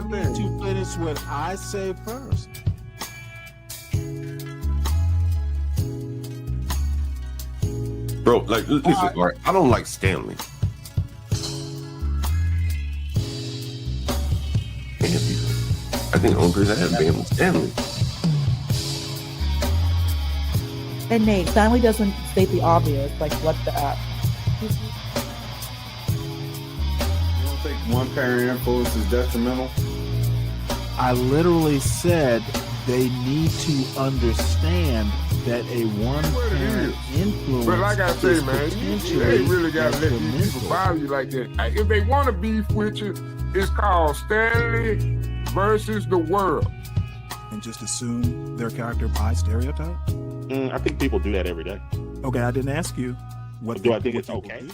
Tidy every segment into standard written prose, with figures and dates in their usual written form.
one thing. To finish what I say first. Bro, like, listen, all right, I don't like Stanley. I think the only person I had banned was Stanley. And Nate, Stanley doesn't state the obvious, like what the You don't think one parent influence is detrimental? I literally said they need to understand that a one-parent influence. But like I say, man, you ain't really got to let these people bother you like that. If they want to beef with you, it's called Stanley versus the world. And just assume their character by stereotype? I think people do that every day. Okay, I didn't ask you. What do I think it's okay?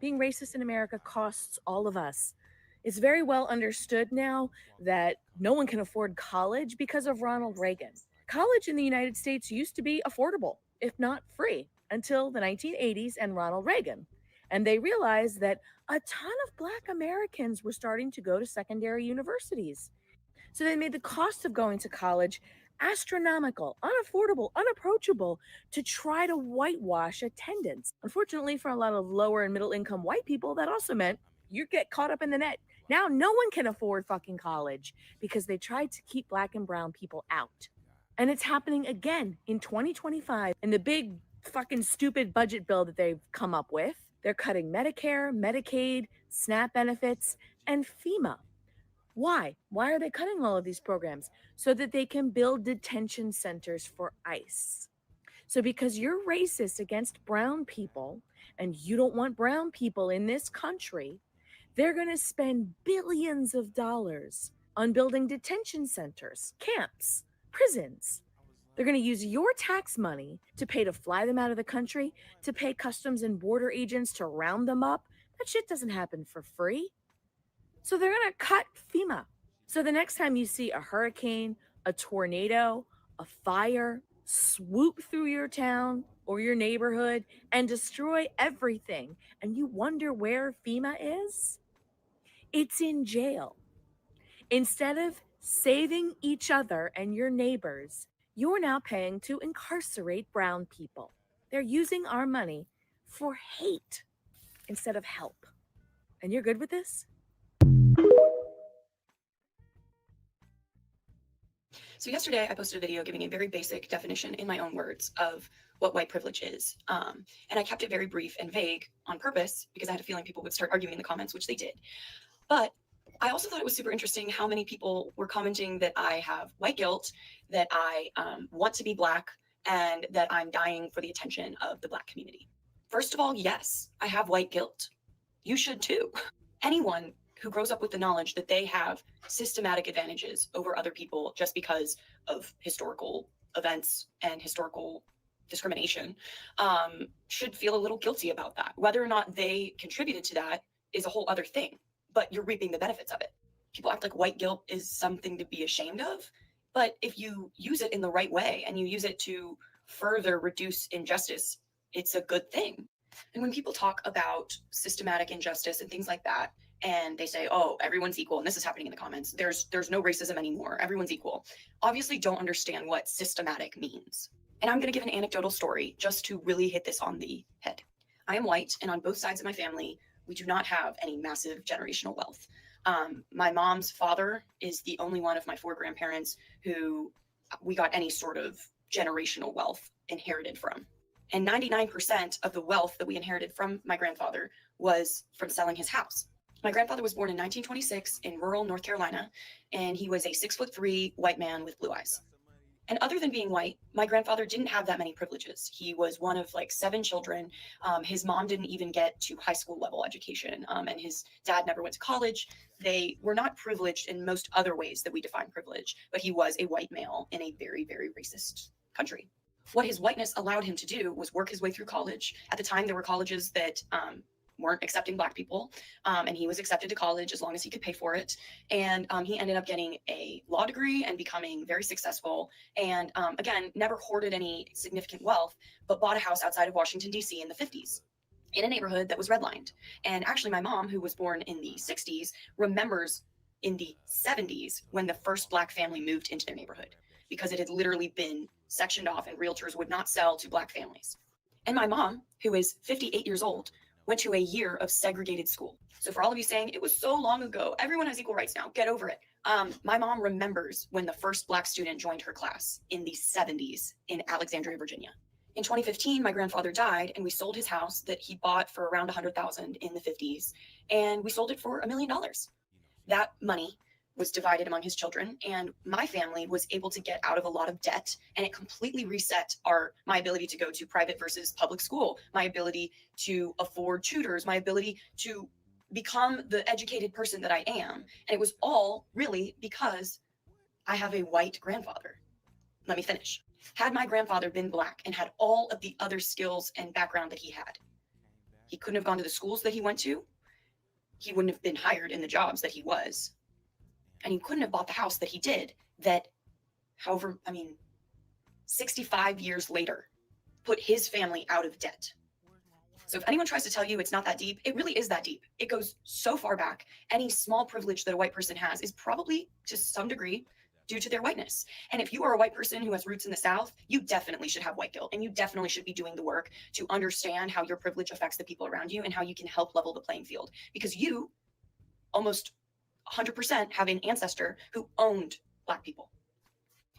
Being racist in America costs all of us. It's very well understood now that no one can afford college because of Ronald Reagan. College in the United States used to be affordable, if not free, until the 1980s and Ronald Reagan. And they realized that a ton of Black Americans were starting to go to secondary universities. So they made the cost of going to college astronomical, unaffordable, unapproachable to try to whitewash attendance. Unfortunately, for a lot of lower and middle income white people, that also meant you get caught up in the net. Now no one can afford fucking college because they tried to keep Black and brown people out. And it's happening again in 2025 in the big fucking stupid budget bill that they've come up with. They're cutting Medicare, Medicaid, SNAP benefits, and FEMA. Why? Why are they cutting all of these programs? So that they can build detention centers for ICE. So because you're racist against brown people and you don't want brown people in this country, they're going to spend billions of dollars on building detention centers, camps, prisons. They're going to use your tax money to pay to fly them out of the country, to pay customs and border agents to round them up. That shit doesn't happen for free. So they're going to cut FEMA. So the next time you see a hurricane, a tornado, a fire swoop through your town or your neighborhood and destroy everything, and you wonder where FEMA is, it's in jail. Instead of saving each other and your neighbors, you're now paying to incarcerate brown people. They're using our money for hate instead of help. And you're good with this? So yesterday I posted a video giving a very basic definition in my own words of what white privilege is. And I kept it very brief and vague on purpose because I had a feeling people would start arguing in the comments, which they did. But I also thought it was super interesting how many people were commenting that I have white guilt, that I want to be Black, and that I'm dying for the attention of the Black community. First of all, yes, I have white guilt. You should too. Anyone who grows up with the knowledge that they have systematic advantages over other people just because of historical events and historical discrimination should feel a little guilty about that. Whether or not they contributed to that is a whole other thing, but you're reaping the benefits of it. People act like white guilt is something to be ashamed of, but if you use it in the right way and you use it to further reduce injustice, it's a good thing. And when people talk about systematic injustice and things like that, and they say, oh, everyone's equal, and this is happening in the comments, there's no racism anymore, everyone's equal, obviously don't understand what systematic means. And I'm going to give an anecdotal story just to really hit this on the head. I am white, and on both sides of my family, we do not have any massive generational wealth. My mom's father is the only one of my 4 grandparents who we got any sort of generational wealth inherited from. And 99% of the wealth that we inherited from my grandfather was from selling his house. My grandfather was born in 1926 in rural North Carolina, and he was a 6'3" white man with blue eyes. And other than being white, my grandfather didn't have that many privileges. He was one of like 7 children. His mom didn't even get to high school level education, and his dad never went to college. They were not privileged in most other ways that we define privilege, but he was a white male in a very, very racist country. What his whiteness allowed him to do was work his way through college. At the time, there were colleges that weren't accepting Black people, and he was accepted to college as long as he could pay for it. And he ended up getting a law degree and becoming very successful. And again, never hoarded any significant wealth, but bought a house outside of Washington, D.C. in the 50s. in a neighborhood that was redlined. And actually, my mom, who was born in the 60s, remembers in the 70s when the first Black family moved into their neighborhood, because it had literally been sectioned off and realtors would not sell to Black families. And my mom, who is 58 years old, went to a year of segregated school. So for all of you saying it was so long ago, everyone has equal rights now, get over it. My mom remembers when the first Black student joined her class in the 70s in Alexandria, Virginia. In 2015, my grandfather died, and we sold his house that he bought for around $100,000 in the 50s, and we sold it for $1 million. That money was divided among his children, and my family was able to get out of a lot of debt, and it completely reset my ability to go to private versus public school, my ability to afford tutors, my ability to become the educated person that I am. And it was all really because I have a white grandfather. Let me finish. Had my grandfather been Black and had all of the other skills and background that he had, he couldn't have gone to the schools that he went to. He wouldn't have been hired in the jobs that he was. And he couldn't have bought the house that he did, that, 65 years later, put his family out of debt. So if anyone tries to tell you it's not that deep, it really is that deep. It goes so far back. Any small privilege that a white person has is probably, to some degree, due to their whiteness. And if you are a white person who has roots in the South, you definitely should have white guilt, and you definitely should be doing the work to understand how your privilege affects the people around you and how you can help level the playing field, because you almost 100% have an ancestor who owned Black people.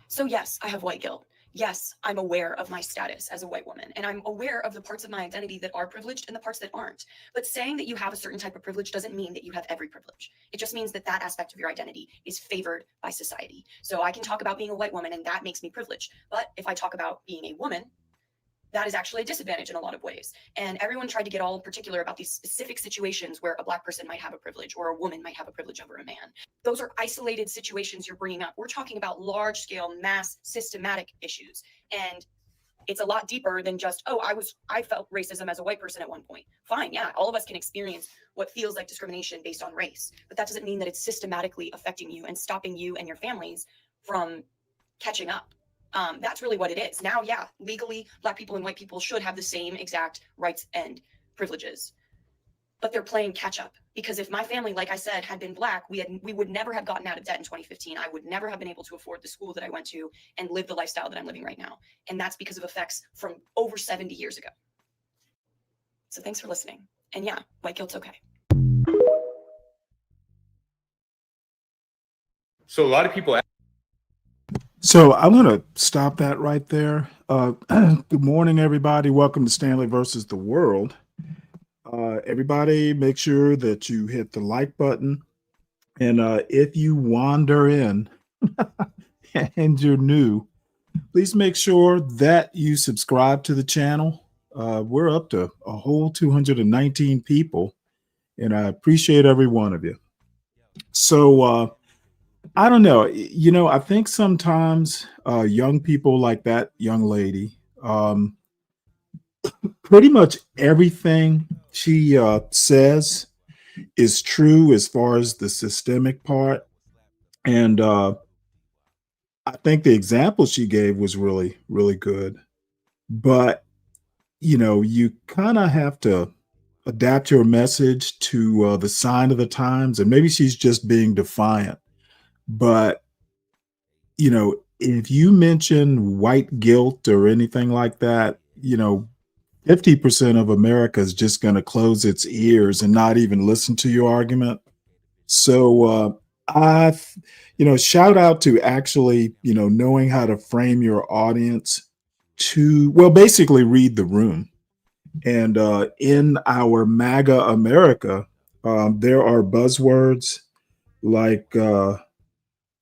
So yes, I have white guilt. Yes, I'm aware of my status as a white woman, and I'm aware of the parts of my identity that are privileged and the parts that aren't. But saying that you have a certain type of privilege doesn't mean that you have every privilege. It just means that that aspect of your identity is favored by society. So I can talk about being a white woman, and that makes me privileged. But if I talk about being a woman, that is actually a disadvantage in a lot of ways. And everyone tried to get all particular about these specific situations where a Black person might have a privilege or a woman might have a privilege over a man. Those are isolated situations you're bringing up. We're talking about large scale, mass, systematic issues. And it's a lot deeper than just, I felt racism as a white person at one point. Fine, yeah, all of us can experience what feels like discrimination based on race, but that doesn't mean that it's systematically affecting you and stopping you and your families from catching up. That's really what it is. Now, yeah, legally, Black people and white people should have the same exact rights and privileges, but they're playing catch up. Because if my family, like I said, had been Black, we would never have gotten out of debt in 2015. I would never have been able to afford the school that I went to and live the lifestyle that I'm living right now. And that's because of effects from over 70 years ago. So thanks for listening. And yeah, white guilt's okay. So a lot of people. So I'm going to stop that right there. Good morning, everybody. Welcome to Stanley versus the World. Everybody, make sure that you hit the like button. And if you wander in and you're new, please make sure that you subscribe to the channel. We're up to a whole 219 people, and I appreciate every one of you. So I don't know. I think sometimes young people like that young lady, pretty much everything she says is true as far as the systemic part. And I think the example she gave was really, really good. But, you kind of have to adapt your message to the sign of the times. And maybe she's just being defiant. But, if you mention white guilt or anything like that, 50% of America is just going to close its ears and not even listen to your argument. So shout out to actually, knowing how to frame your audience to, well, basically read the room. And in our MAGA America, there are buzzwords like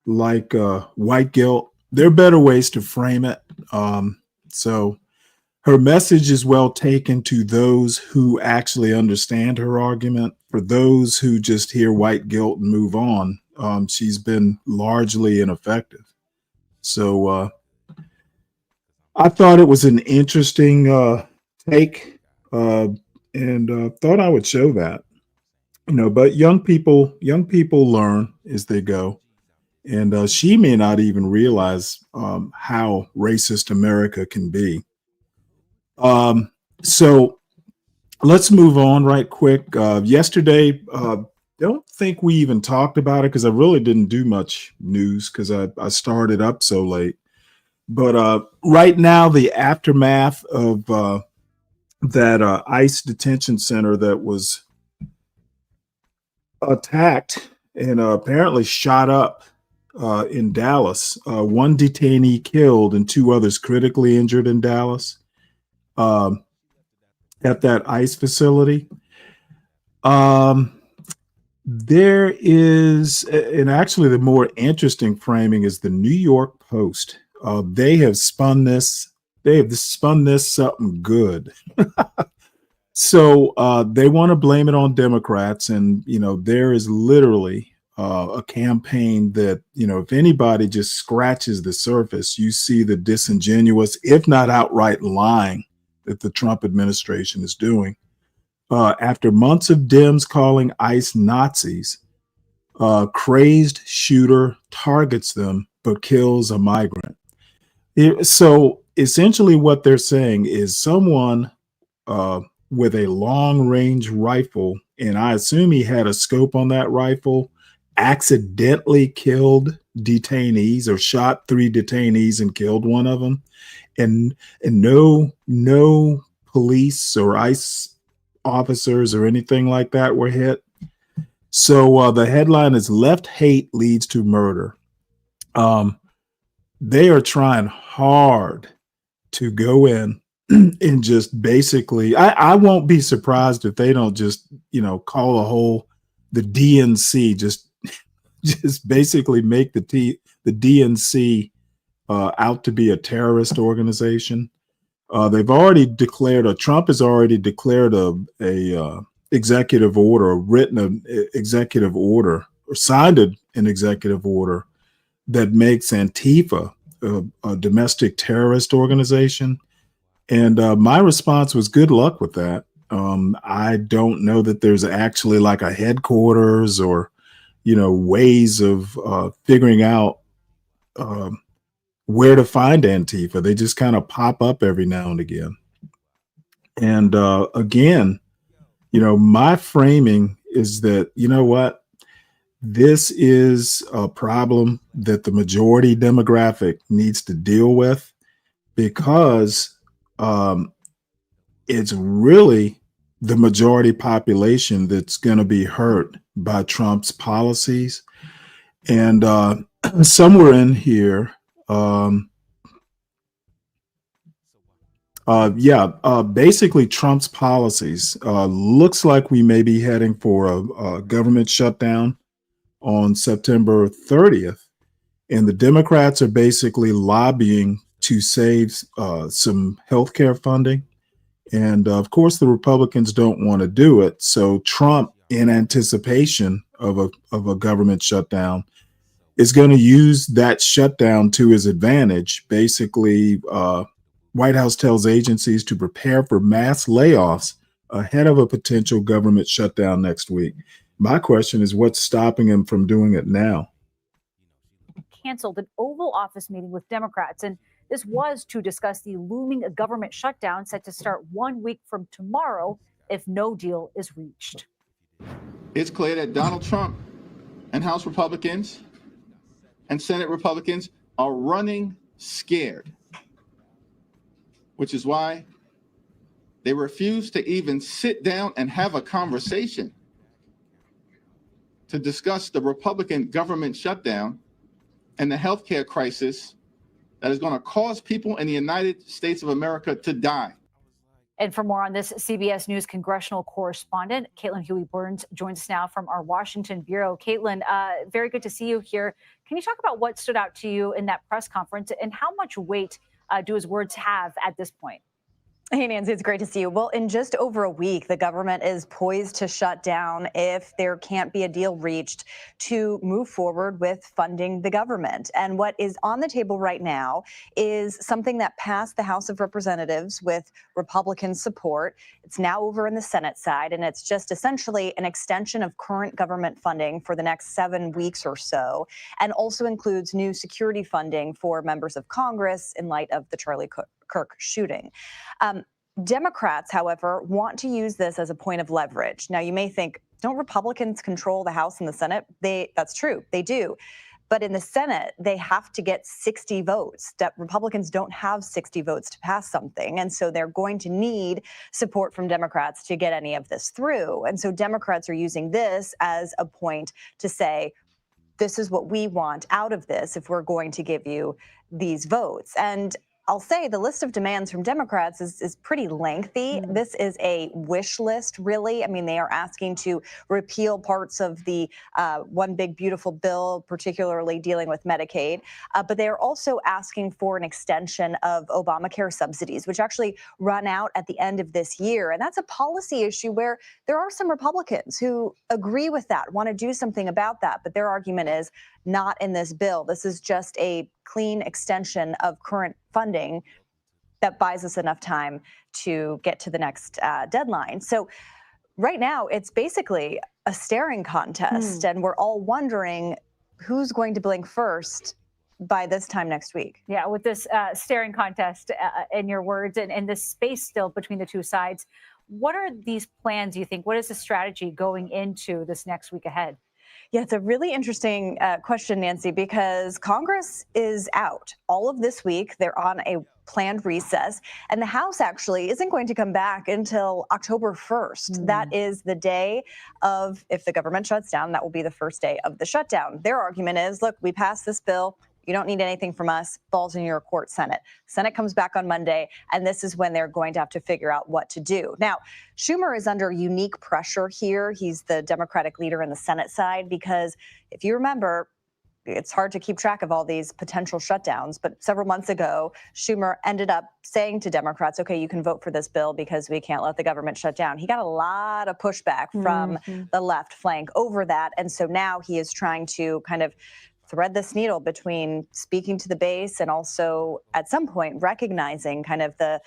white guilt. There are better ways to frame it. So her message is well taken to those who actually understand her argument. For those who just hear white guilt and move on, she's been largely ineffective. So I thought it was an interesting take, and thought I would show that. But young people learn as they go. And she may not even realize how racist America can be. So let's move on right quick. Yesterday, don't think we even talked about it because I really didn't do much news because I started up so late. But right now, the aftermath of that ICE detention center that was attacked and apparently shot up in Dallas. One detainee killed and two others critically injured in Dallas at that ICE facility. There is, and actually the more interesting framing is the New York Post. They have spun this something good. So they want to blame it on Democrats, and there is literally a campaign that if anybody just scratches the surface, you see the disingenuous, if not outright lying, that the Trump administration is doing. After months of Dems calling ICE Nazis, crazed shooter targets them but kills a migrant. So essentially, what they're saying is someone with a long-range rifle, and I assume he had a scope on that rifle, accidentally killed detainees or shot 3 detainees and killed one of them, and no police or ICE officers or anything like that were hit. So the headline is "Left Hate Leads to Murder." They are trying hard to go in and just basically, I won't be surprised if they don't just, call the DNC, just basically make the DNC out to be a terrorist organization. They've already declared, Trump has already declared a executive order, written an executive order, or signed an executive order that makes Antifa a domestic terrorist organization. And my response was, good luck with that. I don't know that there's actually like a headquarters or, ways of figuring out where to find Antifa. They just kind of pop up every now and again. And again, my framing is that, what? This is a problem that the majority demographic needs to deal with, because it's really the majority population that's going to be hurt by Trump's policies. And somewhere in here, basically Trump's policies looks like we may be heading for a government shutdown on September 30th. And the Democrats are basically lobbying to save some healthcare funding. And of course, the Republicans don't want to do it. So Trump, in anticipation of a government shutdown, is going to use that shutdown to his advantage. Basically, White House tells agencies to prepare for mass layoffs ahead of a potential government shutdown next week. My question is, what's stopping him from doing it now? Canceled an Oval Office meeting with Democrats, and this was to discuss the looming government shutdown set to start 1 week from tomorrow if no deal is reached. It's clear that Donald Trump and House Republicans and Senate Republicans are running scared, which is why they refuse to even sit down and have a conversation to discuss the Republican government shutdown and the healthcare crisis that is going to cause people in the United States of America to die. And for more on this, CBS News congressional correspondent Caitlin Huey-Burns joins us now from our Washington bureau. Caitlin, very good to see you here. Can you talk about what stood out to you in that press conference, and how much weight do his words have at this point? Hey, Nancy, it's great to see you. Well, in just over a week, the government is poised to shut down if there can't be a deal reached to move forward with funding the government. And what is on the table right now is something that passed the House of Representatives with Republican support. It's now over in the Senate side, and it's just essentially an extension of current government funding for the next 7 weeks or so, and also includes new security funding for members of Congress in light of the Charlie Kirk shooting. Democrats, however, want to use this as a point of leverage. Now, you may think, don't Republicans control the House and the Senate? That's true, they do. But in the Senate, they have to get 60 votes. Republicans don't have 60 votes to pass something. And so they're going to need support from Democrats to get any of this through. And so Democrats are using this as a point to say, this is what we want out of this if we're going to give you these votes. And I'll say the list of demands from Democrats is pretty lengthy. This is a wish list, really. I mean, they are asking to repeal parts of the One Big Beautiful Bill, particularly dealing with Medicaid. But they are also asking for an extension of Obamacare subsidies, which actually run out at the end of this year. And that's a policy issue where there are some Republicans who agree with that, want to do something about that. But their argument is not in this bill. This is just a clean extension of current funding that buys us enough time to get to the next deadline. So right now, it's basically a staring contest, and we're all wondering who's going to blink first by this time next week. Yeah, with this staring contest, in your words, and this space still between the two sides, what are these plans, you think? What is the strategy going into this next week ahead? Yeah, it's a really interesting question, Nancy, because Congress is out all of this week. They're on a planned recess, and the House actually isn't going to come back until October 1st. That is the day of, if the government shuts down, that will be the first day of the shutdown. Their argument is, look, we passed this bill. You don't need anything from us. Falls in your court, Senate. Senate comes back on Monday, and this is when they're going to have to figure out what to do. Now, Schumer is under unique pressure here. He's the Democratic leader in the Senate side because if you remember, it's hard to keep track of all these potential shutdowns. But several months ago, Schumer ended up saying to Democrats, okay, you can vote for this bill because we can't let the government shut down. He got a lot of pushback from the left flank over that. And so now he is trying to kind of thread this needle between speaking to the base and also at some point recognizing kind of the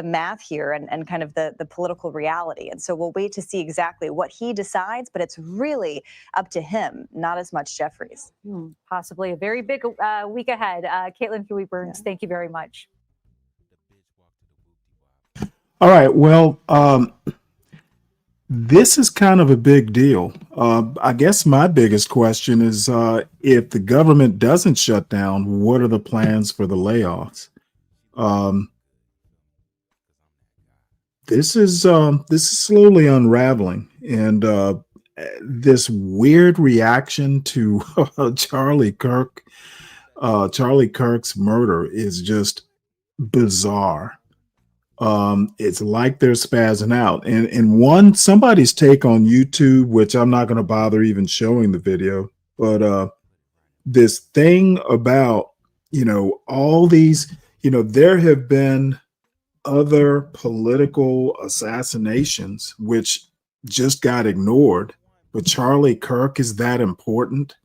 math here and kind of the political reality. And so we'll wait to see exactly what he decides, but it's really up to him, not as much Jeffries. Possibly a very big week ahead. Caitlin Huey-Burns, thank you very much. All right. Well, this is kind of a big deal. I guess my biggest question is if the government doesn't shut down, what are the plans for the layoffs? This is slowly unraveling, and this weird reaction to Charlie Kirk's murder is just bizarre. It's like they're spazzing out. And somebody's take on YouTube, which I'm not going to bother even showing the video, but this thing about, all these, there have been other political assassinations which just got ignored, but Charlie Kirk is that important.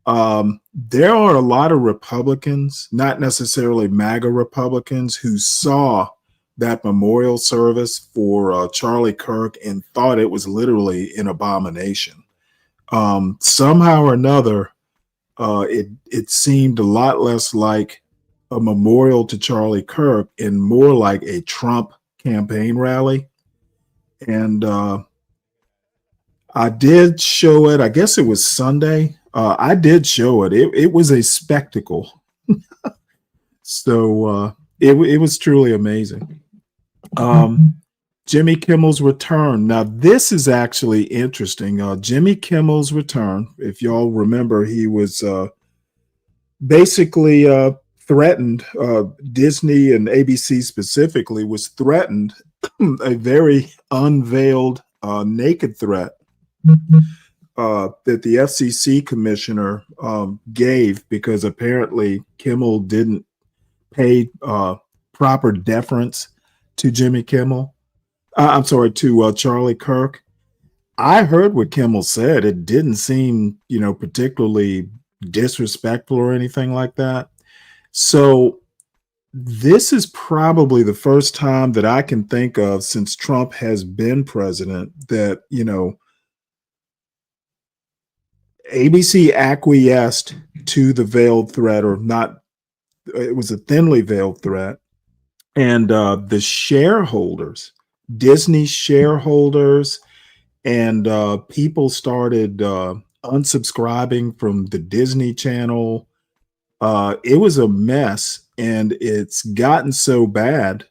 There are a lot of Republicans, not necessarily MAGA Republicans, who saw that memorial service for Charlie Kirk and thought it was literally an abomination. Somehow or another, it seemed a lot less like a memorial to Charlie Kirk and more like a Trump campaign rally. And I did show it. I guess it was Sunday. I did show it. It was a spectacle. So it was truly amazing. Jimmy Kimmel's return. Now, this is actually interesting. Jimmy Kimmel's return, if y'all remember, he was basically threatened. Disney and ABC specifically was threatened, a very unveiled naked threat that the FCC commissioner gave because apparently Kimmel didn't pay proper deference to Jimmy Kimmel. To Charlie Kirk. I heard what Kimmel said. It didn't seem, particularly disrespectful or anything like that. So this is probably the first time that I can think of since Trump has been president that, ABC acquiesced to the veiled threat, or not. It was a thinly veiled threat. And the shareholders, Disney shareholders, and people started unsubscribing from the Disney Channel. It was a mess, and it's gotten so bad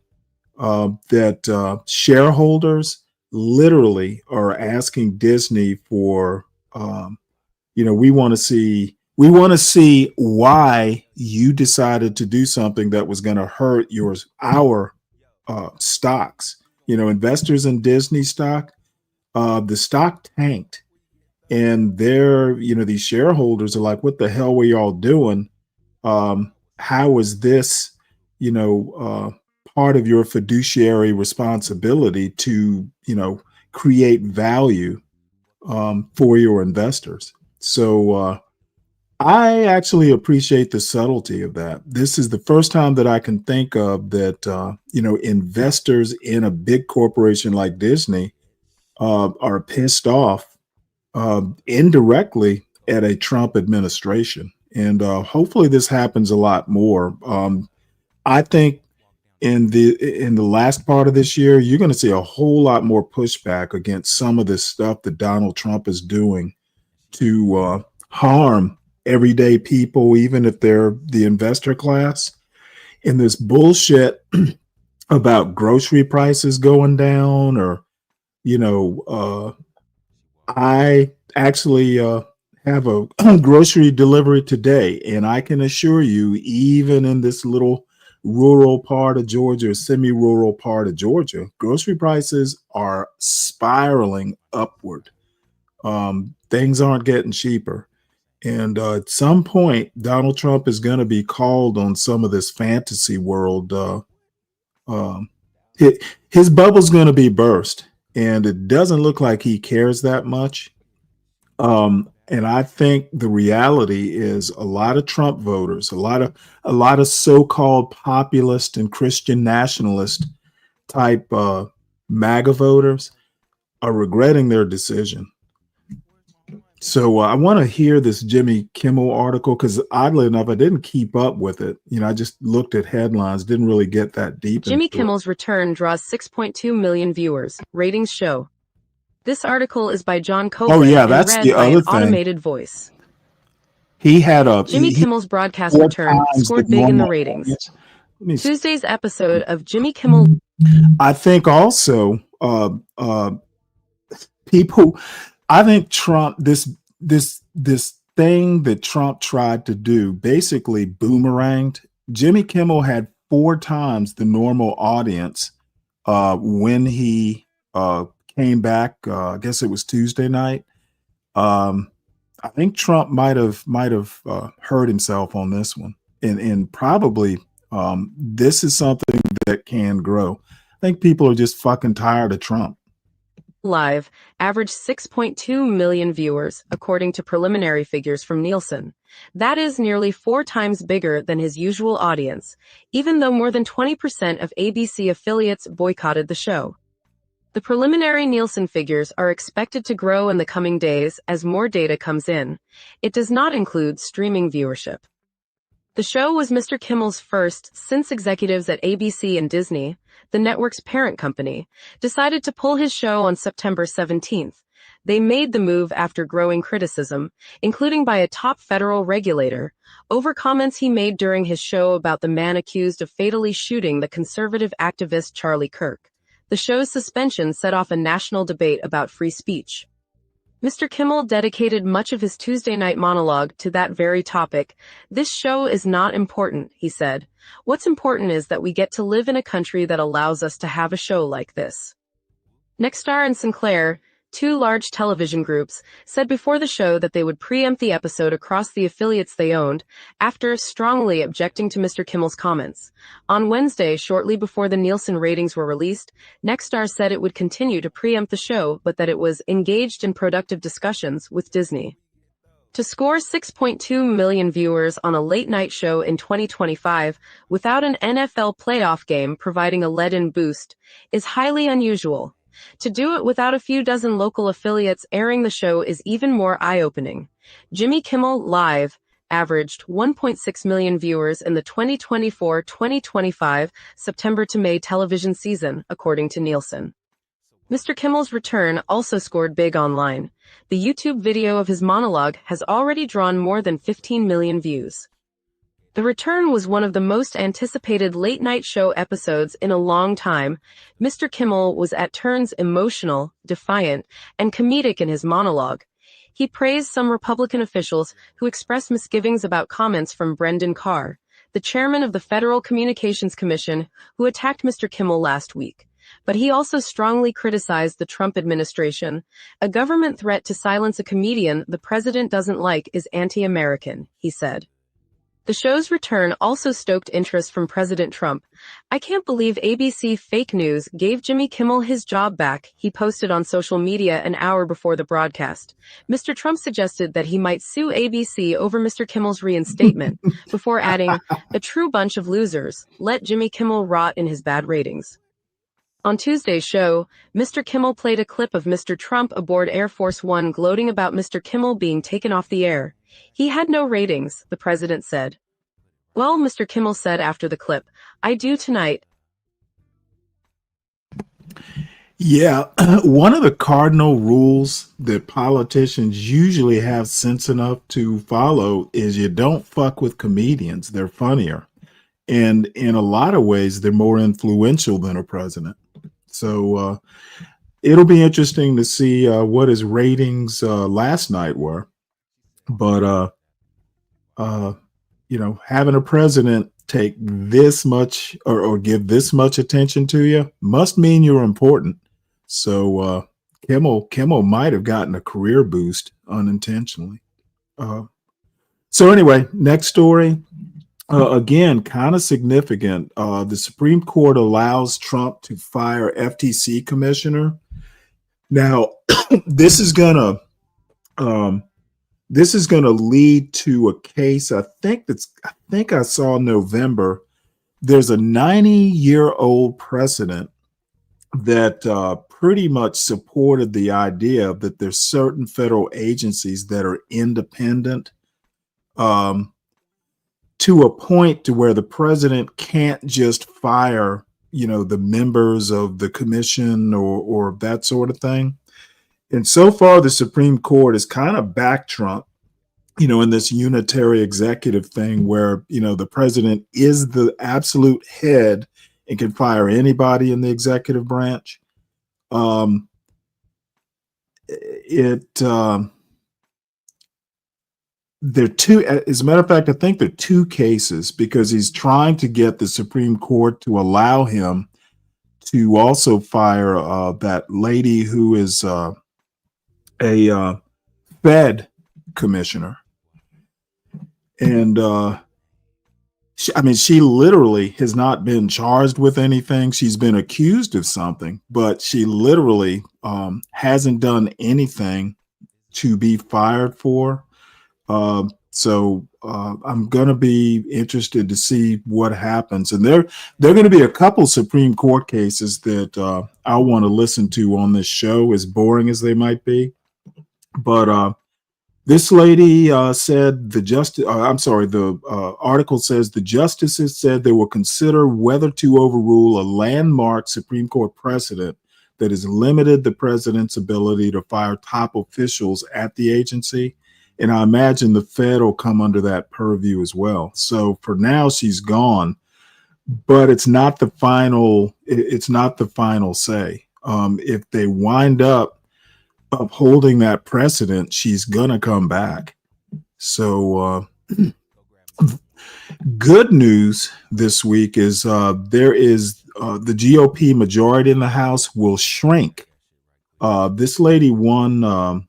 that shareholders literally are asking Disney for, we want to see why you decided to do something that was going to hurt our stocks. Investors in Disney stock, the stock tanked, and these shareholders are like, "What the hell were y'all doing? How is this, part of your fiduciary responsibility to, create value for your investors?" So I actually appreciate the subtlety of that. This is the first time that I can think of that, investors in a big corporation like Disney are pissed off indirectly at a Trump administration. And hopefully this happens a lot more. I think in the last part of this year, you're going to see a whole lot more pushback against some of this stuff that Donald Trump is doing to harm everyday people, even if they're the investor class. And this bullshit about grocery prices going down, or I actually have a grocery delivery today, and I can assure you, even in this little rural part of Georgia, semi-rural part of Georgia, grocery prices are spiraling upward. Things aren't getting cheaper. And at some point, Donald Trump is going to be called on some of this fantasy world. His bubble's going to be burst, and it doesn't look like he cares that much. And I think the reality is a lot of Trump voters, a lot of so-called populist and Christian nationalist type MAGA voters are regretting their decision. So I want to hear this Jimmy Kimmel article, because oddly enough, I didn't keep up with it. I just looked at headlines, didn't really get that deep. Jimmy Kimmel's return draws 6.2 million viewers. Ratings show. This article is by John Copeland and that's read the by other an thing. automated voice. He had a Jimmy Kimmel's broadcast return scored big in the ratings. Tuesday's episode of Jimmy Kimmel. I think also people. I think Trump, this thing that Trump tried to do, basically boomeranged. Jimmy Kimmel had 4 times the normal audience when he came back. I guess it was Tuesday night. I think Trump might have hurt himself on this one, and probably this is something that can grow. I think people are just fucking tired of Trump. Live averaged 6.2 million viewers, according to preliminary figures from Nielsen. That is nearly 4 times bigger than his usual audience, even though more than 20% of ABC affiliates boycotted the show. The preliminary Nielsen figures are expected to grow in the coming days as more data comes in. It does not include streaming viewership. The show was Mr. Kimmel's first since executives at ABC and Disney, the network's parent company, decided to pull his show on September 17th. They made the move after growing criticism, including by a top federal regulator, over comments he made during his show about the man accused of fatally shooting the conservative activist Charlie Kirk. The show's suspension set off a national debate about free speech. Mr. Kimmel dedicated much of his Tuesday night monologue to that very topic. "This show is not important," he said. "What's important is that we get to live in a country that allows us to have a show like this." Nexstar and Sinclair, 2 large television groups, said before the show that they would preempt the episode across the affiliates they owned, after strongly objecting to Mr. Kimmel's comments. On Wednesday, shortly before the Nielsen ratings were released, Nexstar said it would continue to preempt the show, but that it was engaged in productive discussions with Disney. To score 6.2 million viewers on a late-night show in 2025 without an NFL playoff game providing a lead-in boost is highly unusual. To do it without a few dozen local affiliates airing the show is even more eye-opening. Jimmy Kimmel Live averaged 1.6 million viewers in the 2024-2025 September to May television season, according to Nielsen. Mr. Kimmel's return also scored big online. The YouTube video of his monologue has already drawn more than 15 million views. The return was one of the most anticipated late-night show episodes in a long time. Mr. Kimmel was at turns emotional, defiant, and comedic in his monologue. He praised some Republican officials who expressed misgivings about comments from Brendan Carr, the chairman of the Federal Communications Commission, who attacked Mr. Kimmel last week. But he also strongly criticized the Trump administration. A government threat to silence a comedian the president doesn't like is anti-American, he said. The show's return also stoked interest from President Trump. "I can't believe ABC fake news gave Jimmy Kimmel his job back," he posted on social media an hour before the broadcast. Mr. Trump suggested that he might sue ABC over Mr. Kimmel's reinstatement, before adding, "A true bunch of losers. Let Jimmy Kimmel rot in his bad ratings." On Tuesday's show, Mr. Kimmel played a clip of Mr. Trump aboard Air Force One gloating about Mr. Kimmel being taken off the air. "He had no ratings," the president said. "Well," Mr. Kimmel said after the clip, "I do tonight." Yeah, one of the cardinal rules that politicians usually have sense enough to follow is you don't fuck with comedians. They're funnier. And in a lot of ways, they're more influential than a president. So it'll be interesting to see what his ratings last night were. But, having a president take this much or give this much attention to you must mean you're important. So Kimmel might have gotten a career boost unintentionally. So anyway, next story. Again, kind of significant. The Supreme Court allows Trump to fire FTC commissioner. Now, this is gonna lead to a case. I think I saw November. There's a 90-year-old precedent that pretty much supported the idea that there's certain federal agencies that are independent. To a point to where the president can't just fire, the members of the commission or that sort of thing. And so far, the Supreme Court has kind of backed Trump, in this unitary executive thing where, the president is the absolute head and can fire anybody in the executive branch. There are two, as a matter of fact, I think there are two cases because he's trying to get the Supreme Court to allow him to also fire that lady who is a Fed commissioner. And she literally has not been charged with anything. She's been accused of something, but she literally hasn't done anything to be fired for. So I'm going to be interested to see what happens. And there are going to be a couple Supreme Court cases that I want to listen to on this show, as boring as they might be. But this lady said the article says the justices said they will consider whether to overrule a landmark Supreme Court precedent that has limited the president's ability to fire top officials at the agency. And I imagine the Fed will come under that purview as well. So for now, she's gone, but it's not the final. It's not the final say. If they wind up upholding that precedent, she's gonna come back. So good news this week is there is the GOP majority in the House will shrink. This lady won. I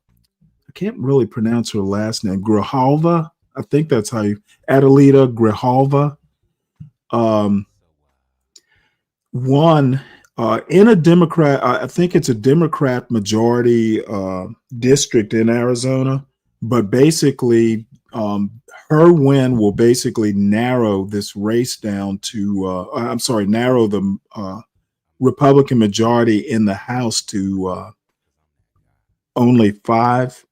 can't really pronounce her last name. Grijalva, I think that's how you. Adelita Grijalva won in a Democrat. I think it's a Democrat majority district in Arizona. But basically, her win will basically narrow this race down to. Narrow the Republican majority in the House to only 5.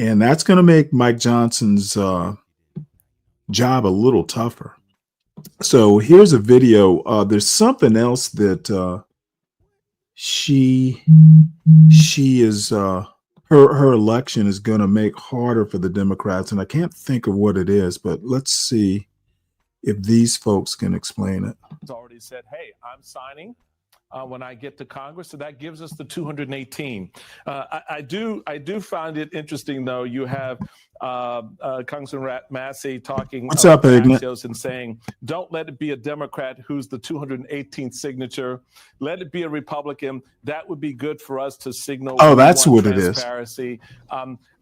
And that's going to make Mike Johnson's job a little tougher. So here's a video. There's something else that she is her election is going to make harder for the Democrats, and I can't think of what it is, but let's see if these folks can explain it. It's already said, hey, I'm signing when I get to Congress, so that gives us the 218. I do find it interesting, though. You have Congressman Massey talking What's up, Ignat? and saying, don't let it be a Democrat who's the 218th signature. Let it be a Republican. That would be good for us to signal. Oh, that's what it is. Transparency.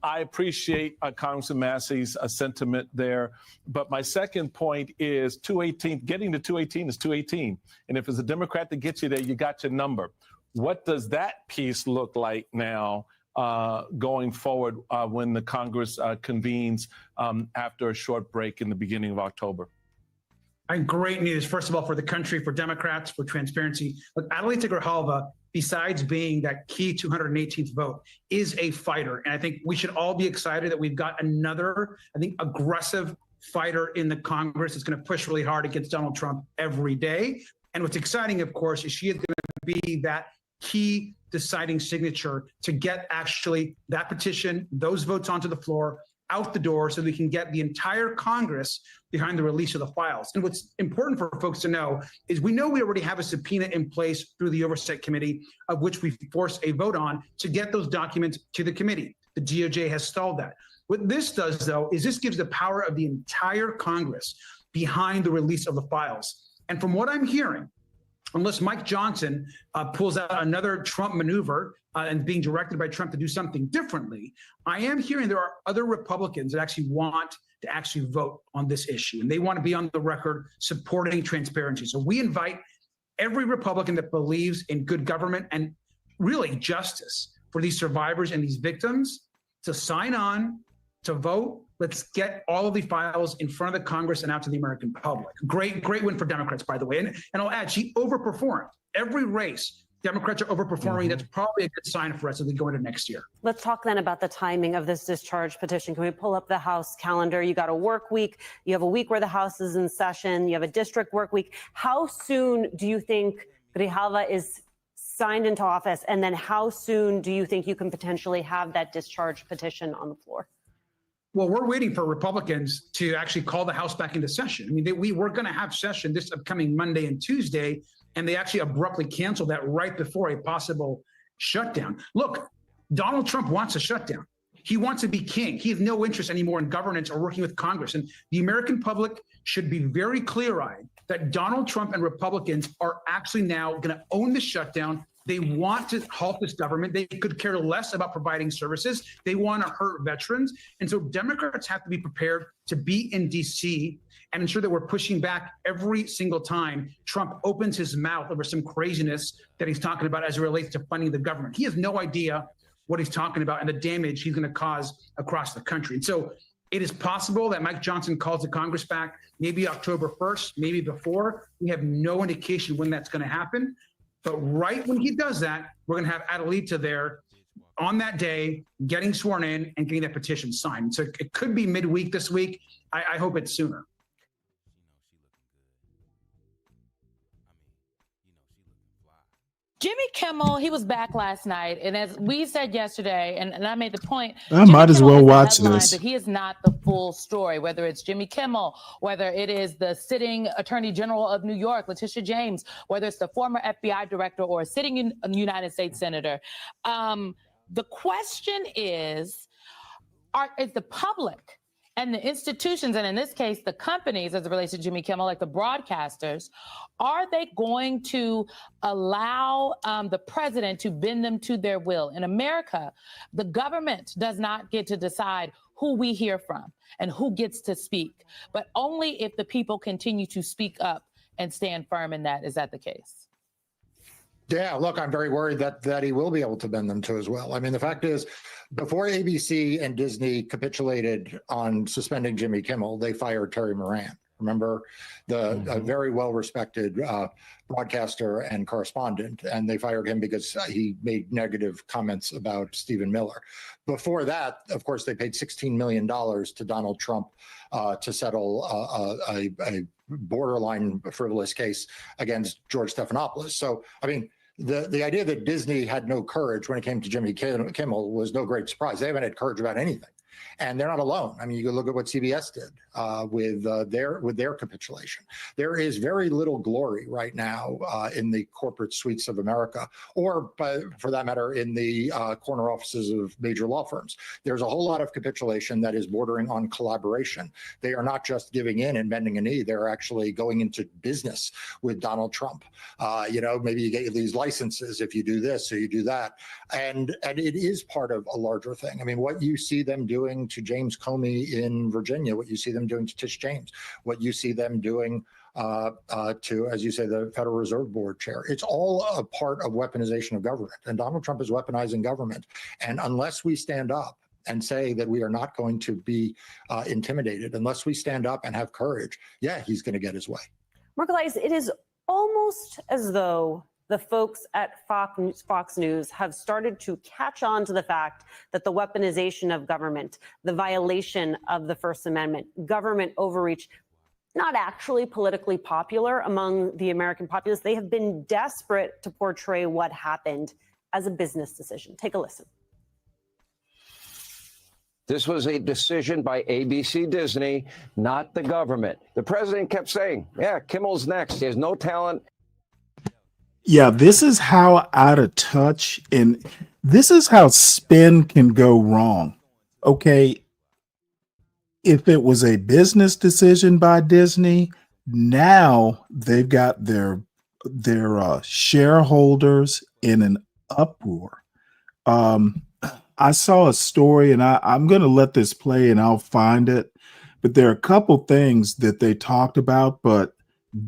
I appreciate Congressman Massey's sentiment there. But my second point is 218. Getting to 218 is 218. And if it's a Democrat that gets you there, you got your number. What does that piece look like now going forward when the Congress convenes after a short break in the beginning of October? And great news, first of all, for the country, for Democrats, for transparency. Look, Adelita Grijalva, besides being that key 218th vote, is a fighter. And I think we should all be excited that we've got another, I think, aggressive fighter in the Congress that's going to push really hard against Donald Trump every day. And what's exciting, of course, is she is going to be that key deciding signature to get actually that petition, those votes onto the floor, out the door, so we can get the entire Congress behind the release of the files. And what's important for folks to know is we know we already have a subpoena in place through the Oversight Committee, of which we force a vote on to get those documents to the committee. The DOJ has stalled that. What this does, though, is this gives the power of the entire Congress behind the release of the files. And from what I'm hearing, unless Mike Johnson pulls out another Trump maneuver and being directed by Trump to do something differently, I am hearing there are other Republicans that actually want to actually vote on this issue. And they want to be on the record supporting transparency. So we invite every Republican that believes in good government and really justice for these survivors and these victims to sign on, to vote. Let's get all of the files in front of the Congress and out to the American public. Great win for Democrats, by the way. And I'll add, she overperformed. Every race, Democrats are overperforming. That's probably a good sign for us as we go into next year. Let's talk then about the timing of this discharge petition. Can we pull up the House calendar? You got a work week. You have a week where the House is in session. You have a district work week. How soon do you think Grijalva is signed into office? And then how soon do you think you can potentially have that discharge petition on the floor? Well, we're waiting for Republicans to actually call the House back into session. I mean, we were going to have session this upcoming Monday and Tuesday, and they actually abruptly canceled that right before a possible shutdown. Look, Donald Trump wants a shutdown. He wants to be king. He has no interest anymore in governance or working with Congress. And the American public should be very clear-eyed that Donald Trump and Republicans are actually now going to own the shutdown. They want to halt this government. They could care less about providing services. They want to hurt veterans. And so Democrats have to be prepared to be in D.C. and ensure that we're pushing back every single time Trump opens his mouth over some craziness that he's talking about as it relates to funding the government. He has no idea what he's talking about and the damage he's going to cause across the country. And so it is possible that Mike Johnson calls the Congress back maybe October 1st, maybe before. We have no indication when that's going to happen. But right when he does that, we're going to have Adelita there on that day, getting sworn in and getting that petition signed. So it could be midweek this week. I hope it's sooner. Jimmy Kimmel, he was back last night, and as we said yesterday, and I made the point, I might as well watch this. But he is not the full story, whether it's Jimmy Kimmel, whether it is the sitting Attorney General of New York, Letitia James, whether it's the former FBI director or a sitting United States Senator. The question is the public and the institutions, and in this case, the companies, as it relates to Jimmy Kimmel, like the broadcasters, are they going to allow the president to bend them to their will? In America, the government does not get to decide who we hear from and who gets to speak, but only if the people continue to speak up and stand firm in that. Is that the case? Yeah, look, I'm very worried that he will be able to bend them to as well. I mean, the fact is, before ABC and Disney capitulated on suspending Jimmy Kimmel, they fired Terry Moran. Remember, the very well-respected broadcaster and correspondent, and they fired him because he made negative comments about Stephen Miller. Before that, of course, they paid $16 million to Donald Trump to settle a borderline frivolous case against George Stephanopoulos. So, I mean, the idea that Disney had no courage when it came to Jimmy Kimmel was no great surprise. They haven't had courage about anything. And they're not alone. I mean, you can look at what CBS did with their capitulation. There is very little glory right now in the corporate suites of America, or for that matter, in the corner offices of major law firms. There's a whole lot of capitulation that is bordering on collaboration. They are not just giving in and bending a knee. They're actually going into business with Donald Trump. Maybe you get these licenses if you do this or you do that. And it is part of a larger thing. I mean, what you see them doing to James Comey in Virginia, what you see them doing to Tish James, what you see them doing to, as you say, the Federal Reserve Board chair. It's all a part of weaponization of government. And Donald Trump is weaponizing government. And unless we stand up and say that we are not going to be intimidated, unless we stand up and have courage, yeah, he's going to get his way. Mark Elias, it is almost as though the folks at Fox News have started to catch on to the fact that the weaponization of government, the violation of the First Amendment, government overreach, not actually politically popular among the American populace. They have been desperate to portray what happened as a business decision. Take a listen. This was a decision by ABC Disney, not the government. The president kept saying, yeah, Kimmel's next. He has no talent. Yeah, this is how out of touch, and this is how spin can go wrong. Okay, if it was a business decision by Disney, now they've got their shareholders in an uproar. I saw a story, and I'm going to let this play, and I'll find it. But there are a couple things that they talked about, but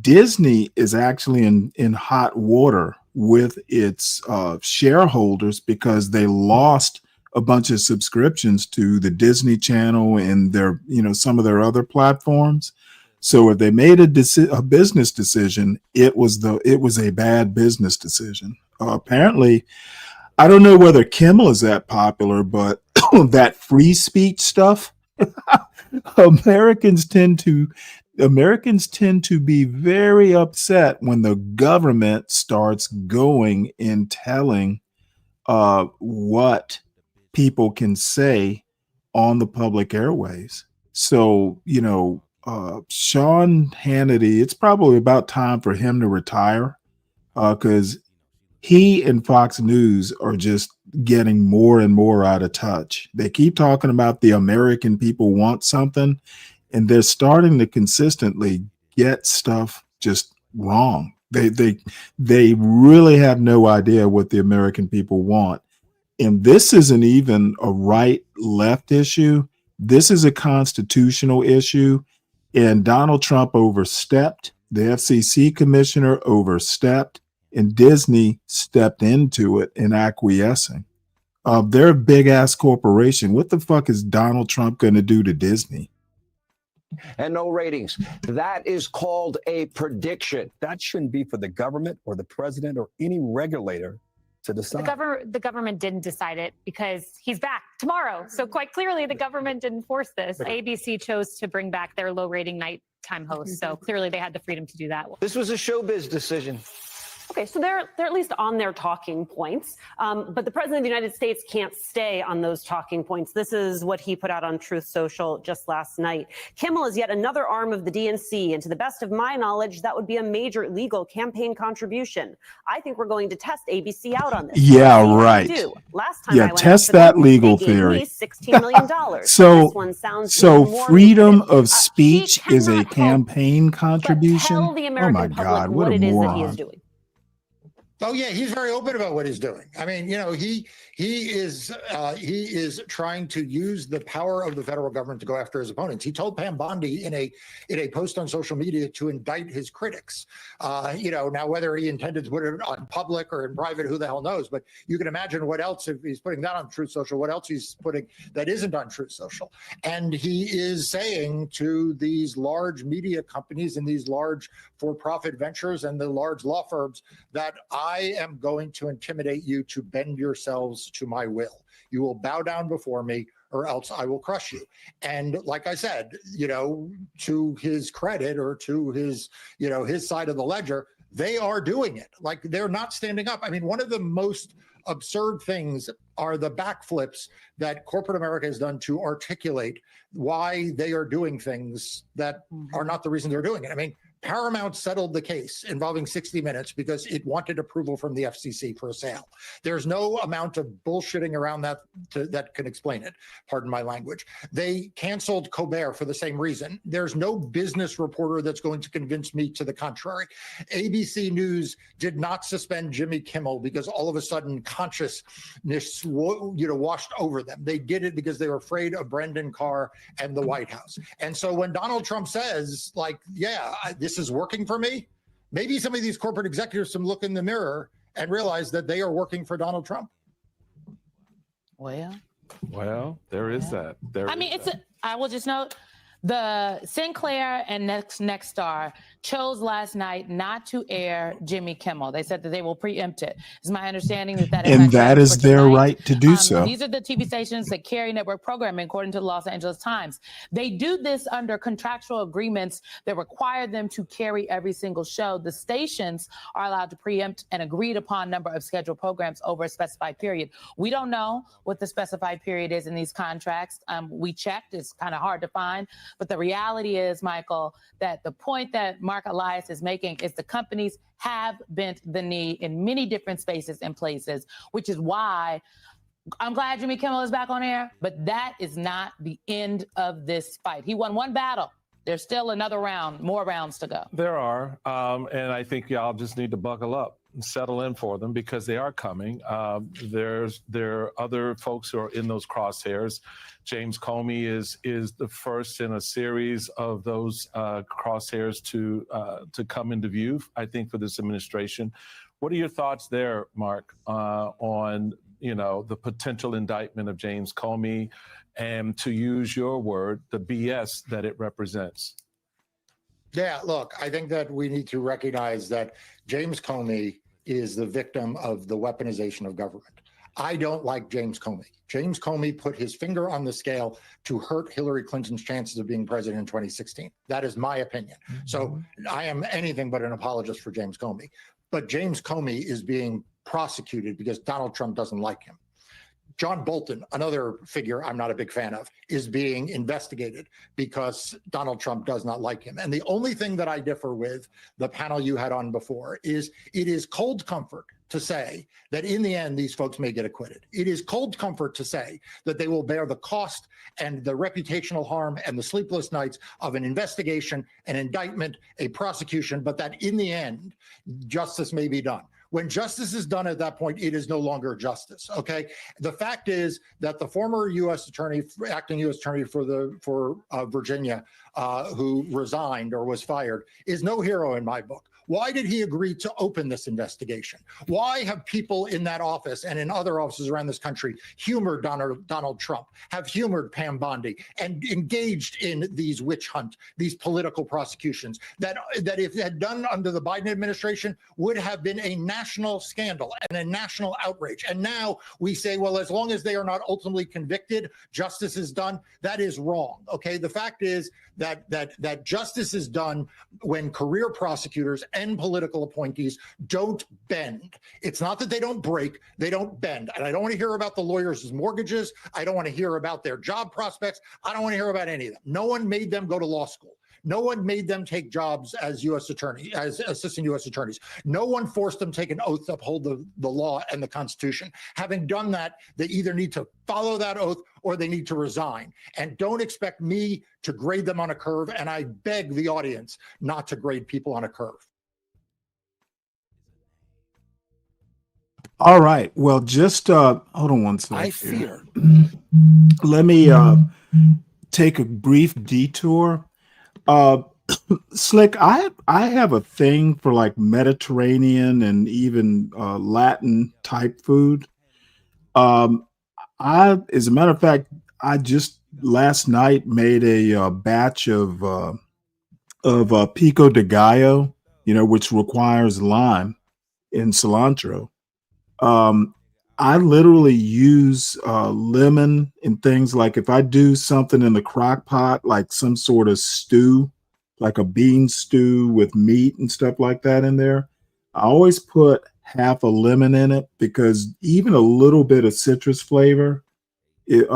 Disney is actually in hot water with its shareholders because they lost a bunch of subscriptions to the Disney Channel and their, some of their other platforms. So if they made a business decision, it was a bad business decision. Apparently, I don't know whether Kimmel is that popular, but that free speech stuff, Americans tend to be very upset when the government starts going and telling what people can say on the public airways. So, Sean Hannity, it's probably about time for him to retire because he and Fox News are just getting more and more out of touch. They keep talking about the American people want something, and they're starting to consistently get stuff just wrong. They really have no idea what the American people want. And this isn't even a right-left issue. This is a constitutional issue. And Donald Trump overstepped. The FCC commissioner overstepped. And Disney stepped into it in acquiescing. They're a big-ass corporation. What the fuck is Donald Trump going to do to Disney? And no ratings. That is called a prediction. That shouldn't be for the government or the president or any regulator to decide. The government didn't decide it because he's back tomorrow. So quite clearly, the government didn't force this. ABC chose to bring back their low-rating nighttime host. So clearly, they had the freedom to do that. This was a showbiz decision. Okay, so they're at least on their talking points, but the president of the United States can't stay on those talking points. This is what he put out on Truth Social just last night. Kimmel is yet another arm of the DNC, and to the best of my knowledge, that would be a major legal campaign contribution. I think we're going to test ABC out on this. Yeah, right. Last time yeah, I went test after them, that legal they gave theory. me $16 million. So more freedom lucrative. of speech is a campaign contribution. Tell the Oh American my public God, what what a it is that he is moron. doing. Oh yeah, he's very open about what he's doing. I mean, he He is trying to use the power of the federal government to go after his opponents. He told Pam Bondi in a post on social media to indict his critics. Now whether he intended to put it on public or in private, who the hell knows? But you can imagine what else, if he's putting that on Truth Social, what else he's putting that isn't on Truth Social. And he is saying to these large media companies and these large for-profit ventures and the large law firms that I am going to intimidate you to bend yourselves to my will. You will bow down before me or else I will crush you. And like I said, to his credit or to his, his side of the ledger, they are doing it. Like, they're not standing up. I mean, one of the most absurd things are the backflips that corporate America has done to articulate why they are doing things that are not the reason they're doing it. I mean, Paramount settled the case involving 60 Minutes because it wanted approval from the FCC for a sale. There's no amount of bullshitting around that that can explain it. Pardon my language. They canceled Colbert for the same reason. There's no business reporter that's going to convince me to the contrary. ABC News did not suspend Jimmy Kimmel because all of a sudden consciousness, washed over them. They did it because they were afraid of Brendan Carr and the White House. And so when Donald Trump says, like, yeah, this is working for me, maybe some of these corporate executives can look in the mirror and realize that they are working for Donald Trump. Well, there is that. I will just note, the Sinclair and Nexstar chose last night not to air Jimmy Kimmel. They said that they will preempt it. It's my understanding that and that is their right to do so. These are the TV stations that carry network programming, according to the Los Angeles Times. They do this under contractual agreements that require them to carry every single show. The stations are allowed to preempt an agreed upon number of scheduled programs over a specified period. We don't know what the specified period is in these contracts. We checked. It's kind of hard to find. But the reality is, Michael, that the point that Mark Elias is making is the companies have bent the knee in many different spaces and places, which is why I'm glad Jimmy Kimmel is back on air, but that is not the end of this fight. He won one battle. There's still another round, more rounds to go. There are, and I think y'all just need to buckle up and settle in for them because they are coming. There are other folks who are in those crosshairs. James Comey is the first in a series of those crosshairs to come into view, I think, for this administration. What are your thoughts there, Mark, on the potential indictment of James Comey and, to use your word, the BS that it represents? Yeah, look, I think that we need to recognize that James Comey is the victim of the weaponization of government. I don't like James Comey. James Comey put his finger on the scale to hurt Hillary Clinton's chances of being president in 2016. That is my opinion. So I am anything but an apologist for James Comey. But James Comey is being prosecuted because Donald Trump doesn't like him. John Bolton, another figure I'm not a big fan of, is being investigated because Donald Trump does not like him. And the only thing that I differ with the panel you had on before is it is cold comfort to say that in the end, these folks may get acquitted. It is cold comfort to say that they will bear the cost and the reputational harm and the sleepless nights of an investigation, an indictment, a prosecution, but that in the end, justice may be done. When justice is done at that point, it is no longer justice, okay? The fact is that the former U.S. attorney, acting U.S. attorney for Virginia, who resigned or was fired, is no hero in my book. Why did he agree to open this investigation? Why have people in that office and in other offices around this country humored Donald Trump, have humored Pam Bondi, and engaged in these witch hunt, these political prosecutions that if had done under the Biden administration would have been a national scandal and a national outrage. And now we say, well, as long as they are not ultimately convicted, justice is done. That is wrong, okay? The fact is that justice is done when career prosecutors and political appointees don't bend. It's not that they don't break, they don't bend. And I don't want to hear about the lawyers' mortgages. I don't want to hear about their job prospects. I don't want to hear about any of them. No one made them go to law school. No one made them take jobs as U.S. attorney, as assistant U.S. attorneys. No one forced them to take an oath to uphold the law and the Constitution. Having done that, they either need to follow that oath or they need to resign. And don't expect me to grade them on a curve. And I beg the audience not to grade people on a curve. All right. Well, just hold on one second. I fear. Let me take a brief detour. Slick, I have a thing for like Mediterranean and even Latin type food. As a matter of fact, I just last night made a batch of pico de gallo, which requires lime and cilantro. I literally use lemon and things like if I do something in the crock pot, like some sort of stew, like a bean stew with meat and stuff like that in there, I always put half a lemon in it because even a little bit of citrus flavor, it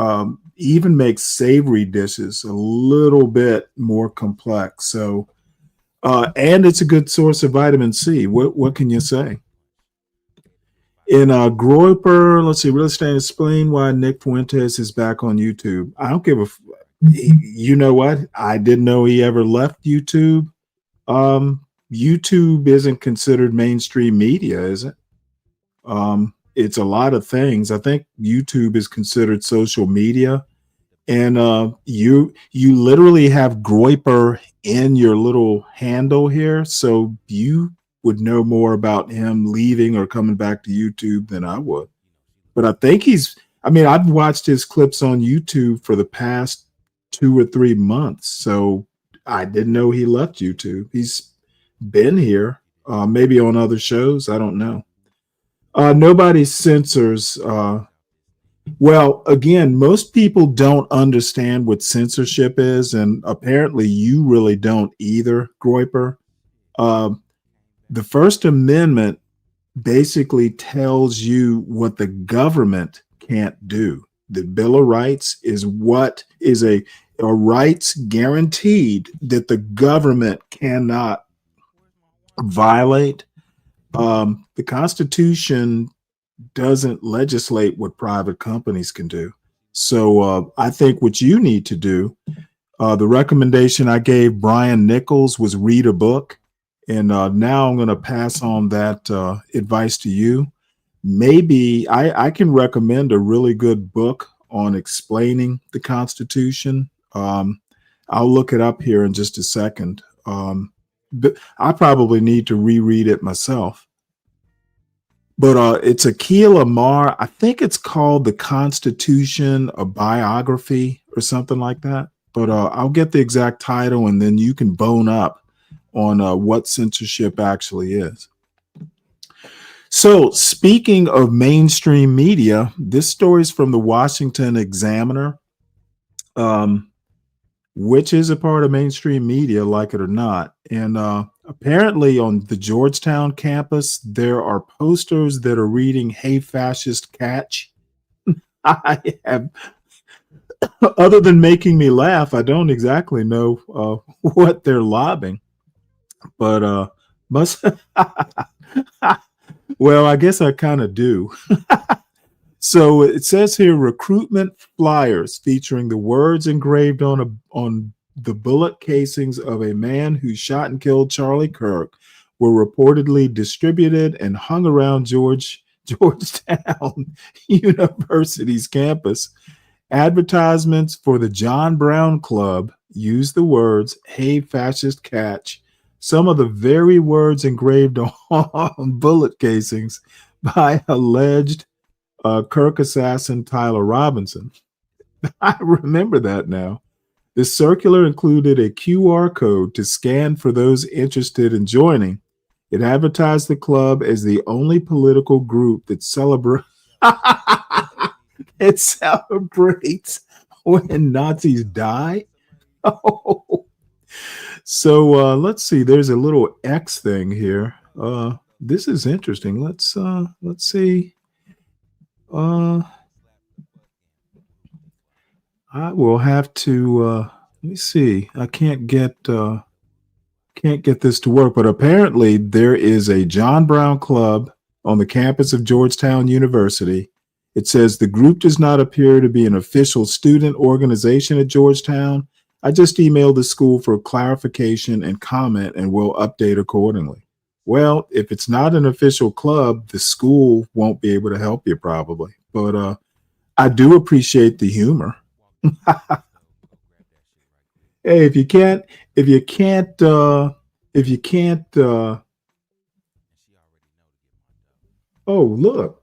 even makes savory dishes a little bit more complex. So, and it's a good source of vitamin C. What can you say? In Groyper, let's see, Real Estate Explain why Nick Fuentes is back on YouTube. I don't give a. You know what? I didn't know he ever left YouTube. YouTube isn't considered mainstream media, is it? It's a lot of things. I think YouTube is considered social media, and you literally have Groyper in your little handle here, so you would know more about him leaving or coming back to YouTube than I would. But I think I've watched his clips on YouTube for the past 2 or 3 months. So I didn't know he left YouTube. He's been here, maybe on other shows. I don't know. Nobody censors. Well, again, most people don't understand what censorship is. And apparently you really don't either, Groyper. The First Amendment basically tells you what the government can't do. The Bill of Rights is what is a rights guaranteed that the government cannot violate. The Constitution doesn't legislate what private companies can do. So I think what you need to do, the recommendation I gave Brian Nichols was read a book. And now I'm going to pass on that advice to you. Maybe I can recommend a really good book on explaining the Constitution. I'll look it up here in just a second. But I probably need to reread it myself. But it's Akhil Amar. I think it's called The Constitution, a Biography or something like that. But I'll get the exact title and then you can bone up on what censorship actually is. So speaking of mainstream media, this story is from the Washington Examiner, which is a part of mainstream media, like it or not. And apparently on the Georgetown campus, there are posters that are reading, "Hey, fascist, catch." I have, other than making me laugh, I don't exactly know what they're lobbing. But well, I guess I kind of do. So it says here, recruitment flyers featuring the words engraved on the bullet casings of a man who shot and killed Charlie Kirk were reportedly distributed and hung around Georgetown University's campus. Advertisements for the John Brown Club use the words, "Hey, fascist, catch." Some of the very words engraved on bullet casings by alleged Kirk assassin Tyler Robinson. I remember that now. The circular included a QR code to scan for those interested in joining. It advertised the club as the only political group that celebrates when Nazis die. Oh. So let's see. There's a little X thing here. This is interesting. Let's see. I will have to let me see. I can't get this to work, but apparently there is a John Brown Club on the campus of Georgetown University. It says the group does not appear to be an official student organization at Georgetown. I just emailed the school for clarification and comment and will update accordingly. Well, if it's not an official club, the school won't be able to help you probably. But I do appreciate the humor. Hey, if you can't, if you can't, oh, look.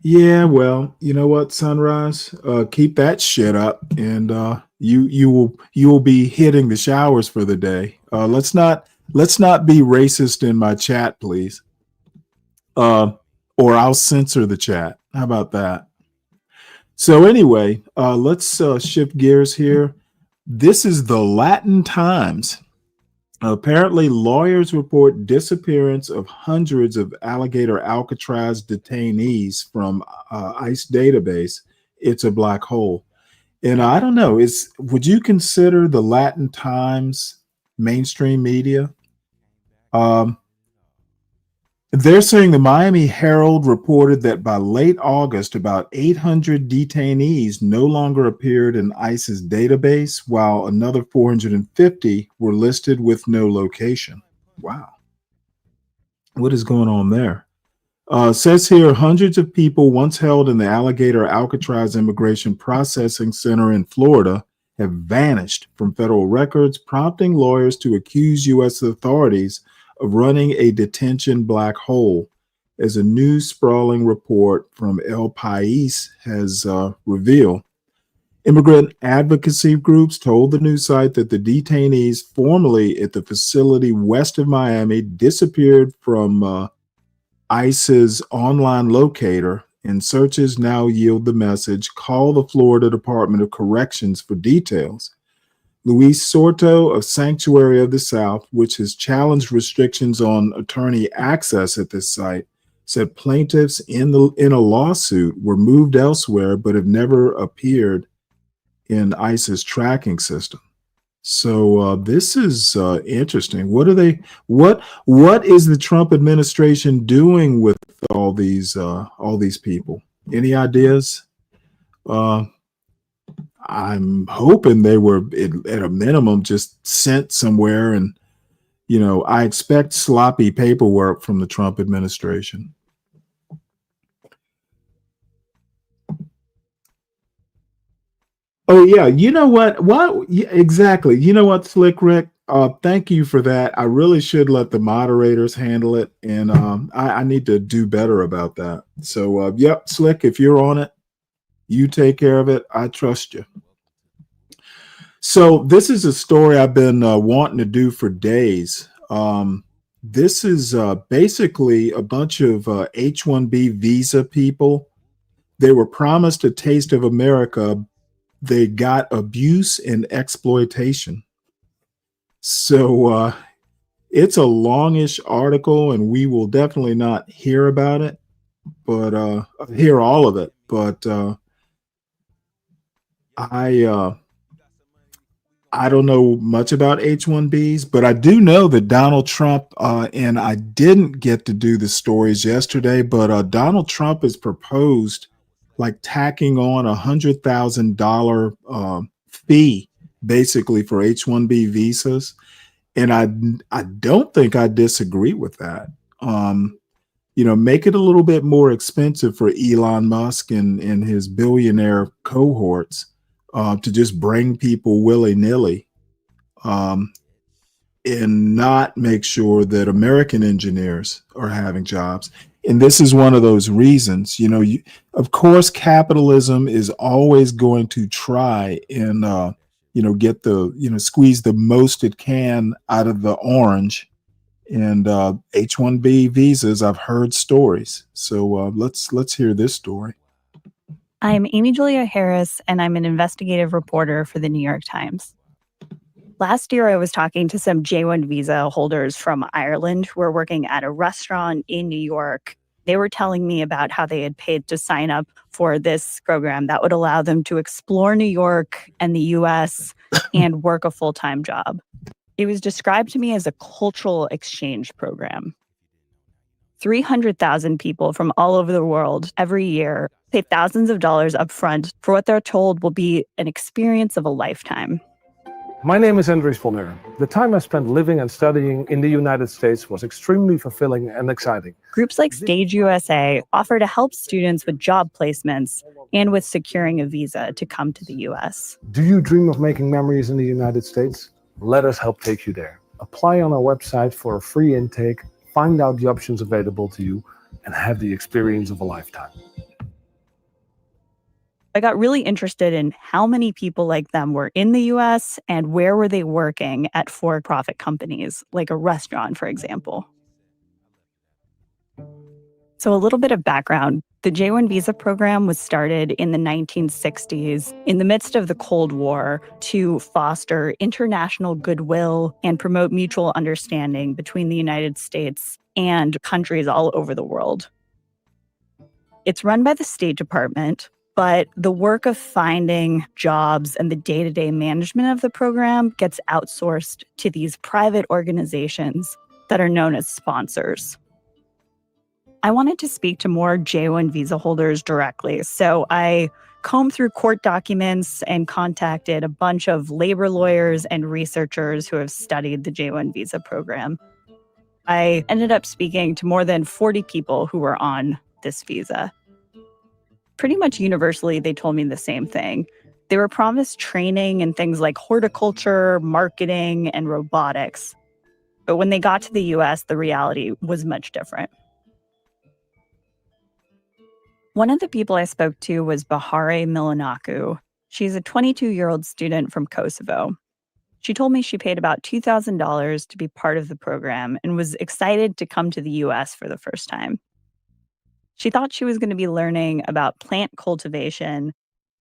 Yeah, well, you know what, Sunrise? Keep that shit up, and you will be hitting the showers for the day. Let's not be racist in my chat, please. Or I'll censor the chat. How about that? So anyway, let's shift gears here. This is the Latin Times. Apparently, lawyers report disappearance of hundreds of alligator Alcatraz detainees from ICE database. It's a black hole. And I don't know, would you consider the Latin Times mainstream media? They're saying the Miami Herald reported that by late August, about 800 detainees no longer appeared in ICE's database, while another 450 were listed with no location. Wow. What is going on there? Says here, hundreds of people once held in the Alligator Alcatraz Immigration Processing Center in Florida have vanished from federal records, prompting lawyers to accuse U.S. authorities of running a detention black hole, as a new sprawling report from El País has revealed. Immigrant advocacy groups told the news site that the detainees formerly at the facility west of Miami disappeared from ICE's online locator, and searches now yield the message, call the Florida Department of Corrections for details. Luis Sorto of Sanctuary of the South, which has challenged restrictions on attorney access at this site, said plaintiffs in a lawsuit were moved elsewhere but have never appeared in ICE's tracking system. So this is interesting. What is the Trump administration doing with all these people? Any ideas? I'm hoping they were at a minimum just sent somewhere, and I expect sloppy paperwork from the Trump administration. Oh yeah, you know what? Yeah, exactly. You know what, Slick Rick? Thank you for that. I really should let the moderators handle it, and I need to do better about that. So, yep, Slick, if you're on it, you take care of it. I trust you. So this is a story I've been wanting to do for days. This is basically a bunch of H-1B visa people. They were promised a taste of America. They got abuse and exploitation. So it's a longish article, and we will definitely not hear about it, but hear all of it. But I don't know much about H-1Bs, but I do know that Donald Trump, and I didn't get to do the stories yesterday, but Donald Trump has proposed like tacking on $100,000 fee basically for H-1B visas. And I don't think I disagree with that. Make it a little bit more expensive for Elon Musk and his billionaire cohorts to just bring people willy-nilly, and not make sure that American engineers are having jobs. And this is one of those reasons. Of course, capitalism is always going to try and get squeeze the most it can out of the orange. And H-1B visas, I've heard stories. So let's hear this story. I'm Amy Julia Harris, and I'm an investigative reporter for the New York Times. Last year, I was talking to some J-1 visa holders from Ireland who were working at a restaurant in New York. They were telling me about how they had paid to sign up for this program that would allow them to explore New York and the U.S. and work a full-time job. It was described to me as a cultural exchange program. 300,000 people from all over the world every year pay thousands of dollars up front for what they're told will be an experience of a lifetime. My name is Andries Bonner. The time I spent living and studying in the United States was extremely fulfilling and exciting. Groups like Stage USA offer to help students with job placements and with securing a visa to come to the US. Do you dream of making memories in the United States? Let us help take you there. Apply on our website for a free intake, find out the options available to you, and have the experience of a lifetime. I got really interested in how many people like them were in the US and where were they working at for-profit companies, like a restaurant, for example. So a little bit of background. The J-1 visa program was started in the 1960s in the midst of the Cold War to foster international goodwill and promote mutual understanding between the United States and countries all over the world. It's run by the State Department, but the work of finding jobs and the day-to-day management of the program gets outsourced to these private organizations that are known as sponsors. I wanted to speak to more J-1 visa holders directly, so I combed through court documents and contacted a bunch of labor lawyers and researchers who have studied the J-1 visa program. I ended up speaking to more than 40 people who were on this visa. Pretty much universally, they told me the same thing. They were promised training in things like horticulture, marketing, and robotics. But when they got to the US, the reality was much different. One of the people I spoke to was Bahare Milanaku. She's a 22-year-old student from Kosovo. She told me she paid about $2,000 to be part of the program and was excited to come to the US for the first time. She thought she was going to be learning about plant cultivation.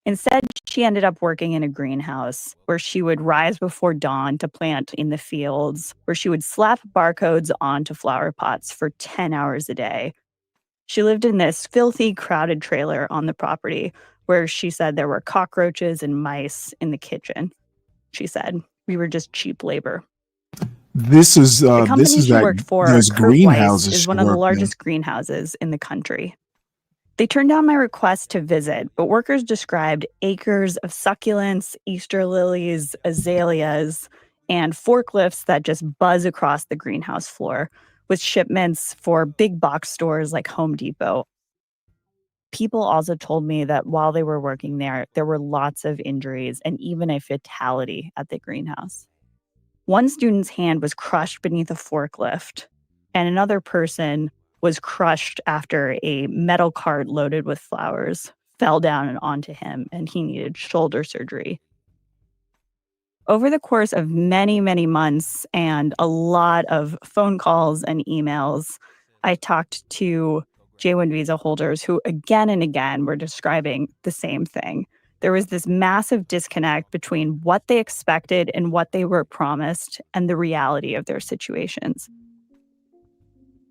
Instead, she ended up working in a greenhouse where she would rise before dawn to plant in the fields, where she would slap barcodes onto flower pots for 10 hours a day. She lived in this filthy, crowded trailer on the property where she said there were cockroaches and mice in the kitchen. She said, "We were just cheap labor." This is The company this is she that worked for, those Kurt Weiss, greenhouses is she one of the worked in. largest greenhouses in the country. They turned down my request to visit, but workers described acres of succulents, Easter lilies, azaleas, and forklifts that just buzz across the greenhouse floor with shipments for big box stores like Home Depot. People also told me that while they were working there were lots of injuries and even a fatality at the greenhouse. One student's hand was crushed beneath a forklift, and another person was crushed after a metal cart loaded with flowers fell down and onto him, and he needed shoulder surgery. Over the course of many, many months and a lot of phone calls and emails, I talked to J-1 visa holders who again and again were describing the same thing. There was this massive disconnect between what they expected and what they were promised and the reality of their situations.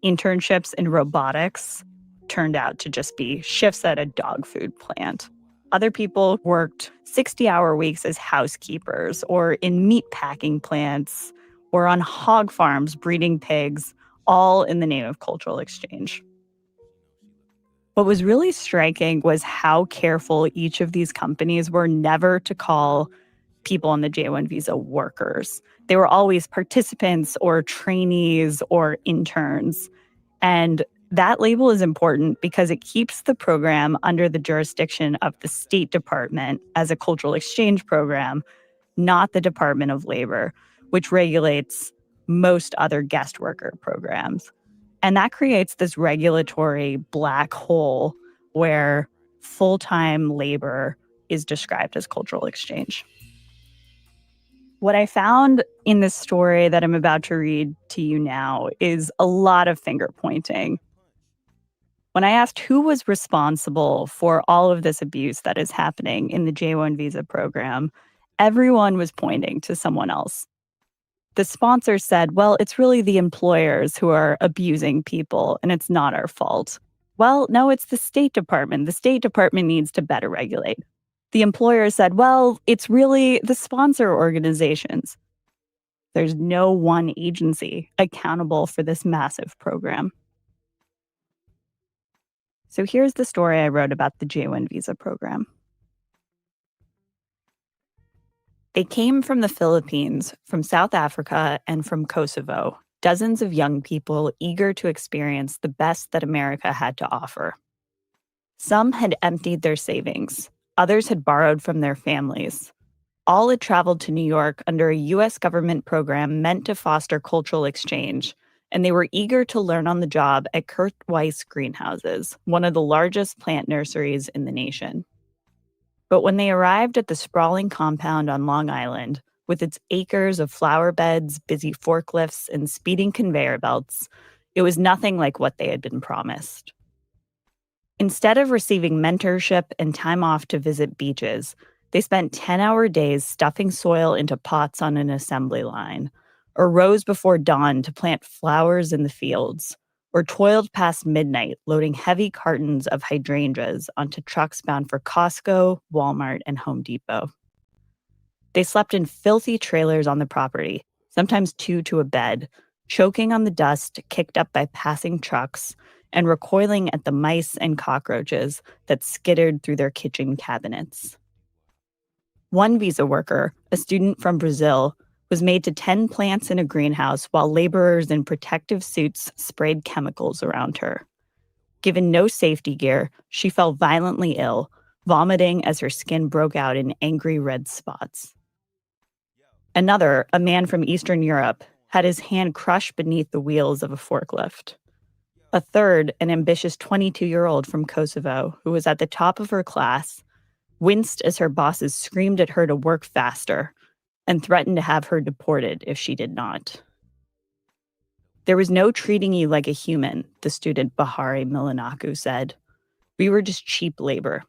Internships in robotics turned out to just be shifts at a dog food plant. Other people worked 60-hour weeks as housekeepers or in meat packing plants or on hog farms breeding pigs, all in the name of cultural exchange. What was really striking was how careful each of these companies were never to call people on the J-1 visa workers. They were always participants or trainees or interns. And that label is important because it keeps the program under the jurisdiction of the State Department as a cultural exchange program, not the Department of Labor, which regulates most other guest worker programs. And that creates this regulatory black hole where full-time labor is described as cultural exchange. What I found in this story that I'm about to read to you now is a lot of finger pointing. When I asked who was responsible for all of this abuse that is happening in the J-1 visa program, everyone was pointing to someone else. The sponsor said, well, it's really the employers who are abusing people and it's not our fault. Well, no, it's the State Department. The State Department needs to better regulate. The employer said, well, it's really the sponsor organizations. There's no one agency accountable for this massive program. So here's the story I wrote about the J-1 visa program. They came from the Philippines, from South Africa, and from Kosovo, dozens of young people eager to experience the best that America had to offer. Some had emptied their savings, others had borrowed from their families. All had traveled to New York under a U.S. government program meant to foster cultural exchange, and they were eager to learn on the job at Kurt Weiss Greenhouses, one of the largest plant nurseries in the nation. But when they arrived at the sprawling compound on Long Island, with its acres of flower beds, busy forklifts, and speeding conveyor belts, it was nothing like what they had been promised. Instead of receiving mentorship and time off to visit beaches, they spent 10-hour days stuffing soil into pots on an assembly line, or rose before dawn to plant flowers in the fields, or toiled past midnight loading heavy cartons of hydrangeas onto trucks bound for Costco, Walmart, and Home Depot. They slept in filthy trailers on the property, sometimes two to a bed, choking on the dust kicked up by passing trucks, and recoiling at the mice and cockroaches that skittered through their kitchen cabinets. One visa worker, a student from Brazil, was made to tend plants in a greenhouse while laborers in protective suits sprayed chemicals around her. Given no safety gear, she fell violently ill, vomiting as her skin broke out in angry red spots. Another, a man from Eastern Europe, had his hand crushed beneath the wheels of a forklift. A third, an ambitious 22-year-old from Kosovo, who was at the top of her class, winced as her bosses screamed at her to work faster and threatened to have her deported if she did not. There was no treating you like a human, the student Bahari Milanaku said. We were just cheap labor.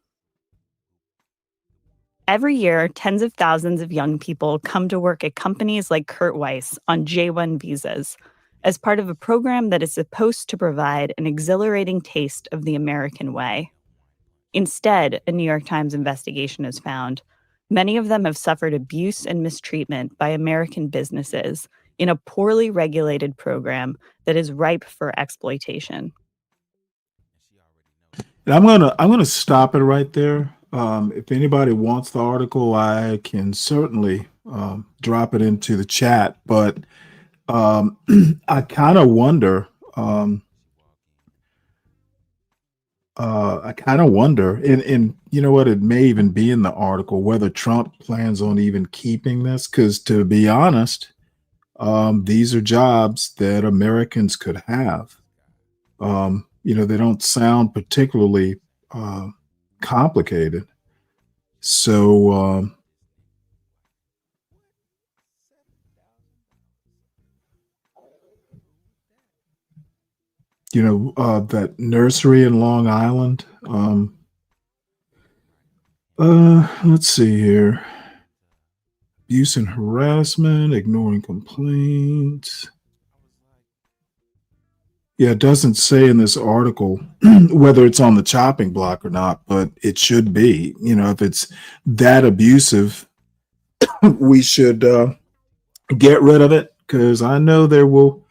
Every year, tens of thousands of young people come to work at companies like Kurt Weiss on J-1 visas as part of a program that is supposed to provide an exhilarating taste of the American way. Instead, a New York Times investigation has found, many of them have suffered abuse and mistreatment by American businesses in a poorly regulated program that is ripe for exploitation. And I'm gonna stop it right there. If anybody wants the article, I can certainly drop it into the chat. But I kind of wonder. And you know what? It may even be in the article whether Trump plans on even keeping this. Because to be honest, these are jobs that Americans could have. They don't sound particularly complicated. So, that nursery in Long Island. Let's see here. Abuse and harassment, ignoring complaints. Yeah, it doesn't say in this article whether it's on the chopping block or not, but it should be. If it's that abusive, we should get rid of it, because I know there will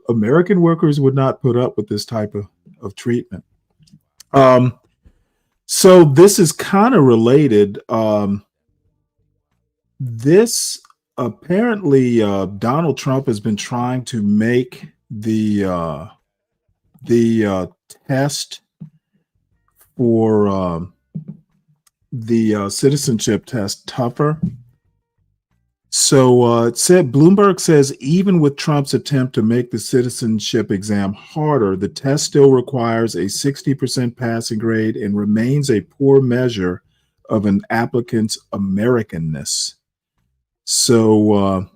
American workers would not put up with this type of treatment. So this is kind of related. This apparently Donald Trump has been trying to make the test for the citizenship test tougher. So Bloomberg says even with Trump's attempt to make the citizenship exam harder, the test still requires a 60% passing grade and remains a poor measure of an applicant's Americanness. So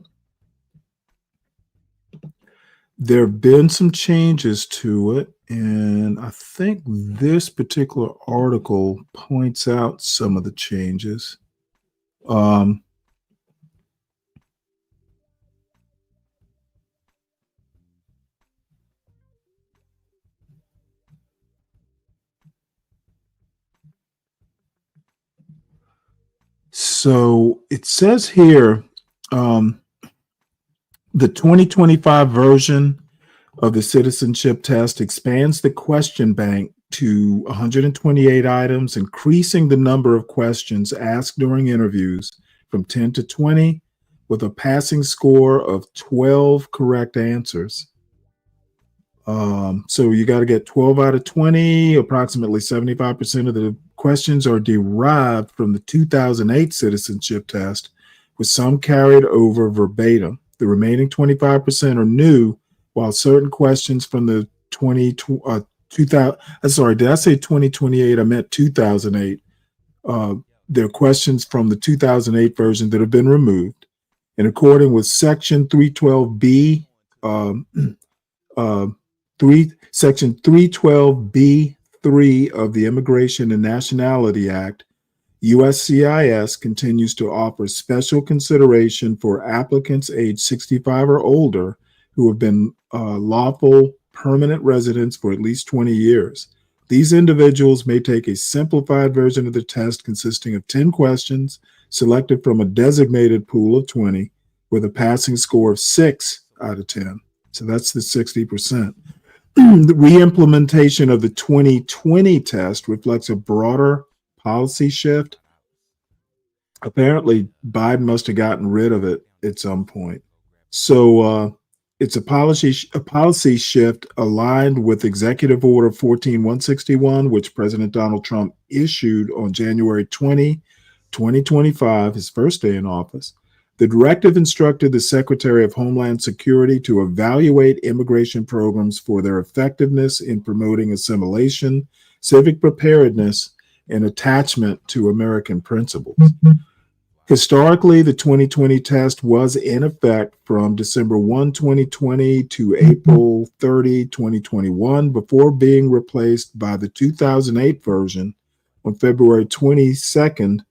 there have been some changes to it, and I think this particular article points out some of the changes. So it says here, the 2025 version of the citizenship test expands the question bank to 128 items, increasing the number of questions asked during interviews from 10 to 20 with a passing score of 12 correct answers. So you got to get 12 out of 20. Approximately 75% of the questions are derived from the 2008 citizenship test, with some carried over verbatim. The remaining 25% are new, while certain questions from the 2000, sorry, did I say 2028? I meant 2008. There are questions from the 2008 version that have been removed. And according with Section 312B, Section 312B3 of the Immigration and Nationality Act, USCIS continues to offer special consideration for applicants age 65 or older who have been lawful permanent residents for at least 20 years. These individuals may take a simplified version of the test consisting of 10 questions selected from a designated pool of 20 with a passing score of 6 out of 10. So that's the 60%. The re-implementation of the 2020 test reflects a broader policy shift. Apparently, Biden must have gotten rid of it at some point. So it's a policy shift aligned with Executive Order 14161, which President Donald Trump issued on January 20, 2025, his first day in office. The directive instructed the Secretary of Homeland Security to evaluate immigration programs for their effectiveness in promoting assimilation, civic preparedness, and attachment to American principles. Historically, the 2020 test was in effect from December 1, 2020 to April 30, 2021, before being replaced by the 2008 version on February 22nd,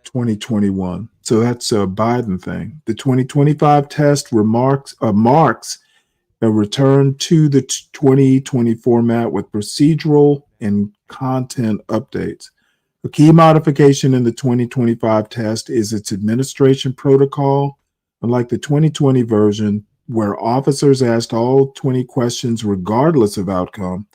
2021. So that's a Biden thing. The 2025 test marks a return to the 2020 format with procedural and content updates. A key modification in the 2025 test is its administration protocol. Unlike the 2020 version, where officers asked all 20 questions regardless of outcome,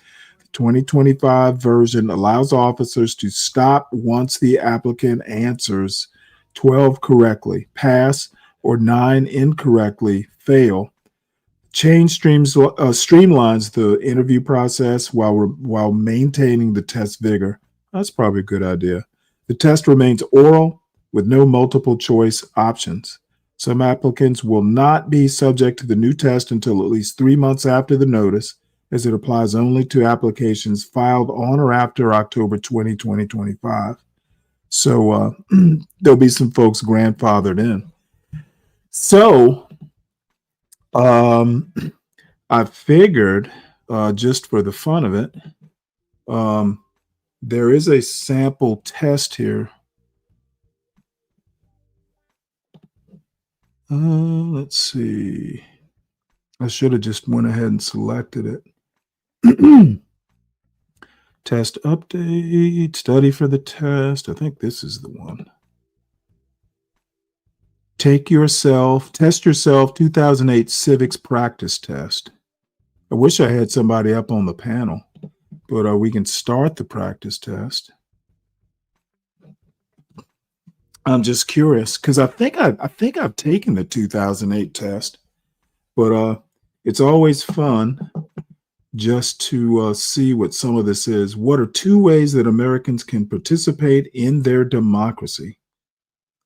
2025 version allows officers to stop once the applicant answers 12 correctly, pass, or 9 incorrectly, fail. Change streamlines the interview process while maintaining the test vigor. That's probably a good idea. The test remains oral with no multiple choice options. Some applicants will not be subject to the new test until at least 3 months after the notice, as it applies only to applications filed on or after October 20, 2025. So there'll be some folks grandfathered in. So I figured, just for the fun of it, there is a sample test here. Let's see. I should have just went ahead and selected it. Test update, study for the test. I think this is the one. Test yourself 2008 civics practice test. I wish I had somebody up on the panel, but we can start the practice test. I'm just curious because I think I've taken the 2008 test, but it's always fun just to see what some of this is. What are 2 ways that Americans can participate in their democracy?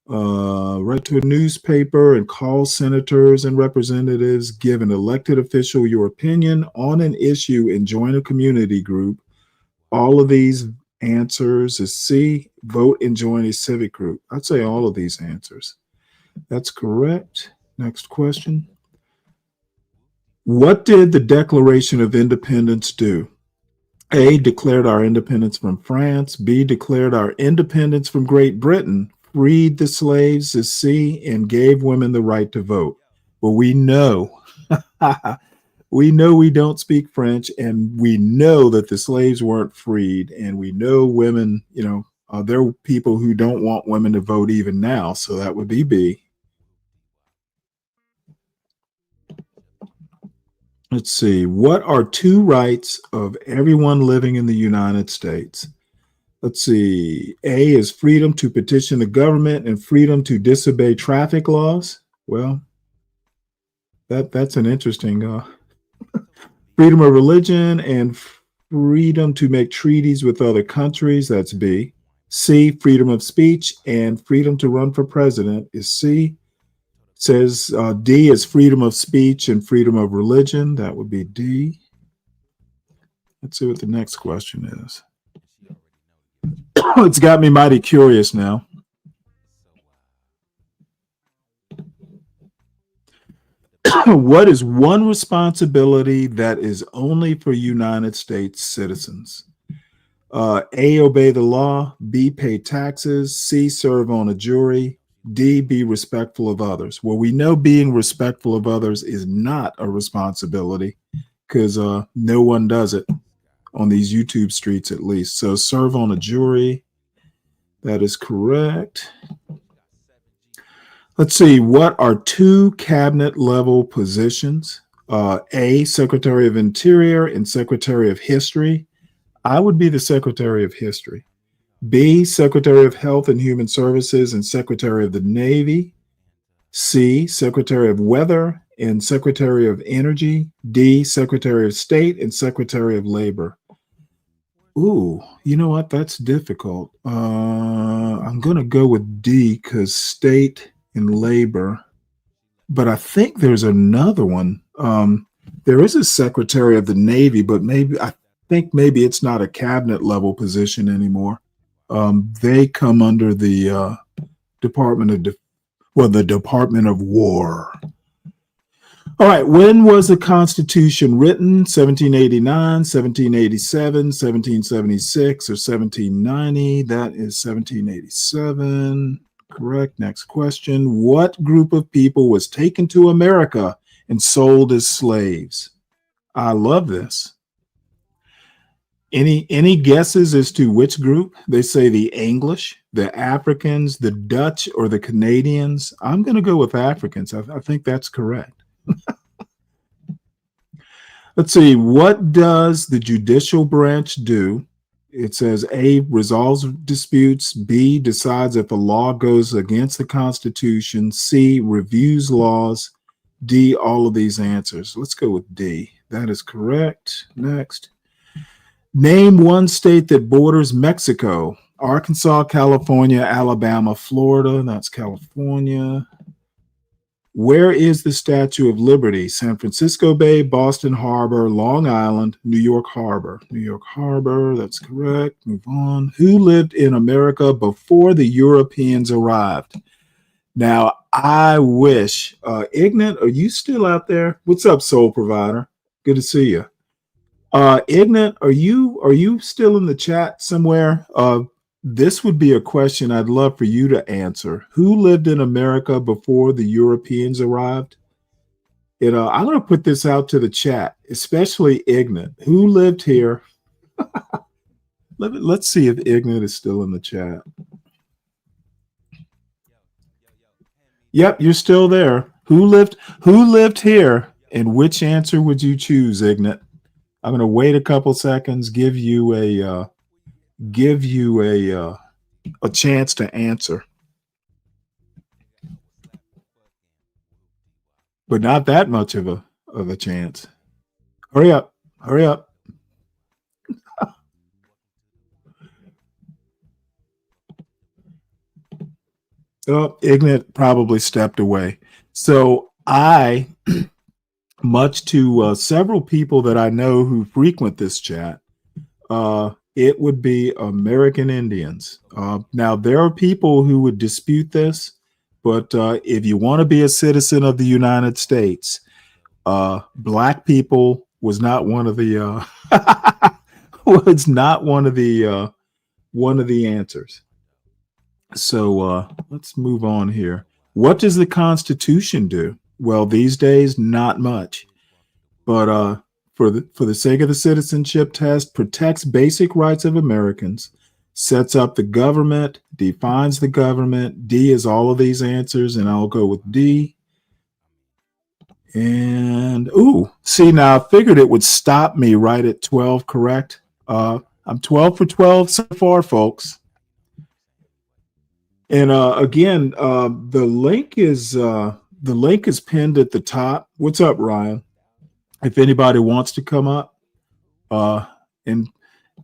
Write to a newspaper and call senators and representatives, give an elected official your opinion on an issue, and join a community group. All of these answers is C, vote and join a civic group. I'd say all of these answers. That's correct. Next question. What did the Declaration of Independence do? A, declared our independence from France. B, declared our independence from Great Britain. Freed the slaves as C, and gave women the right to vote. Well, we know, we don't speak French, and we know that the slaves weren't freed, and we know women, there are people who don't want women to vote even now, so that would be B. Let's see. What are 2 rights of everyone living in the United States? Let's see. A is freedom to petition the government and freedom to disobey traffic laws. Well, that's an interesting freedom of religion and freedom to make treaties with other countries. That's B. C, freedom of speech and freedom to run for president is C. Says D is freedom of speech and freedom of religion. That would be D. Let's see what the next question is. It's got me mighty curious now. What is one responsibility that is only for United States citizens? A, obey the law. B, pay taxes. C, serve on a jury. D, be respectful of others. Well, we know being respectful of others is not a responsibility because no one does it on these YouTube streets, at least. So serve on a jury. That is correct. Let's see. What are two cabinet level positions? A, Secretary of Interior and Secretary of History. I would be the Secretary of History. B, Secretary of Health and Human Services and Secretary of the Navy. C, Secretary of Weather and Secretary of Energy. D, Secretary of State and Secretary of Labor. Ooh, you know what? That's difficult. I'm going to go with D because State and Labor. But I think there's another one. There is a Secretary of the Navy, but I think maybe it's not a cabinet level position anymore. They come under the Department of War. All right. When was the Constitution written? 1789, 1787, 1776, or 1790? That is 1787. Correct. Next question. What group of people was taken to America and sold as slaves? I love this. Any guesses as to which group? They say the English, the Africans, the Dutch, or the Canadians. I'm going to go with Africans. I think that's correct. Let's see. What does the judicial branch do? It says A, resolves disputes. B, decides if a law goes against the Constitution. C, reviews laws. D, all of these answers. Let's go with D. That is correct. Next. Name one state that borders Mexico. Arkansas, California, Alabama, Florida. That's California. Where is the Statue of Liberty? San Francisco Bay, Boston Harbor, Long Island, New York Harbor. New York Harbor, that's correct. Move on. Who lived in America before the Europeans arrived? Now, I wish, Ignat, are you still out there? What's up, Soul Provider? Good to see you. Ignat, are you still in the chat somewhere? This would be a question I'd love for you to answer. Who lived in America before the Europeans arrived? I'm going to put this out to the chat, especially Ignat. Who lived here? Let's see if Ignat is still in the chat. Yep, you're still there. Who lived here? And which answer would you choose, Ignat? I'm going to wait a couple seconds, give you a chance to answer. But not that much of a chance. Hurry up. Hurry up. Oh, Ignat probably stepped away. So I, much to several people that I know who frequent this chat, it would be American Indians. Now, there are people who would dispute this, but if you want to be a citizen of the United States, black people was not one of the was not one of the answers. So let's move on here. What does the Constitution do? Well, these days, not much. But for the sake of the citizenship test, protects basic rights of Americans, sets up the government, defines the government. D is all of these answers, and I'll go with D. And, see, now I figured it would stop me right at 12, correct? I'm 12 for 12 so far, folks. And again, the link is pinned at the top. What's up, Ryan? If anybody wants to come up, and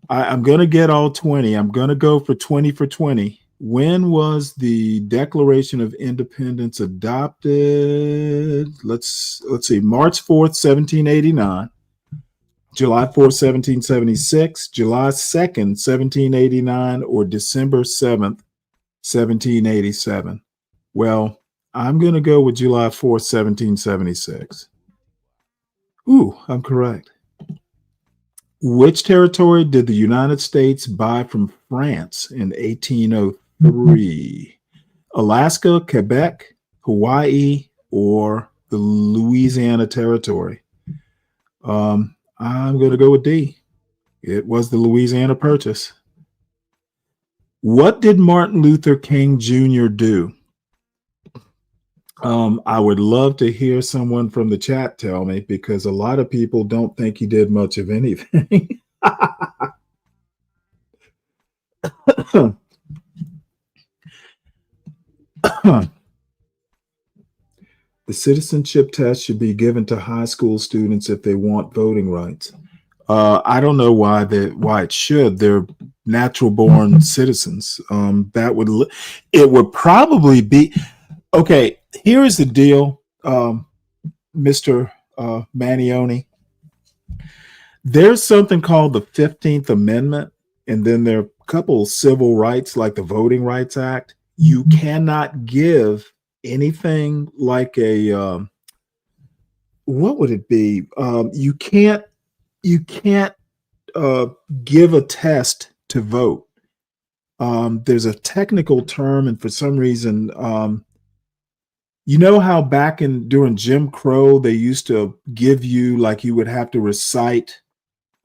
I'm going to get all 20. I'm going to go for 20 for 20. When was the Declaration of Independence adopted? Let's see. March 4th, 1789. July 4th, 1776. July 2nd, 1789, or December 7th, 1787. Well, I'm going to go with July 4th, 1776. Ooh, I'm correct. Which territory did the United States buy from France in 1803? Alaska, Quebec, Hawaii, or the Louisiana Territory? I'm going to go with D. It was the Louisiana Purchase. What did Martin Luther King Jr. do? I would love to hear someone from the chat tell me, because a lot of people don't think he did much of anything. The citizenship test should be given to high school students if they want voting rights. I don't know why it should. They're natural born citizens. It would probably be okay. Here is the deal, Mr. Manioni. There's something called the 15th Amendment, and then there are a couple of civil rights like the Voting Rights Act. You cannot give anything like a what would it be? You can't give a test to vote. There's a technical term, and for some reason, you know how back during Jim Crow, they used to give you, like, you would have to recite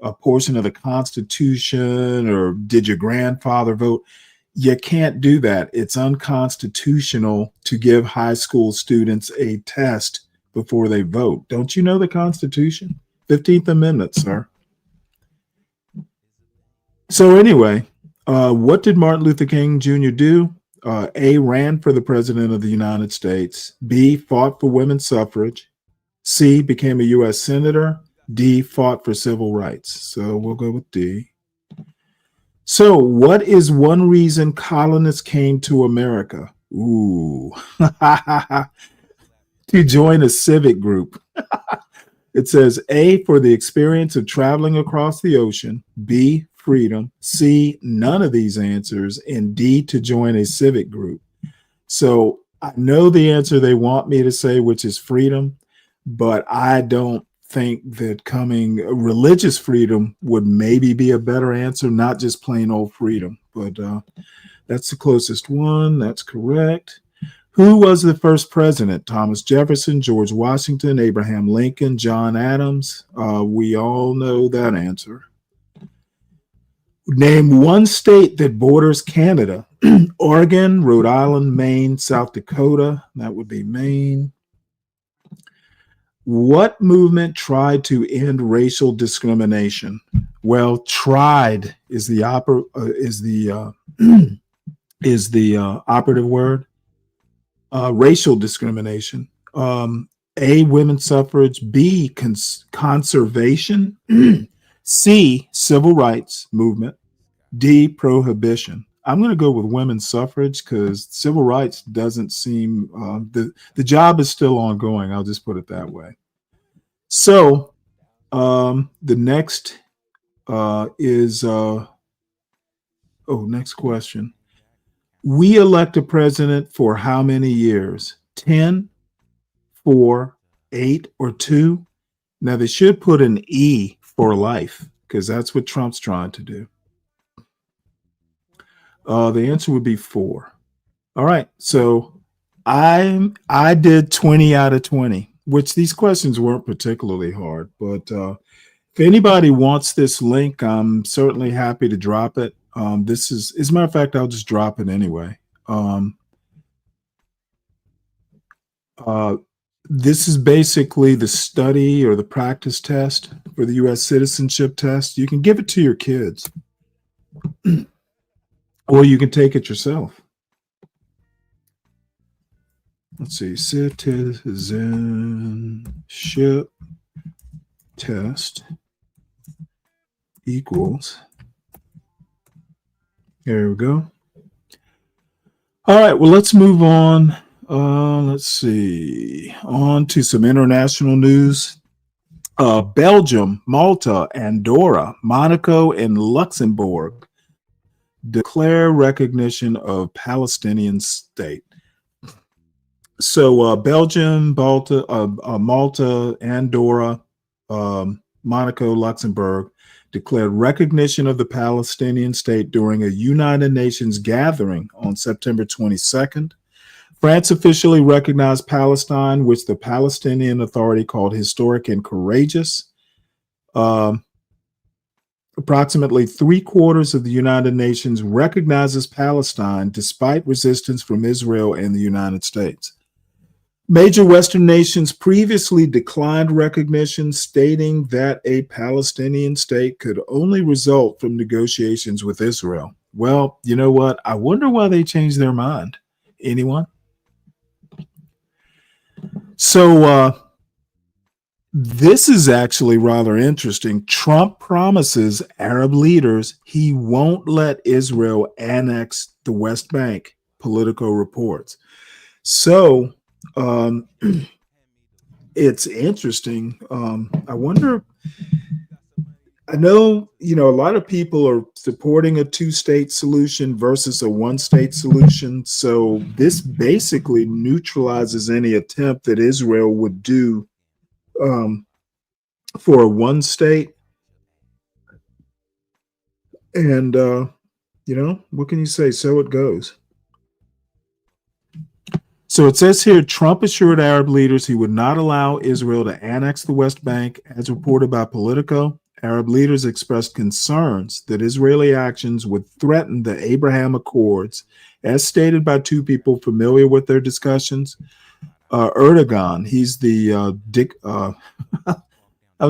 a portion of the Constitution, or did your grandfather vote? You can't do that. It's unconstitutional to give high school students a test before they vote. Don't you know the Constitution? 15th Amendment, sir. So anyway, what did Martin Luther King Jr. do? A, ran for the president of the United States. B, fought for women's suffrage. C, became a U.S. senator. D, fought for civil rights. So we'll go with D. So what is one reason colonists came to America? Ooh, to join a civic group. It says A, for the experience of traveling across the ocean. B, freedom. C, none of these answers. And D, to join a civic group. So I know the answer they want me to say, which is freedom, but I don't think that religious freedom would maybe be a better answer, not just plain old freedom. But that's the closest one. That's correct. Who was the first president? Thomas Jefferson, George Washington, Abraham Lincoln, John Adams. We all know that answer. Name one state that borders Canada. Oregon, Rhode Island, Maine, South Dakota. That would be Maine. What movement tried to end racial discrimination? Well, tried is the operative word. Racial discrimination. A, women's suffrage. B, conservation. C, civil rights movement. D, prohibition. I'm going to go with women's suffrage because civil rights doesn't seem, the job is still ongoing. I'll just put it that way. So the next is, next question. We elect a president for how many years? 10, 4, 8, or 2? Now they should put an E for life, because that's what Trump's trying to do. The answer would be 4. All right, so I did 20 out of 20, which these questions weren't particularly hard. But if anybody wants this link, I'm certainly happy to drop it. This is, as a matter of fact, I'll just drop it anyway. This is basically the study or the practice test for the U.S. citizenship test. You can give it to your kids. or you can take it yourself. Let's see, citizenship test equals. There we go. All right, well, let's move on. Let's see, on to some international news. Belgium, Malta, Andorra, Monaco, and Luxembourg declare recognition of Palestinian state. So Belgium, Malta, Andorra, Monaco, Luxembourg declared recognition of the Palestinian state during a United Nations gathering on September 22nd. France officially recognized Palestine, which the Palestinian Authority called historic and courageous. Approximately 3/4 of the United Nations recognizes Palestine despite resistance from Israel and the United States. Major Western nations previously declined recognition, stating that a Palestinian state could only result from negotiations with Israel. Well, you know what? I wonder why they changed their mind. Anyone? So this is actually rather interesting. Trump promises Arab leaders he won't let Israel annex the West Bank, Politico reports. So it's interesting. I wonder, I know, a lot of people are supporting a two-state solution versus a one-state solution. So this basically neutralizes any attempt that Israel would do for a one state. And, what can you say? So it goes. So it says here, Trump assured Arab leaders he would not allow Israel to annex the West Bank. As reported by Politico, Arab leaders expressed concerns that Israeli actions would threaten the Abraham Accords, as stated by two people familiar with their discussions. Erdogan, he's the I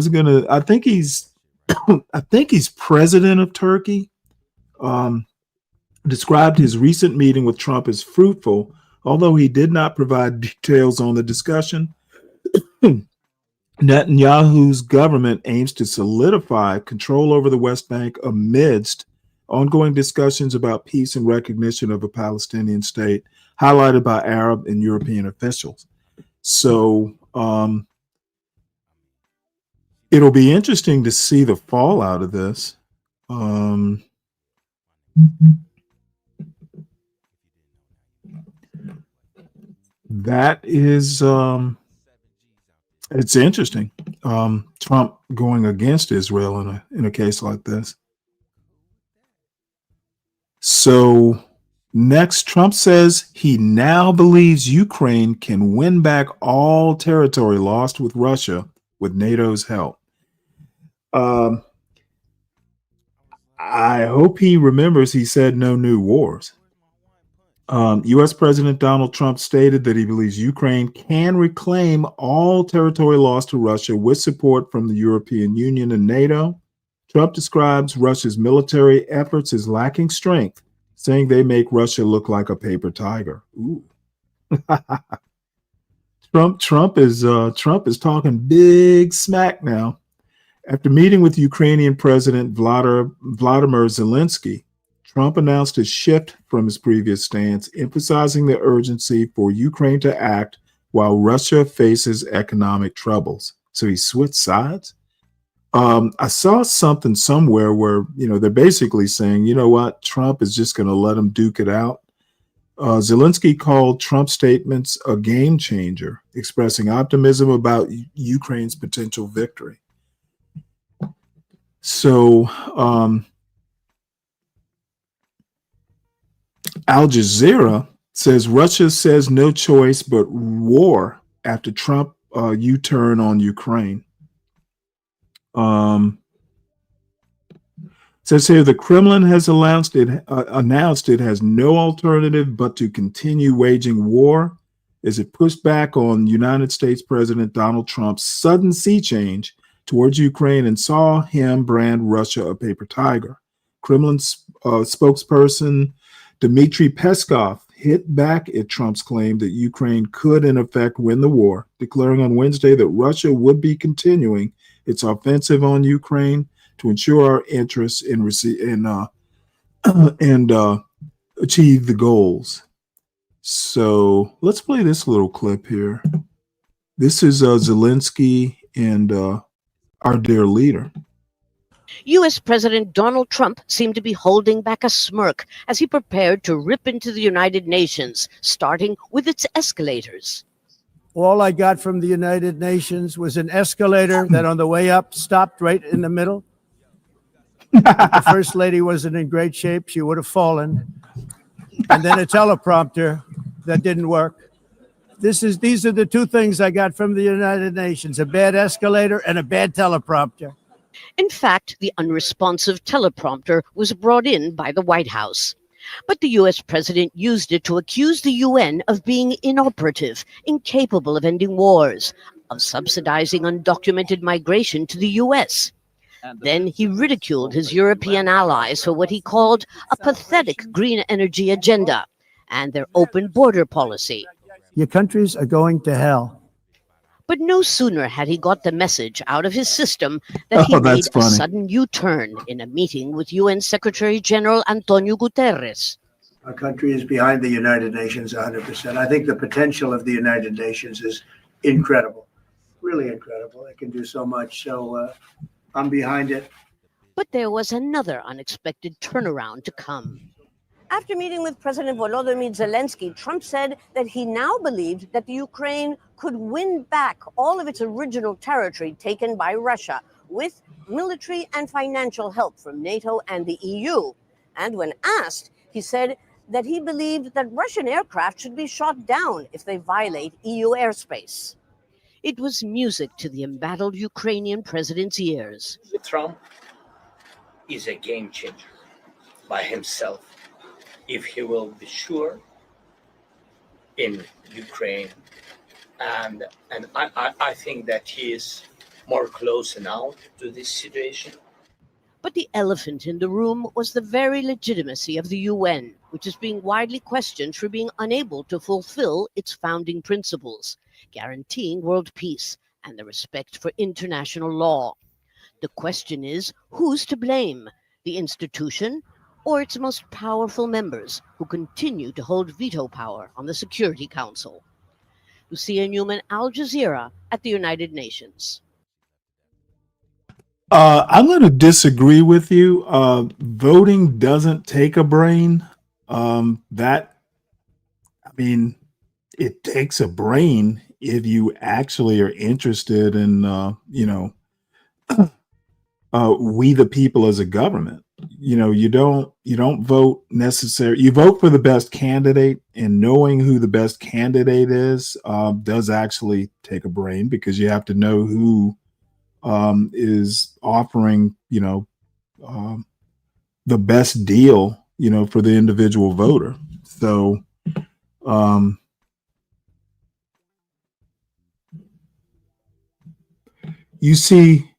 think he's president of Turkey, described his recent meeting with Trump as fruitful, although he did not provide details on the discussion. Netanyahu's government aims to solidify control over the West Bank amidst ongoing discussions about peace and recognition of a Palestinian state, highlighted by Arab and European officials. So it'll be interesting to see the fallout of this. That is, it's interesting. Trump going against Israel in a case like this. So next, Trump says he now believes Ukraine can win back all territory lost with Russia with NATO's help. I hope he remembers he said no new wars. U.S. President Donald Trump stated that he believes Ukraine can reclaim all territory lost to Russia with support from the European Union and NATO. Trump describes Russia's military efforts as lacking strength, saying they make Russia look like a paper tiger. Ooh. Trump is talking big smack now. After meeting with Ukrainian President Vladimir Zelensky, Trump announced a shift from his previous stance, emphasizing the urgency for Ukraine to act while Russia faces economic troubles. So he switched sides. I saw something somewhere where, they're basically saying, you know what, Trump is just going to let him duke it out. Zelensky called Trump's statements a game changer, expressing optimism about Ukraine's potential victory. So Al Jazeera says Russia says no choice but war after Trump U-turn on Ukraine. Says here the Kremlin has announced it has no alternative but to continue waging war as it pushed back on United States President Donald Trump's sudden sea change towards Ukraine and saw him brand Russia a paper tiger. Kremlin spokesperson Dmitry Peskov hit back at Trump's claim that Ukraine could, in effect, win the war, declaring on Wednesday that Russia would be continuing its offensive on Ukraine to ensure our interests in and achieve the goals. So let's play this little clip here. This is Zelensky and our dear leader. U.S. President Donald Trump seemed to be holding back a smirk as he prepared to rip into the United Nations, starting with its escalators. All I got from the United Nations was an escalator that on the way up stopped right in the middle. If the First Lady wasn't in great shape, she would have fallen. And then a teleprompter that didn't work. These are the two things I got from the United Nations, a bad escalator and a bad teleprompter. In fact, the unresponsive teleprompter was brought in by the White House. But the U.S. president used it to accuse the UN of being inoperative, incapable of ending wars, of subsidizing undocumented migration to the U.S. Then he ridiculed his European allies for what he called a pathetic green energy agenda and their open border policy. Your countries are going to hell. But no sooner had he got the message out of his system that he made a sudden U-turn in a meeting with UN Secretary General Antonio Guterres. Our country is behind the United Nations 100%. I think the potential of the United Nations is incredible, really incredible. It can do so much. So I'm behind it. But there was another unexpected turnaround to come. After meeting with President Volodymyr Zelensky, Trump said that he now believed that the Ukraine could win back all of its original territory taken by Russia with military and financial help from NATO and the EU. And when asked, he said that he believed that Russian aircraft should be shot down if they violate EU airspace. It was music to the embattled Ukrainian president's ears. Trump is a game changer by himself. If he will be sure in Ukraine, and I think that he is more close now to this situation. But the elephant in the room was the very legitimacy of the UN, which is being widely questioned for being unable to fulfill its founding principles, guaranteeing world peace and the respect for international law. The question is, who's to blame? The institution or its most powerful members who continue to hold veto power on the Security Council? Lucia Newman, Al Jazeera at the United Nations. I'm going to disagree with you. Voting doesn't take a brain. It takes a brain if you actually are interested in, we the people as a government. You don't vote necessarily. You vote for the best candidate, and knowing who the best candidate is does actually take a brain, because you have to know who is offering, the best deal, for the individual voter. So, you see.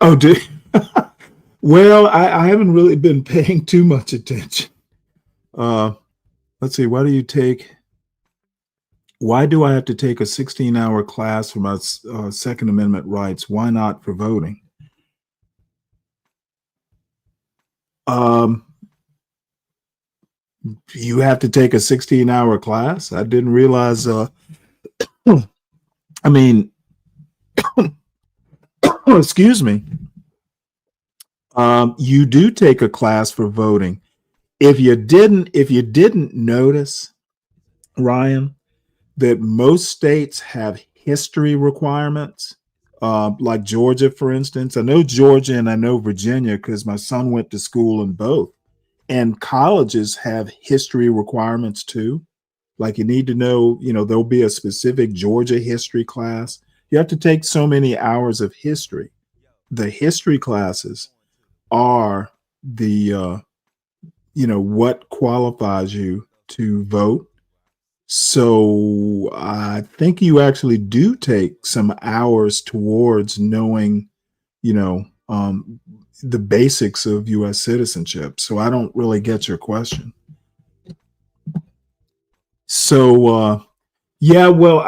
Oh, well, I haven't really been paying too much attention. Let's see. Why do I have to take a 16-hour class for my Second Amendment rights? Why not for voting? You have to take a 16-hour class? I didn't realize. Excuse me. You do take a class for voting. If you didn't notice, Ryan, that most states have history requirements, like Georgia, for instance. I know Georgia and I know Virginia because my son went to school in both. And colleges have history requirements too. Like you need to know, there'll be a specific Georgia history class. You have to take so many hours of history. The history classes are the, what qualifies you to vote. So I think you actually do take some hours towards knowing, the basics of U.S. citizenship. So I don't really get your question. So yeah, well,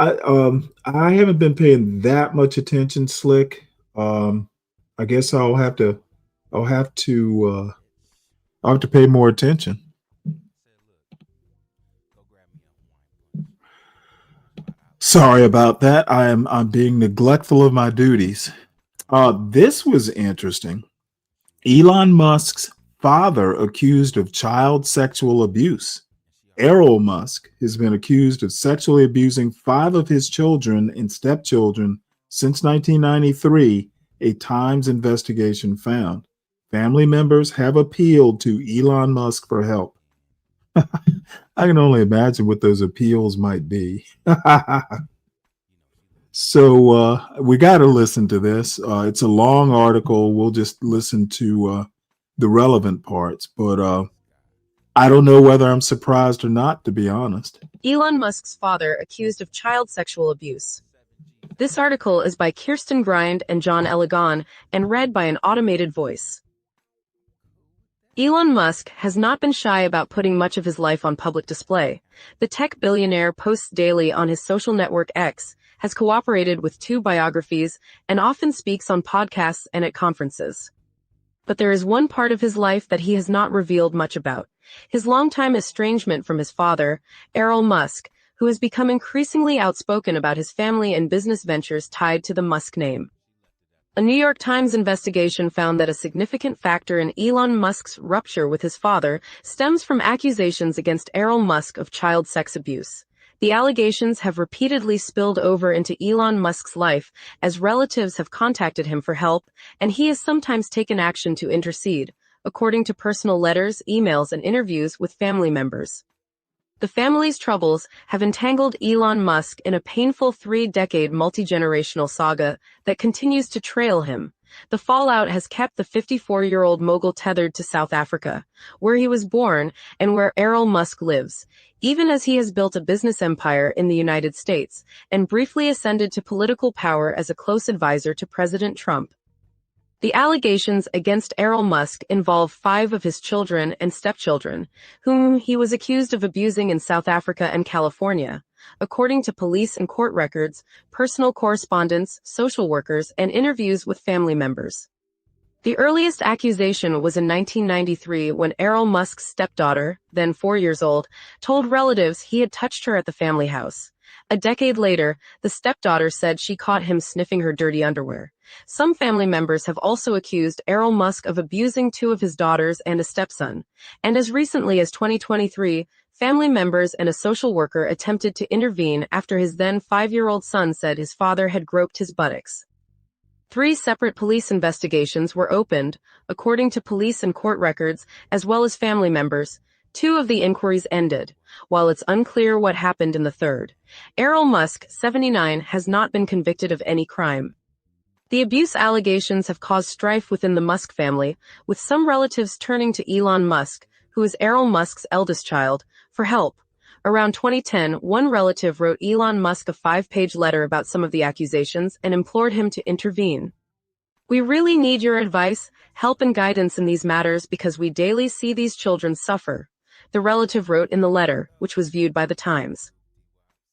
I haven't been paying that much attention, Slick. I guess I'll have to pay more attention. Sorry about that. I'm being neglectful of my duties. This was interesting. Elon Musk's father accused of child sexual abuse. Errol Musk has been accused of sexually abusing 5 of his children and stepchildren since 1993, a Times investigation found. Family members have appealed to Elon Musk for help. I can only imagine what those appeals might be. So we got to listen to this. It's a long article. We'll just listen to the relevant parts. But I don't know whether I'm surprised or not, to be honest. Elon Musk's father accused of child sexual abuse. This article is by Kirsten Grind and John Elegon and read by an automated voice. Elon Musk has not been shy about putting much of his life on public display. The tech billionaire posts daily on his social network X, has cooperated with 2 biographies, and often speaks on podcasts and at conferences. But there is one part of his life that he has not revealed much about: his longtime estrangement from his father, Errol Musk, who has become increasingly outspoken about his family and business ventures tied to the Musk name. A New York Times investigation found that a significant factor in Elon Musk's rupture with his father stems from accusations against Errol Musk of child sex abuse. The allegations have repeatedly spilled over into Elon Musk's life as relatives have contacted him for help, and he has sometimes taken action to intercede, according to personal letters, emails, and interviews with family members. The family's troubles have entangled Elon Musk in a painful 3-decade multi-generational saga that continues to trail him. The fallout has kept the 54-year-old mogul tethered to South Africa, where he was born and where Errol Musk lives, even as he has built a business empire in the United States and briefly ascended to political power as a close advisor to President Trump. The allegations against Errol Musk involve 5 of his children and stepchildren, whom he was accused of abusing in South Africa and California, according to police and court records, personal correspondence, social workers, and interviews with family members. The earliest accusation was in 1993 when Errol Musk's stepdaughter, then 4 years old, told relatives he had touched her at the family house. A decade later, the stepdaughter said she caught him sniffing her dirty underwear. Some family members have also accused Errol Musk of abusing 2 of his daughters and a stepson. And as recently as 2023, family members and a social worker attempted to intervene after his then 5-year-old son said his father had groped his buttocks. 3 separate police investigations were opened, according to police and court records, as well as family members. 2 of the inquiries ended, while it's unclear what happened in the third. Errol Musk, 79, has not been convicted of any crime. The abuse allegations have caused strife within the Musk family, with some relatives turning to Elon Musk, who is Errol Musk's eldest child, for help. Around 2010, one relative wrote Elon Musk a 5-page letter about some of the accusations and implored him to intervene. "We really need your advice, help, and guidance in these matters because we daily see these children suffer," the relative wrote in the letter, which was viewed by the Times.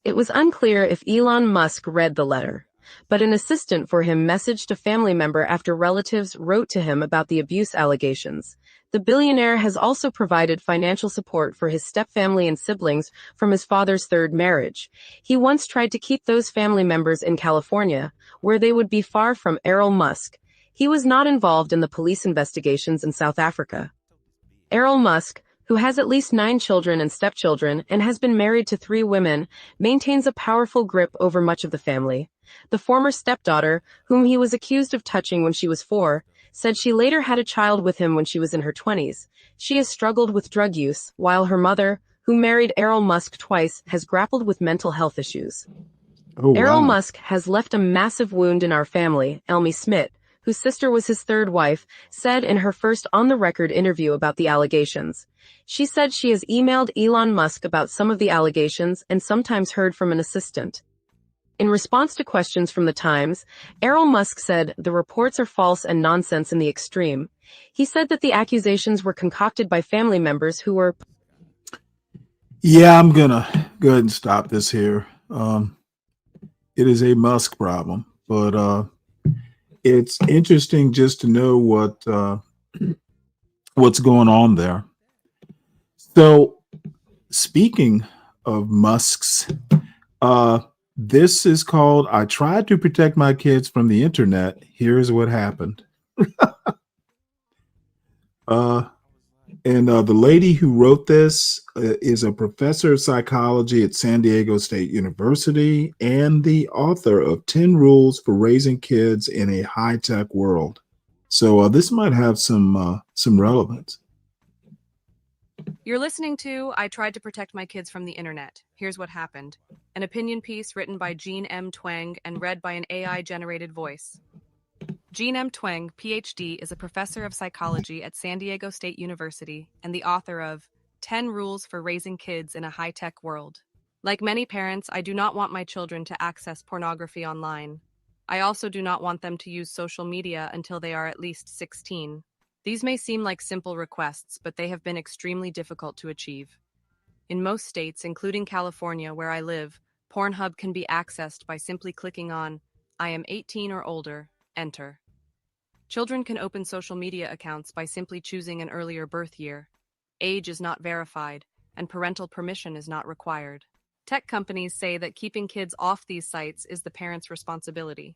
It was unclear if Elon Musk read the letter, but an assistant for him messaged a family member after relatives wrote to him about the abuse allegations. The billionaire has also provided financial support for his stepfamily and siblings from his father's 3rd marriage. He once tried to keep those family members in California, where they would be far from Errol Musk. He was not involved in the police investigations in South Africa. Errol Musk, who has at least 9 children and stepchildren and has been married to 3 women, maintains a powerful grip over much of the family. The former stepdaughter, whom he was accused of touching when she was 4, said she later had a child with him when she was in her 20s. She has struggled with drug use, while her mother, who married Errol Musk twice, has grappled with mental health issues. Errol Musk has left a massive wound in our family, Elmi Smith, whose sister was his 3rd wife, said in her first on-the-record interview about the allegations. She said she has emailed Elon Musk about some of the allegations and sometimes heard from an assistant. In response to questions from the Times, Errol Musk said, "The reports are false and nonsense in the extreme." He said that the accusations were concocted by family members who were. Yeah, I'm gonna go ahead and stop this here. It is a Musk problem, but it's interesting just to know what's going on there. So, speaking of Musks, this is called "I Tried to Protect My Kids from the Internet. Here's what happened." The lady who wrote this is a professor of psychology at San Diego State University and the author of 10 Rules for Raising Kids in a High-Tech World. So this might have some relevance. You're listening to I Tried to Protect My Kids from the Internet. Here's what happened. An opinion piece written by Jean M. Tweng and read by an AI-generated voice. Jean M. Tweng, PhD, is a professor of psychology at San Diego State University and the author of 10 Rules for Raising Kids in a High-Tech World. Like many parents, I do not want my children to access pornography online. I also do not want them to use social media until they are at least 16. These may seem like simple requests, but they have been extremely difficult to achieve. In most states, including California, where I live, Pornhub can be accessed by simply clicking on "I am 18 or older," enter. Children can open social media accounts by simply choosing an earlier birth year. Age is not verified, and parental permission is not required. Tech companies say that keeping kids off these sites is the parents' responsibility.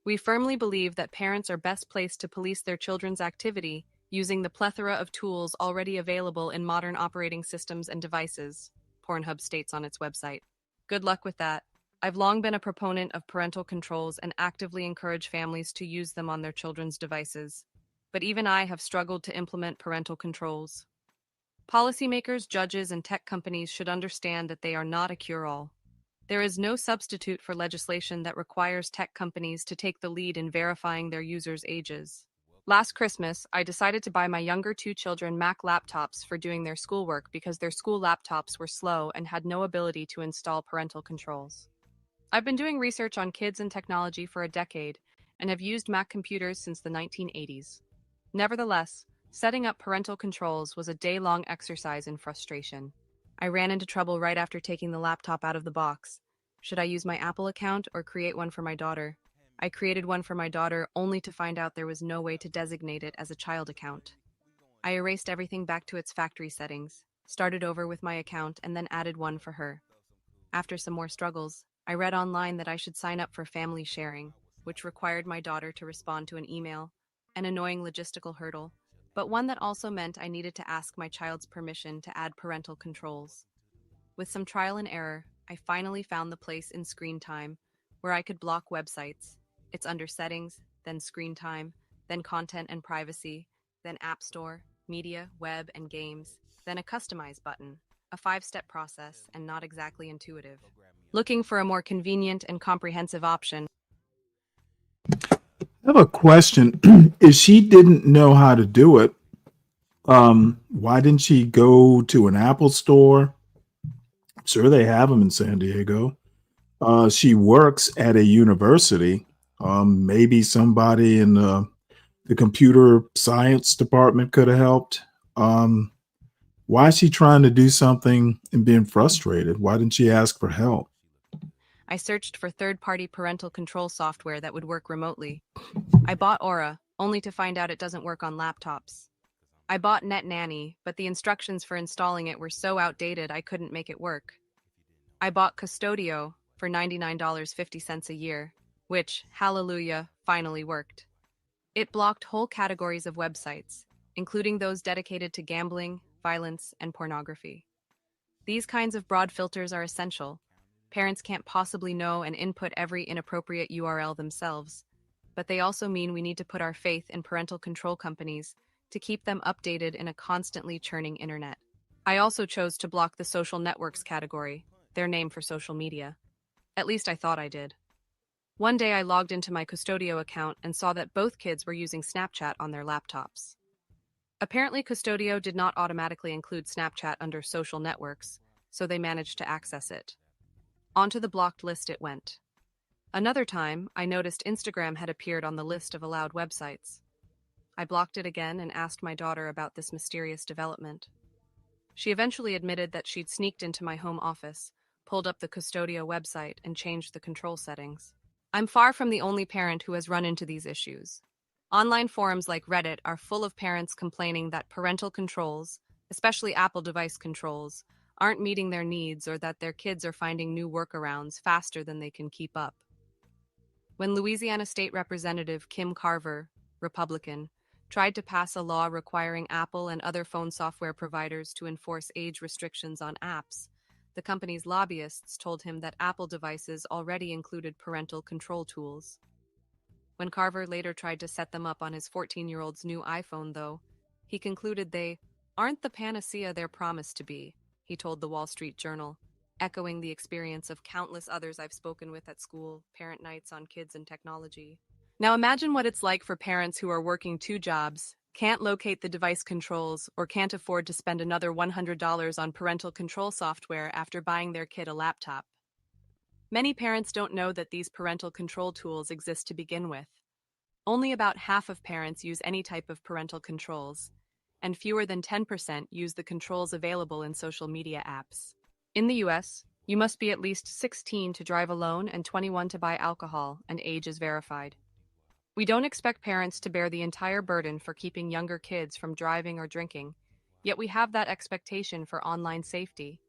We firmly believe that parents are best placed to police their children's activity using the plethora of tools already available in modern operating systems and devices, Pornhub states on its website. Good luck with that. I've long been a proponent of parental controls and actively encourage families to use them on their children's devices. But even I have struggled to implement parental controls. Policymakers, judges, and tech companies should understand that they are not a cure-all. There is no substitute for legislation that requires tech companies to take the lead in verifying their users' ages. Last Christmas, I decided to buy my younger 2 children Mac laptops for doing their schoolwork because their school laptops were slow and had no ability to install parental controls. I've been doing research on kids and technology for a decade and have used Mac computers since the 1980s. Nevertheless, setting up parental controls was a day-long exercise in frustration. I ran into trouble right after taking the laptop out of the box. Should I use my Apple account or create one for my daughter? I created one for my daughter only to find out there was no way to designate it as a child account. I erased everything back to its factory settings, started over with my account, and then added one for her. After some more struggles, I read online that I should sign up for family sharing, which required my daughter to respond to an email, an annoying logistical hurdle, but one that also meant I needed to ask my child's permission to add parental controls. With some trial and error, I finally found the place in Screen Time where I could block websites. It's under Settings, then Screen Time, then Content and Privacy, then App Store, Media, Web, and Games, then a Customize button, a 5-step process and not exactly intuitive. Looking for a more convenient and comprehensive option. I have a question. If she didn't know how to do it, why didn't she go to an Apple store? I'm sure they have them in San Diego. She works at a university. Maybe somebody in the computer science department could have helped. Why is she trying to do something and being frustrated? Why didn't she ask for help? I searched for third-party parental control software that would work remotely. I bought Aura, only to find out it doesn't work on laptops. I bought Net Nanny, but the instructions for installing it were so outdated I couldn't make it work. I bought Custodio for $99.50 a year, which, hallelujah, finally worked. It blocked whole categories of websites, including those dedicated to gambling, violence, and pornography. These kinds of broad filters are essential. Parents can't possibly know and input every inappropriate URL themselves, but they also mean we need to put our faith in parental control companies to keep them updated in a constantly churning internet. I also chose to block the social networks category, their name for social media. At least I thought I did. One day I logged into my Custodio account and saw that both kids were using Snapchat on their laptops. Apparently Custodio did not automatically include Snapchat under social networks, so they managed to access it. Onto the blocked list it went. Another time, I noticed Instagram had appeared on the list of allowed websites. I blocked it again and asked my daughter about this mysterious development. She eventually admitted that she'd sneaked into my home office, pulled up the Custodio website, and changed the control settings. I'm far from the only parent who has run into these issues. Online forums like Reddit are full of parents complaining that parental controls, especially Apple device controls, aren't meeting their needs or that their kids are finding new workarounds faster than they can keep up. When Louisiana State Representative Kim Carver, Republican, tried to pass a law requiring Apple and other phone software providers to enforce age restrictions on apps, the company's lobbyists told him that Apple devices already included parental control tools. When Carver later tried to set them up on his 14-year-old's new iPhone, though, he concluded they aren't the panacea they're promised to be, he told the Wall Street Journal, echoing the experience of countless others I've spoken with at school, parent nights on kids and technology. Now imagine what it's like for parents who are working 2 jobs, can't locate the device controls, or can't afford to spend another $100 on parental control software after buying their kid a laptop. Many parents don't know that these parental control tools exist to begin with. Only about half of parents use any type of parental controls, and fewer than 10% use the controls available in social media apps. In the US, you must be at least 16 to drive alone and 21 to buy alcohol, and age is verified. We don't expect parents to bear the entire burden for keeping younger kids from driving or drinking, yet we have that expectation for online safety.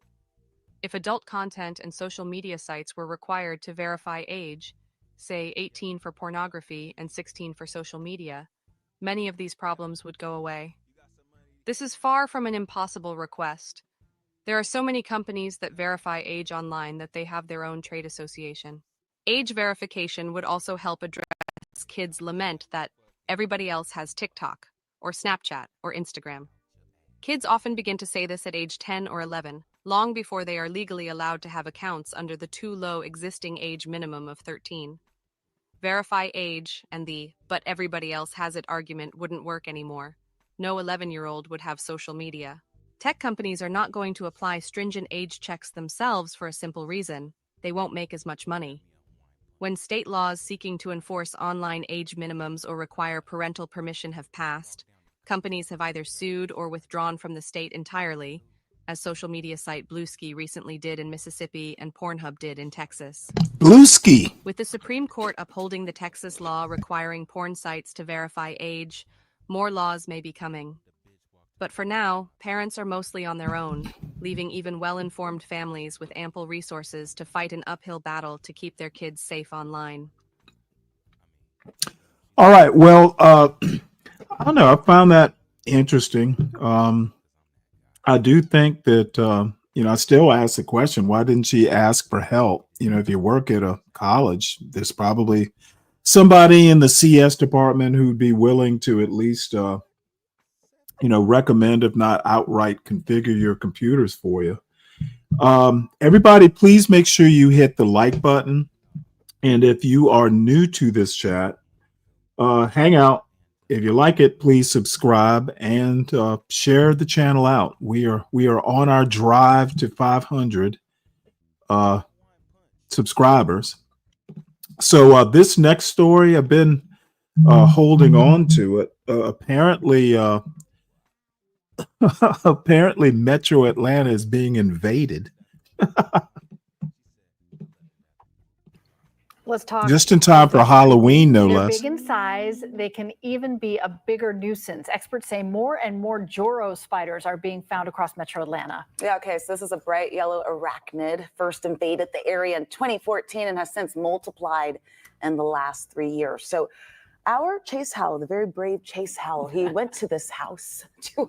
If adult content and social media sites were required to verify age, say 18 for pornography and 16 for social media, many of these problems would go away. This is far from an impossible request. There are so many companies that verify age online that they have their own trade association. Age verification would also help address kids' lament that everybody else has TikTok, or Snapchat, or Instagram. Kids often begin to say this at age 10 or 11, long before they are legally allowed to have accounts under the too low existing age minimum of 13. Verify age and the "but everybody else has it" argument wouldn't work anymore. No 11-year-old would have social media. Tech companies are not going to apply stringent age checks themselves for a simple reason: they won't make as much money. When state laws seeking to enforce online age minimums or require parental permission have passed, companies have either sued or withdrawn from the state entirely, as social media site Bluesky recently did in Mississippi and Pornhub did in Texas. Bluesky. With the Supreme Court upholding the Texas law requiring porn sites to verify age, more laws may be coming. But for now, parents are mostly on their own, leaving even well-informed families with ample resources to fight an uphill battle to keep their kids safe online. All right. Well, I don't know. I found that interesting. I do think that, I still ask the question, why didn't she ask for help? If you work at a college, there's probably somebody in the CS department who'd be willing to at least, recommend, if not outright configure your computers for you. Everybody, please make sure you hit the like button. And if you are new to this chat, hang out. If you like it, please subscribe and share the channel out. We are on our drive to 500 subscribers. So this next story, I've been holding on to it. Apparently, Metro Atlanta is being invaded. Let's talk. Just in time for Halloween, no They're less. big in size. They can even be a bigger nuisance. Experts say more and more Joro spiders are being found across Metro Atlanta. Yeah, okay, so this is a bright yellow arachnid, first invaded the area in 2014 and has since multiplied in the last 3 years. So our Chase Howell, the very brave Chase Howell, he went to this house, to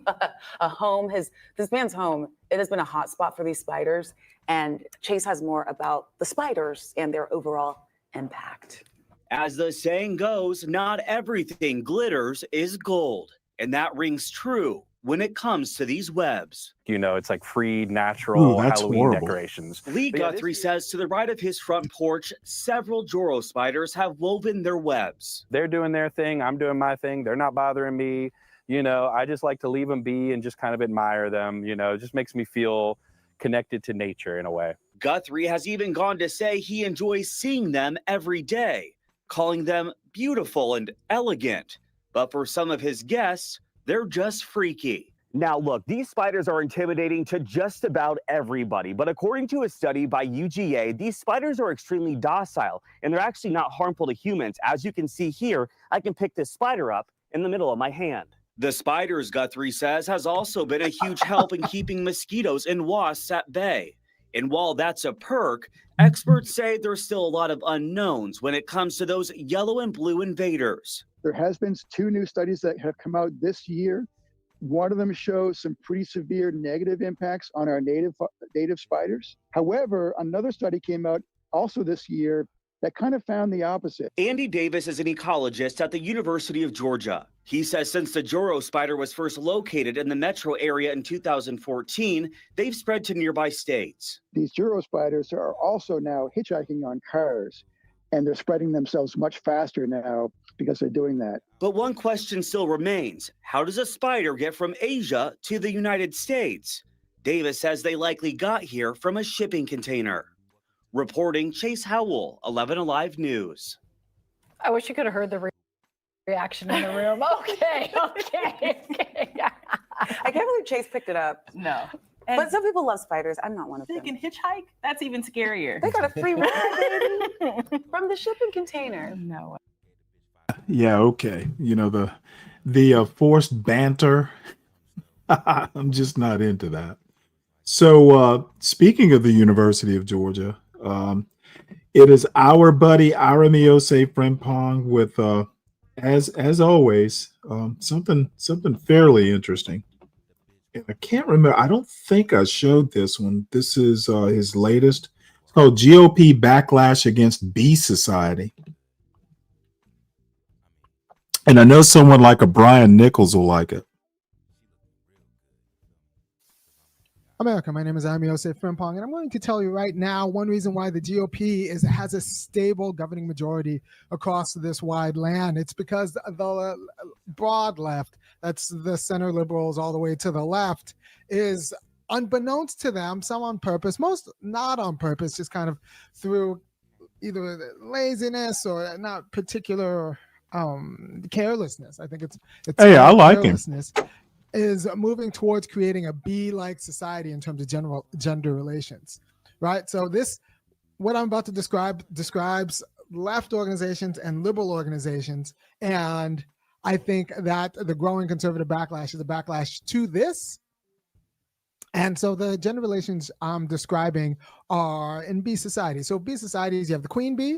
a home, this man's home. It has been a hot spot for these spiders, and Chase has more about the spiders and their overall impact. As the saying goes, not everything glitters is gold. And that rings true when it comes to these webs. It's like free, natural Halloween horrible. decorations. Lee Guthrie says to the right of his front porch, several Joro spiders have woven their webs. They're doing their thing. I'm doing my thing. They're not bothering me. I just like to leave them be and just kind of admire them. It just makes me feel connected to nature in a way. Guthrie has even gone to say he enjoys seeing them every day, calling them beautiful and elegant. But for some of his guests, they're just freaky. Now, look, these spiders are intimidating to just about everybody, but according to a study by UGA, these spiders are extremely docile, and they're actually not harmful to humans. As you can see here, I can pick this spider up in the middle of my hand. The spiders, Guthrie says, has also been a huge help in keeping mosquitoes and wasps at bay. And while that's a perk, experts say there's still a lot of unknowns when it comes to those yellow and blue invaders. There has been 2 new studies that have come out this year. One of them shows some pretty severe negative impacts on our native spiders. However, another study came out also this year that kind of found the opposite. Andy Davis is an ecologist at the University of Georgia. He says since the Joro spider was first located in the metro area in 2014, they've spread to nearby states. These Joro spiders are also now hitchhiking on cars, and they're spreading themselves much faster now because they're doing that. But one question still remains. How does a spider get from Asia to the United States? Davis says they likely got here from a shipping container. Reporting, Chase Howell, 11 Alive News. I wish you could have heard the reaction in the room. Okay. I can't believe Chase picked it up. No. But some people love spiders. I'm not one of them. They can hitchhike? That's even scarier. They got a free ride, baby, from the shipping container. No. Yeah, okay. You know, the forced banter. I'm just not into that. So speaking of the University of Georgia, it is our buddy Aramiose Frimpong with as always, something fairly interesting. And I can't remember. I don't think I showed this one. This is his latest. It's called GOP Backlash Against Bee Society. And I know someone like a Brian Nichols will like it. America, my name is Aramiose Frimpong, and I'm going to tell you right now one reason why the GOP has a stable governing majority across this wide land. It's because the broad left, that's the center liberals all the way to the left, is unbeknownst to them, some on purpose, most not on purpose, just kind of through either laziness or not particular carelessness. I think it's hey, I like him. Is moving towards creating a bee-like society in terms of general gender relations, right? So this, what I'm about to describe, describes left organizations and liberal organizations, and I think that the growing conservative backlash is a backlash to this. And so the gender relations I'm describing are in bee society. So bee societies, you have the queen bee,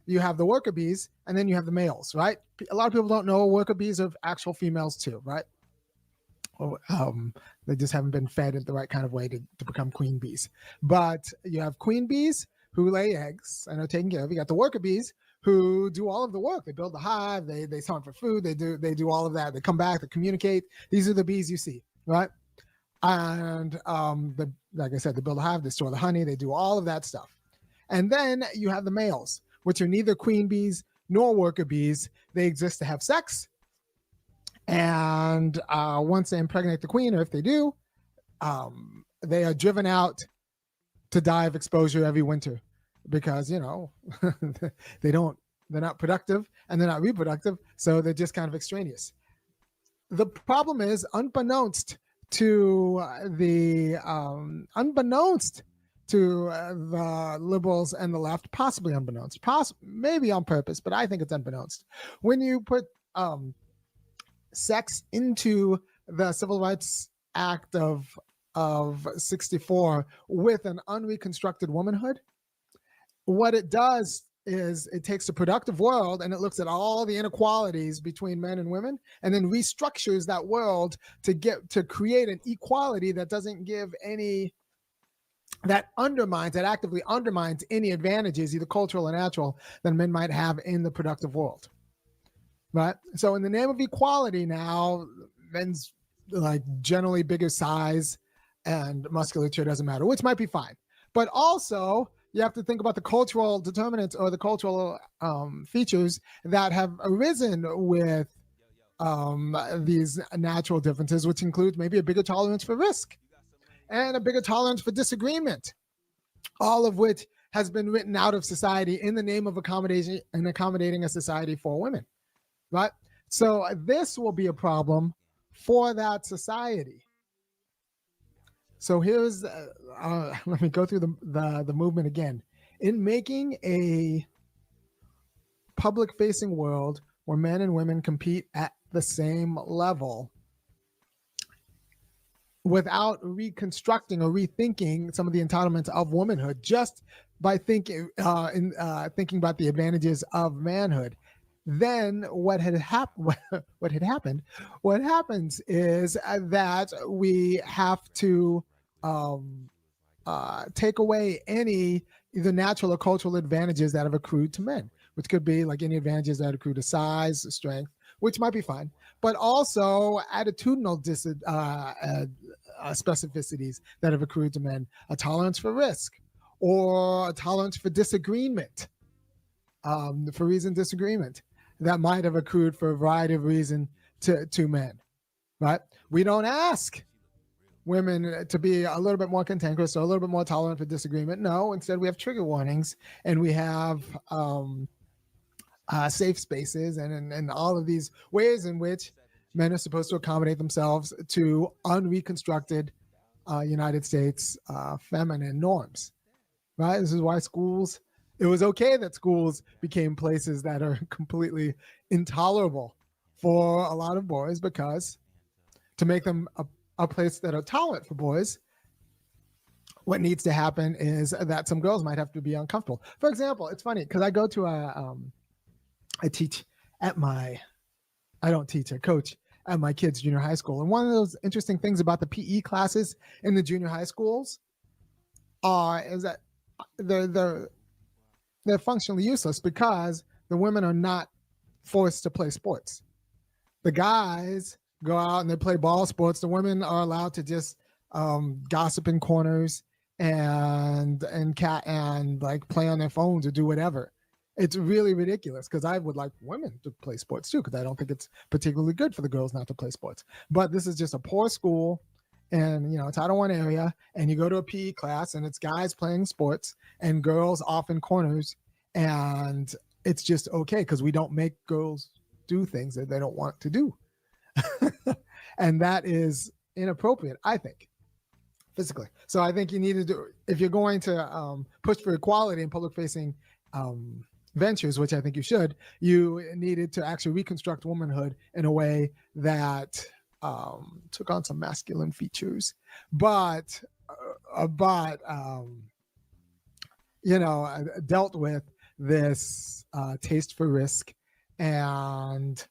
you have the worker bees, and then you have the males, right? A lot of people don't know worker bees are actual females too, right? They just haven't been fed it the right kind of way to become queen bees. But you have queen bees who lay eggs and are taken care of. You got the worker bees who do all of the work. They build the hive, they hunt for food, they do all of that. They come back, they communicate. These are the bees you see, right? And like I said, they build a hive, they store the honey, they do all of that stuff. And then you have the males, which are neither queen bees nor worker bees. They exist to have sex. And once they impregnate the queen, or if they do, they are driven out to die of exposure every winter because, you know, they're not productive and they're not reproductive. So they're just kind of extraneous. The problem is, unbeknownst to the liberals and the left, possibly unbeknownst, maybe on purpose, but I think it's unbeknownst. When you put sex into the Civil Rights Act of 64 with an unreconstructed womanhood, what it does is it takes the productive world and it looks at all the inequalities between men and women and then restructures that world to create an equality that doesn't give any, that actively undermines any advantages, either cultural or natural, that men might have in the productive world. Right. So in the name of equality now, men's like generally bigger size and musculature doesn't matter, which might be fine. But also you have to think about the cultural determinants or the cultural features that have arisen with these natural differences, which includes maybe a bigger tolerance for risk and a bigger tolerance for disagreement, all of which has been written out of society in the name of accommodating a society for women. Right. So this will be a problem for that society. So here's, let me go through the movement again. In making a public-facing world where men and women compete at the same level, without reconstructing or rethinking some of the entitlements of womanhood, just by thinking thinking about the advantages of manhood, then what happens is that we have to take away any either natural or cultural advantages that have accrued to men, which could be like any advantages that accrue to size, strength, which might be fine, but also attitudinal specificities that have accrued to men, a tolerance for risk or a tolerance for disagreement, for reason disagreement that might have accrued for a variety of reasons to men, right? We don't ask women to be a little bit more cantankerous or a little bit more tolerant for disagreement. No, instead we have trigger warnings and we have safe spaces and all of these ways in which men are supposed to accommodate themselves to unreconstructed United States feminine norms, right? This is why schools, it was okay that schools became places that are completely intolerable for a lot of boys, because to make them a place that are tolerant for boys, what needs to happen is that some girls might have to be uncomfortable. For example, it's funny because I go to I teach at I don't teach, I coach at my kids' junior high school. And one of those interesting things about the PE classes in the junior high schools is that they're functionally useless because the women are not forced to play sports. The guys go out and they play ball sports. The women are allowed to just gossip in corners and like play on their phones or do whatever. It's really ridiculous because I would like women to play sports too, because I don't think it's particularly good for the girls not to play sports. But this is just a poor school and, Title I area, and you go to a PE class and it's guys playing sports and girls off in corners, and it's just okay because we don't make girls do things that they don't want to do. And that is inappropriate, I think, physically. So I think you need to do, if you're going to push for equality in public-facing ventures, which I think you should, you needed to actually reconstruct womanhood in a way that took on some masculine features, but dealt with this taste for risk and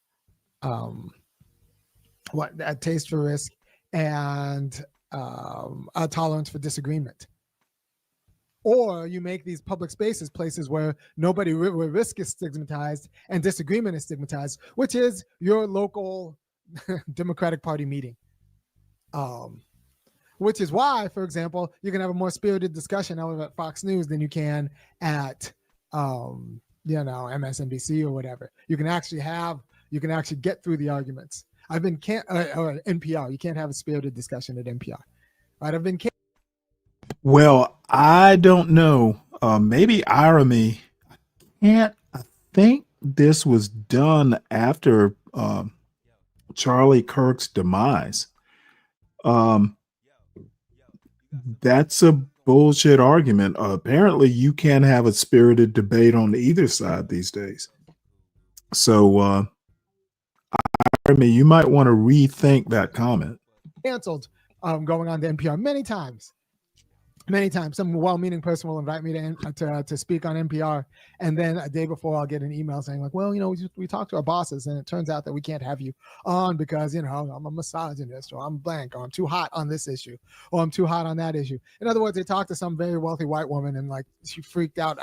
a taste for risk and a tolerance for disagreement. Or you make these public spaces places where where risk is stigmatized and disagreement is stigmatized, which is your local Democratic Party meeting. Which is why, for example, you can have a more spirited discussion over at Fox News than you can at MSNBC or whatever. You can actually get through the arguments. Or NPR. You can't have a spirited discussion at NPR. Right? Well, I don't know. Maybe irony. I think this was done after Charlie Kirk's demise. That's a bullshit argument. Apparently, you can't have a spirited debate on either side these days. So, you might want to rethink that comment. Canceled going on to NPR many times. Some well-meaning person will invite me to speak on NPR, and then a day before I'll get an email saying like, well, we talked to our bosses and it turns out that we can't have you on because I'm a misogynist, or I'm blank, or I'm too hot on this issue, or I'm too hot on that issue. In other words, they talked to some very wealthy white woman and like she freaked out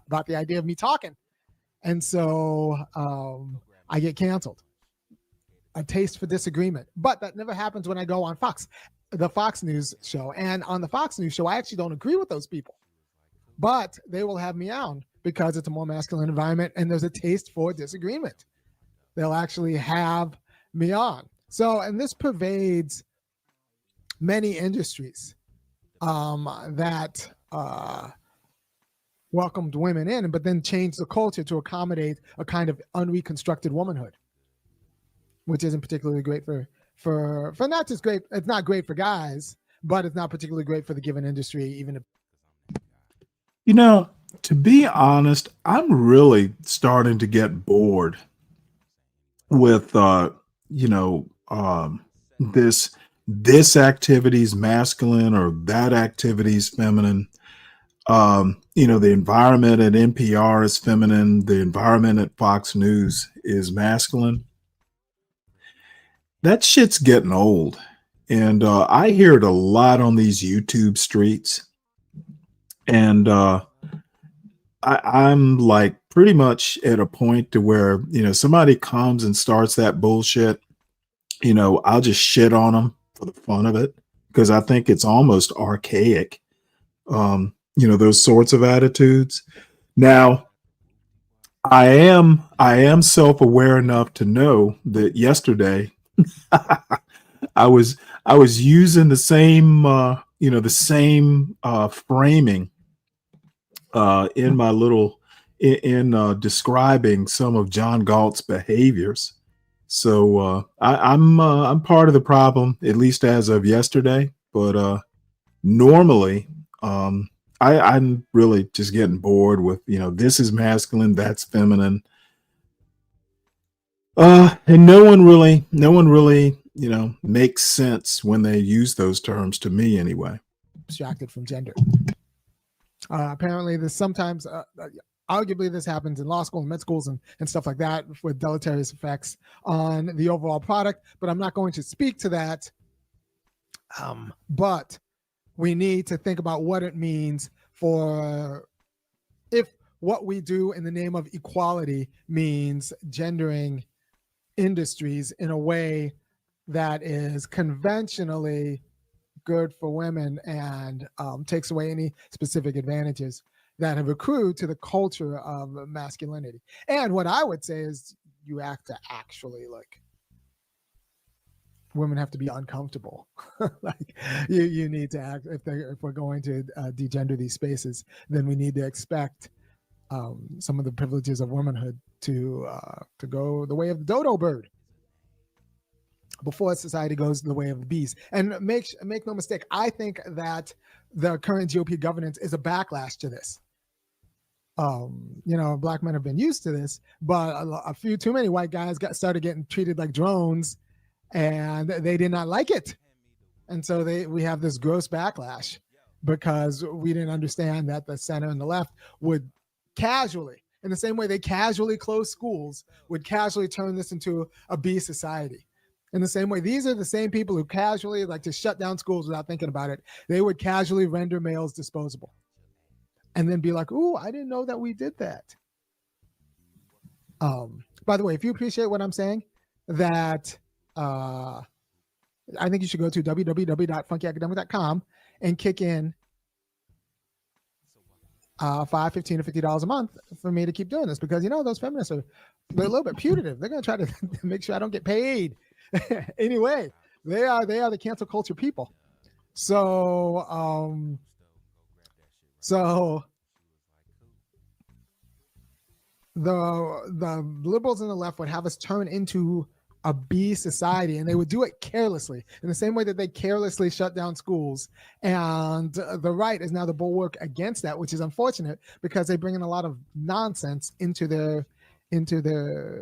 about the idea of me talking, and so I get canceled. A taste for disagreement, but that never happens when I go on the Fox News show. And on the Fox News show, I actually don't agree with those people, but they will have me on because it's a more masculine environment and there's a taste for disagreement. They'll actually have me on. So, and this pervades many industries that welcomed women in, but then changed the culture to accommodate a kind of unreconstructed womanhood. which isn't particularly great for not just great. It's not great for guys, but it's not particularly great for the given industry, even if. You know, to be honest, I'm really starting to get bored with you know, this activity's masculine or that activity's feminine. You know, the environment at NPR is feminine, the environment at Fox News is masculine. That shit's getting old. And I hear it a lot on these YouTube streets. And I'm like pretty much at a point to where, you know, somebody comes and starts that bullshit, you know, I'll just shit on them for the fun of it because I think it's almost archaic. You know, those sorts of attitudes. Now, I am self-aware enough to know that yesterday I was using the same you know, the same framing in my little in describing some of John Galt's behaviors. So I'm part of the problem, at least as of yesterday. But normally, I'm really just getting bored with, you know, this is masculine, that's feminine. And no one really, you know, makes sense when they use those terms to me anyway. Abstracted from gender. Apparently, this sometimes, arguably, this happens in law school and med schools and stuff like that with deleterious effects on the overall product. But I'm not going to speak to that. But we need to think about what it means for if what we do in the name of equality means gendering industries in a way that is conventionally good for women and takes away any specific advantages that have accrued to the culture of masculinity. And what I would say is you have to actually, like, women have to be uncomfortable. Like you need to act, if we're going to degender these spaces, then we need to expect some of the privileges of womanhood to go the way of the dodo bird before society goes the way of the beast. And make no mistake, I think that the current GOP governance is a backlash to this. You know, black men have been used to this, but a few too many white guys started getting treated like drones, and they did not like it. And so we have this gross backlash because we didn't understand that the center and the left would casually, in the same way they casually close schools, would casually turn this into a B society. In the same way, these are the same people who casually like to shut down schools without thinking about it. They would casually render males disposable and then be like, ooh, I didn't know that we did that. By the way, if you appreciate what I'm saying, that I think you should go to www.funkyacademic.com and kick in $5, $15, or $50 a month for me to keep doing this, because, you know, those feminists they're a little bit putative. They're going to try to make sure I don't get paid. Anyway, they are the cancel culture people. So the liberals and the left would have us turn into a B society, and they would do it carelessly, in the same way that they carelessly shut down schools. And the right is now the bulwark against that, which is unfortunate because they bring in a lot of nonsense into their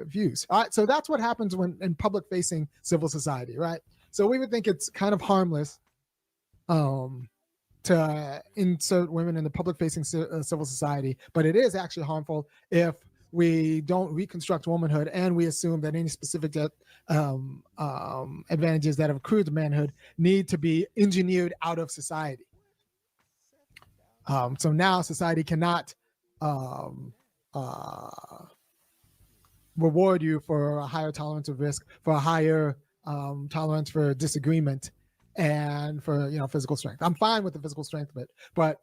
views. All right, so that's what happens when in public-facing civil society, right? So we would think it's kind of harmless to insert women in the public-facing civil society, but it is actually harmful if we don't reconstruct womanhood and we assume that any specific advantages that have accrued to manhood need to be engineered out of society. So now society cannot reward you for a higher tolerance of risk, for a higher tolerance for disagreement, and for, you know, physical strength. I'm fine with the physical strength of it, but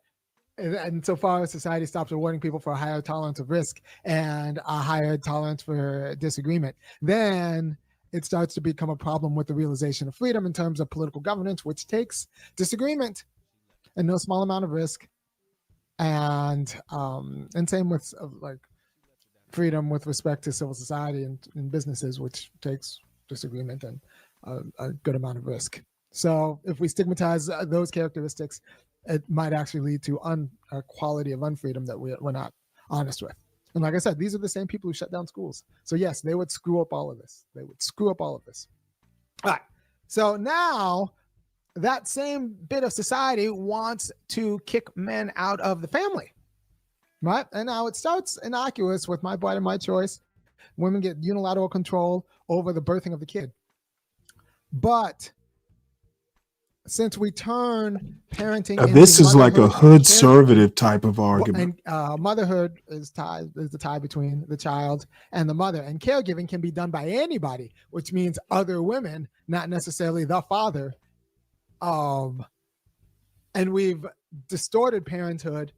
and so far as society stops rewarding people for a higher tolerance of risk and a higher tolerance for disagreement, then it starts to become a problem with the realization of freedom in terms of political governance, which takes disagreement and no small amount of risk. And same with like freedom with respect to civil society and businesses, which takes disagreement and a good amount of risk. So if we stigmatize those characteristics, it might actually lead to a quality of unfreedom that we're not honest with. And like I said, these are the same people who shut down schools. So yes, they would screw up all of this. They would screw up all of this. All right. So now that same bit of society wants to kick men out of the family, right? And now it starts innocuous with my body, my choice. Women get unilateral control over the birthing of the kid. But since we turn parenting into this is like a motherhood and hood-servative type of argument. and motherhood is the tie between the child and the mother, and caregiving can be done by anybody, which means other women, not necessarily the father. And we've distorted parenthood,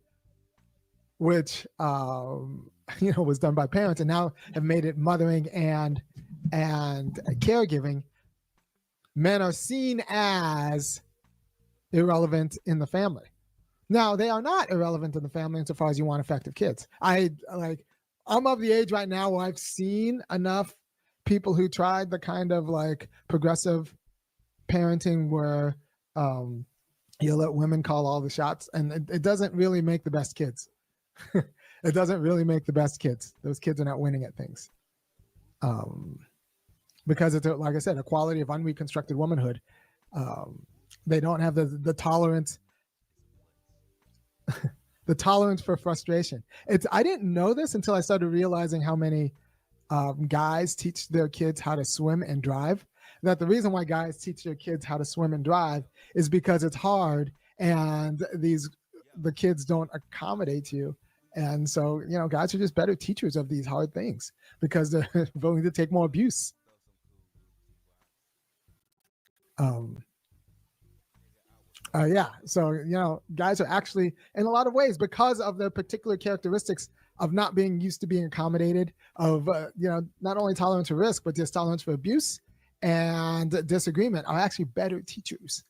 which was done by parents, and now have made it mothering and caregiving. Men are seen as irrelevant in the family. Now, they are not irrelevant in the family insofar as you want effective kids. I'm of the age right now where I've seen enough people who tried the kind of like progressive parenting where you let women call all the shots, and it doesn't really make the best kids. It doesn't really make the best kids. Those kids are not winning at things. Because it's, like I said, a quality of unreconstructed womanhood. They don't have the tolerance, the tolerance for frustration. I didn't know this until I started realizing how many guys teach their kids how to swim and drive. That the reason why guys teach their kids how to swim and drive is because it's hard, and the kids don't accommodate you. And so, guys are just better teachers of these hard things because they're willing to take more abuse. So, guys are actually, in a lot of ways, because of their particular characteristics of not being used to being accommodated, of, not only tolerance for risk, but just tolerance for abuse and disagreement, are actually better teachers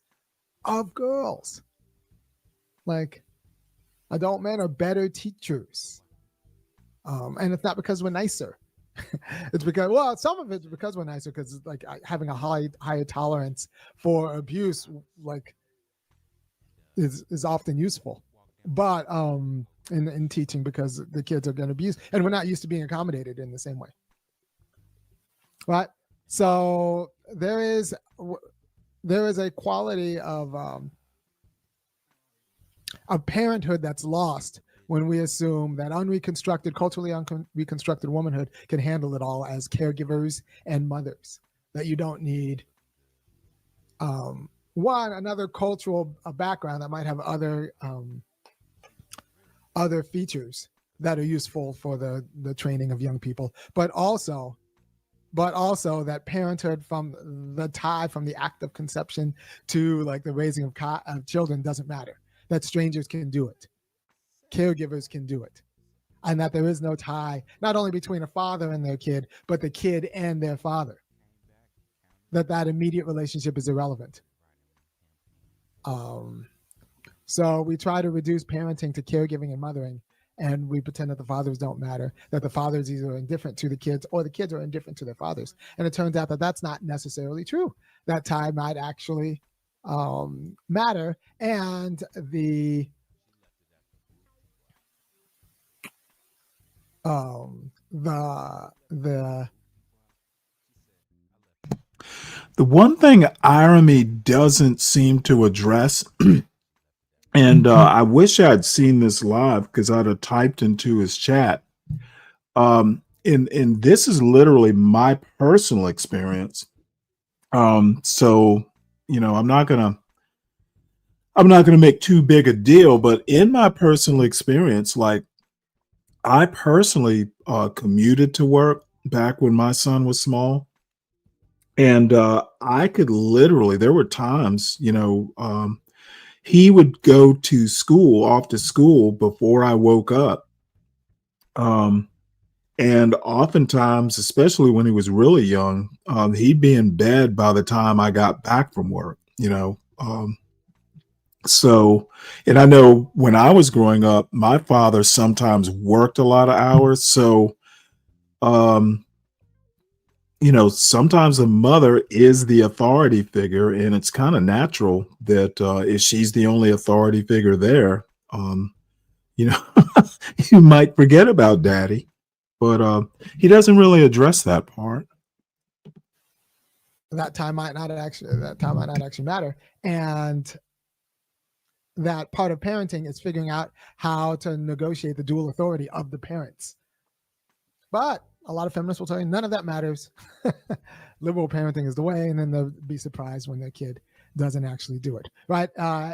of girls. Like, adult men are better teachers. And it's not because we're nicer. It's because, well, some of it's because we're nicer, because like having a higher tolerance for abuse, like, is often useful. But in teaching, because the kids are going to abuse, and we're not used to being accommodated in the same way. Right? So there is a quality of parenthood that's lost when we assume that culturally unreconstructed womanhood can handle it all as caregivers and mothers, that you don't need another cultural background that might have other features that are useful for the training of young people, but also that parenthood, from the tie from the act of conception to like the raising of children, doesn't matter, that strangers can do it. Caregivers can do it, and that there is no tie, not only between a father and their kid, but the kid and their father, that immediate relationship is irrelevant. So we try to reduce parenting to caregiving and mothering, and we pretend that the fathers don't matter, that the fathers either are indifferent to the kids or the kids are indifferent to their fathers. And it turns out that that's not necessarily true. That tie might actually matter, and the one thing irony doesn't seem to address, and I wish I'd seen this live because I'd have typed into his chat. And this is literally my personal experience. So, I'm not gonna make too big a deal, but in my personal experience, like, I personally commuted to work back when my son was small. And I could literally, there were times, he would go off to school before I woke up. And oftentimes, especially when he was really young, he'd be in bed by the time I got back from work, So, and I know when I was growing up, my father sometimes worked a lot of hours. So, sometimes the mother is the authority figure, and it's kind of natural that if she's the only authority figure there, you know, you might forget about daddy, but he doesn't really address that part. That time might not actually matter. And that part of parenting is figuring out how to negotiate the dual authority of the parents. But a lot of feminists will tell you none of that matters. Liberal parenting is the way, and then they'll be surprised when their kid doesn't actually do it. Right?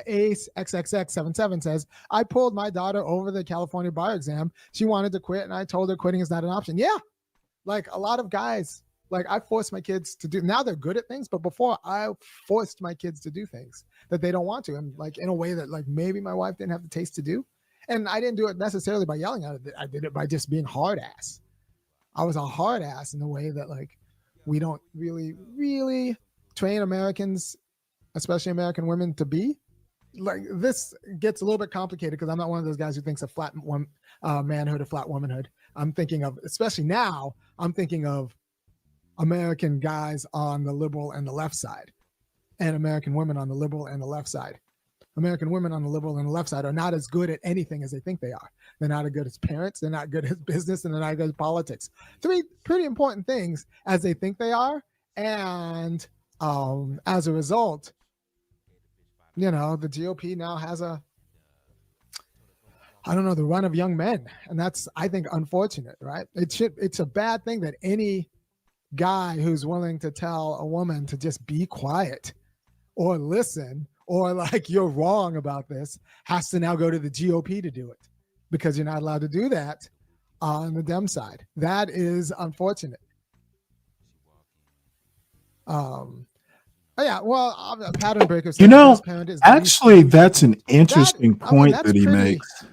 Ace XXX77 says, I pulled my daughter over the California bar exam. She wanted to quit, and I told her quitting is not an option. Yeah. Like a lot of guys, like I forced my kids to do, now they're good at things, but before I forced my kids to do things that they don't want to, and like in a way that like maybe my wife didn't have the taste to do. And I didn't do it necessarily by yelling at it. I did it by just being hard ass. I was a hard ass in the way that like we don't really train Americans, especially American women, to be. Like this gets a little bit complicated because I'm not one of those guys who thinks of flat manhood or flat womanhood. I'm thinking of, especially now, I'm thinking of American guys on the liberal and the left side, and American women on the liberal and the left side. American women on the liberal and the left side are not as good at anything as they think they are. They're not as good as parents. They're not good at business, and they're not good at politics. Three pretty important things as they think they are. And as a result, the GOP now has the run of young men. And that's, I think, unfortunate, right? It's a bad thing that any guy who's willing to tell a woman to just be quiet or listen, or like you're wrong about this, has to now go to the GOP to do it, because you're not allowed to do that on the Dem side. That is unfortunate. Pattern breakers. Actually, that's an interesting point that he makes.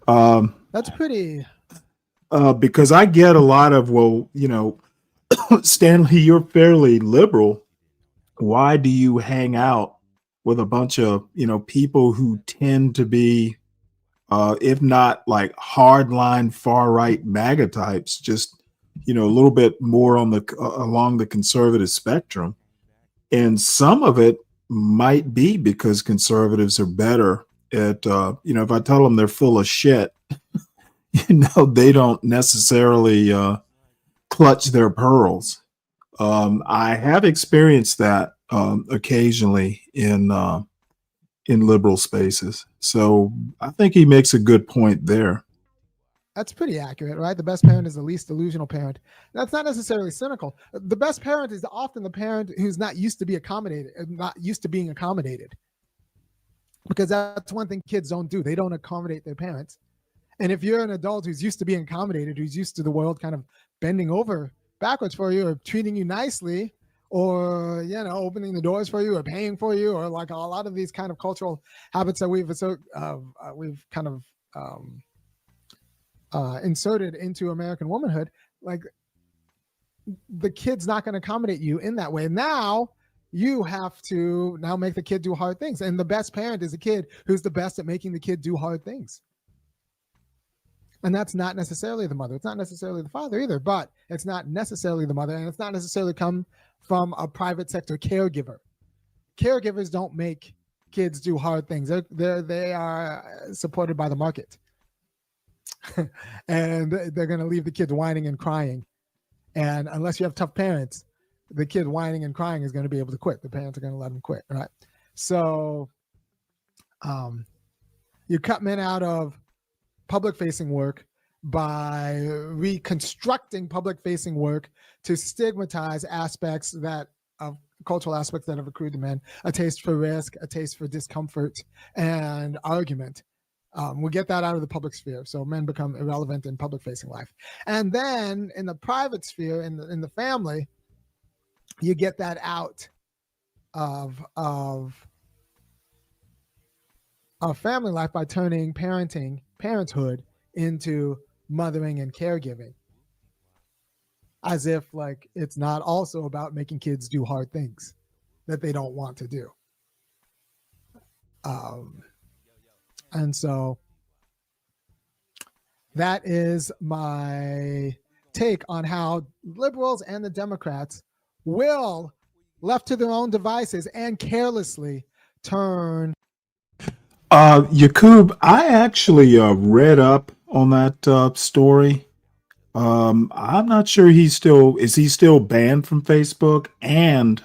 That's pretty. Because I get a lot of, Stanley, you're fairly liberal. Why do you hang out with a bunch of, people who tend to be, if not like hardline far right MAGA types, just, a little bit more on the along the conservative spectrum? And some of it might be because conservatives are better at, if I tell them they're full of shit, they don't necessarily clutch their pearls. I have experienced that occasionally in liberal spaces. So I think he makes a good point there. That's pretty accurate, right? The best parent is the least delusional parent. That's not necessarily cynical. The best parent is often the parent who's not used to be accommodated, not used to being accommodated. Because that's one thing kids don't do. They don't accommodate their parents. And if you're an adult who's used to being accommodated, who's used to the world kind of bending over backwards for you, or treating you nicely, or opening the doors for you, or paying for you, or like a lot of these kind of cultural habits that we've kind of inserted into American womanhood, like the kid's not going to accommodate you in that way. Now you have to make the kid do hard things, and the best parent is a kid who's the best at making the kid do hard things. And that's not necessarily the mother. It's not necessarily the father either, but it's not necessarily the mother, and it's not necessarily come from a private sector caregiver. Caregivers don't make kids do hard things. They are supported by the market. And they're going to leave the kid whining and crying. And unless you have tough parents, the kid whining and crying is going to be able to quit. The parents are going to let him quit, right? So you cut men out of public-facing work by reconstructing public-facing work to stigmatize aspects of cultural aspects that have accrued to men: a taste for risk, a taste for discomfort, and argument. We get that out of the public sphere, so men become irrelevant in public-facing life. And then in the private sphere, in the family, you get that out of family life by turning parenthood into mothering and caregiving, as if like it's not also about making kids do hard things that they don't want to do. And so that is my take on how liberals and the Democrats will, left to their own devices and carelessly, turn. Yakub, I actually read up on that story. I'm not sure is he still banned from Facebook? And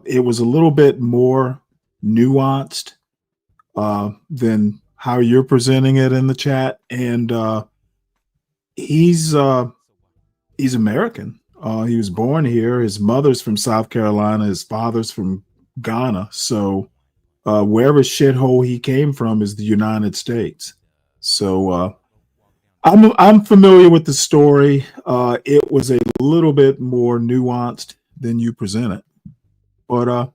it was a little bit more nuanced than how you're presenting it in the chat. And he's American. He was born here. His mother's from South Carolina. His father's from Ghana. So wherever shithole he came from is the United States. So I'm familiar with the story. It was a little bit more nuanced than you present it, but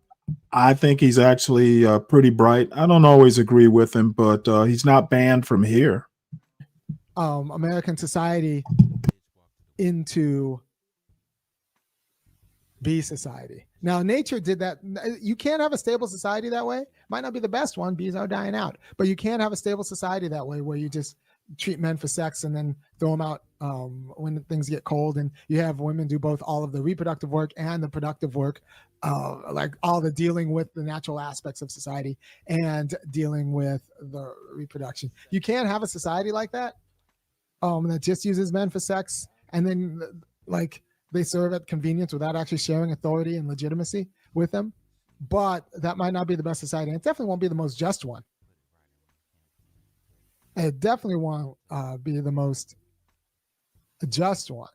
I think he's actually pretty bright. I don't always agree with him, but he's not banned from here. American society into bee society. Now, nature did that. You can't have a stable society that way. Might not be the best one. Bees are dying out, but you can't have a stable society that way where you just treat men for sex and then throw them out when things get cold, and you have women do both all of the reproductive work and the productive work, like all the dealing with the natural aspects of society and dealing with the reproduction. You can't have a society like that that just uses men for sex and then like they serve at convenience without actually sharing authority and legitimacy with them. But that might not be the best society. And it definitely won't be the most just one. It definitely won't be the most just one.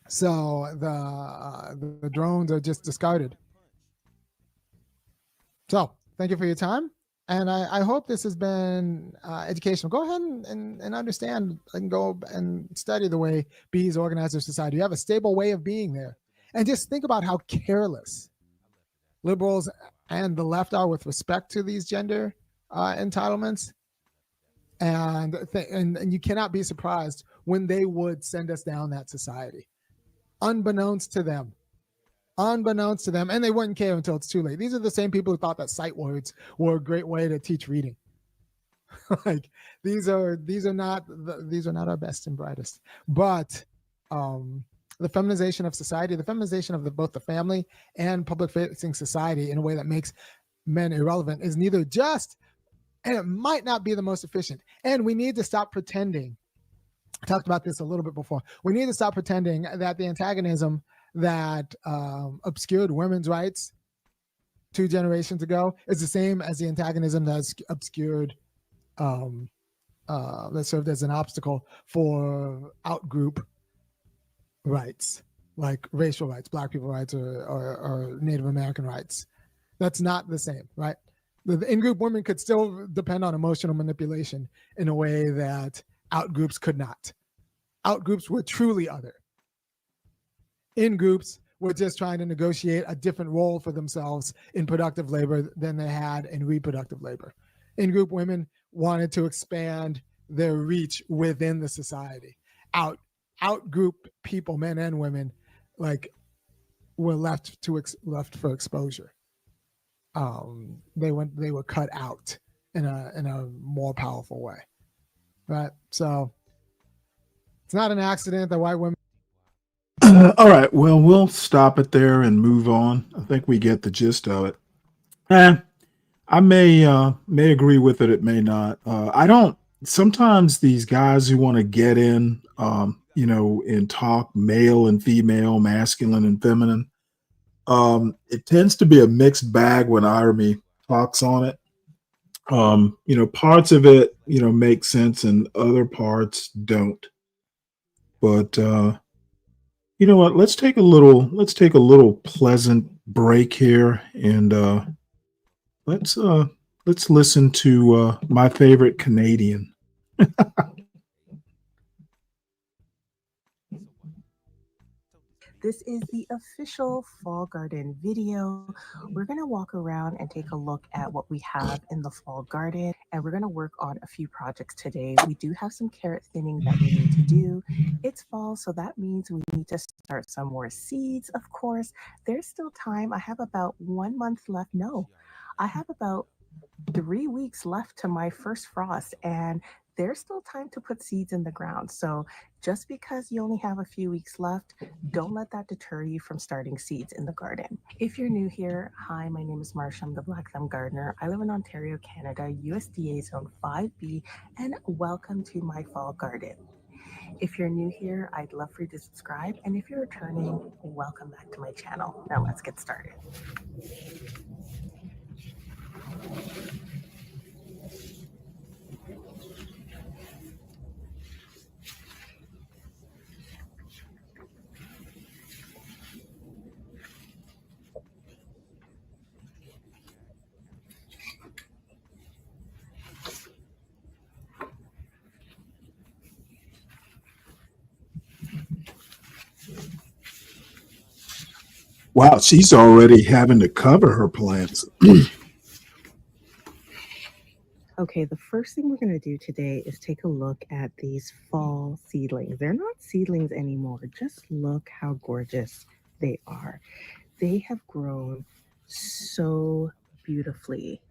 So the drones are just discarded. So thank you for your time. And I hope this has been educational. Go ahead and understand and go and study the way bees organize their society. You have a stable way of being there. And just think about how careless liberals and the left are with respect to these gender entitlements. And you cannot be surprised when they would send us down that society. Unbeknownst to them. And they wouldn't care until it's too late. These are the same people who thought that sight words were a great way to teach reading. Like these are not our best and brightest. But the feminization of society, the feminization of both the family and public-facing society in a way that makes men irrelevant is neither just, and it might not be the most efficient. And we need to stop pretending. I talked about this a little bit before. We need to stop pretending that the antagonism that obscured women's rights 2 generations ago is the same as the antagonism that obscured, that served as an obstacle for out-group rights, like racial rights, Black people rights, or Native American rights. That's not the same, right? The in-group women could still depend on emotional manipulation in a way that out-groups could not. Out-groups were truly other. In-groups were just trying to negotiate a different role for themselves in productive labor than they had in reproductive labor. In-group women wanted to expand their reach within the society. Out-group people, men and women, like were left for exposure. They were cut out in a more powerful way, right? So it's not an accident that white women. All right, well, we'll stop it there and move on. I think we get the gist of it. I may agree with it. It may not. I don't. Sometimes these guys who want to get in, and talk male and female, masculine and feminine, it tends to be a mixed bag when Irony talks on it. Parts of it, make sense and other parts don't. But you know what? Let's take a little pleasant break here, and let's listen to my favorite Canadian. This is the official Fall Garden video. We're going to walk around and take a look at what we have in the Fall Garden, and we're going to work on a few projects today. We do have some carrot thinning that we need to do. It's fall, so that means we need to start some more seeds, of course. There's still time. I have about 1 month left. No, I have about 3 weeks left to my first frost, and there's still time to put seeds in the ground. So just because you only have a few weeks left, don't let that deter you from starting seeds in the garden. If you're new here, hi, my name is Marsha. I'm the Black Thumb Gardener. I live in Ontario, Canada, USDA Zone 5B, and welcome to my fall garden. If you're new here, I'd love for you to subscribe. And if you're returning, welcome back to my channel. Now let's get started. Wow, she's already having to cover her plants. Okay, the first thing we're going to do today is take a look at these fall seedlings. They're not seedlings anymore. Just look how gorgeous they are. They have grown so beautifully.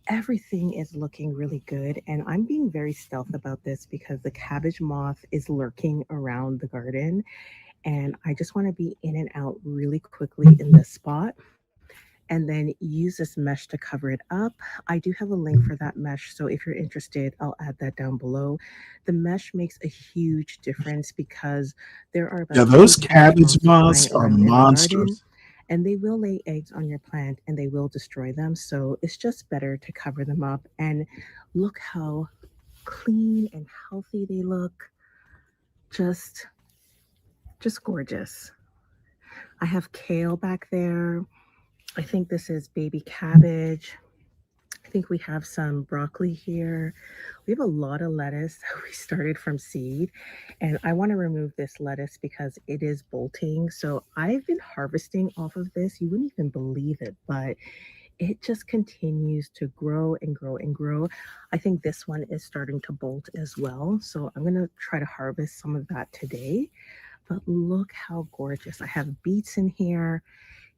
Everything is looking really good, and I'm being very stealth about this because the cabbage moth is lurking around the garden, and I just want to be in and out really quickly in this spot and then use this mesh to cover it up. I do have a link for that mesh, so if you're interested, I'll add that down below. The mesh makes a huge difference because there are about Those 20 cabbage moths flying are around in the garden, monsters. and they will lay eggs on your plant and they will destroy them. So it's just better to cover them up. And look how clean and healthy they look. Just gorgeous. I have kale back there. I think this is baby cabbage. I think we have some broccoli here. We have a lot of lettuce that we started from seed, and I want to remove this lettuce because it is bolting. So I've been harvesting off of this. You wouldn't even believe it, but it just continues to grow and grow and grow. I think this one is starting to bolt as well. So I'm going to try to harvest some of that today. But look how gorgeous. I have beets in here,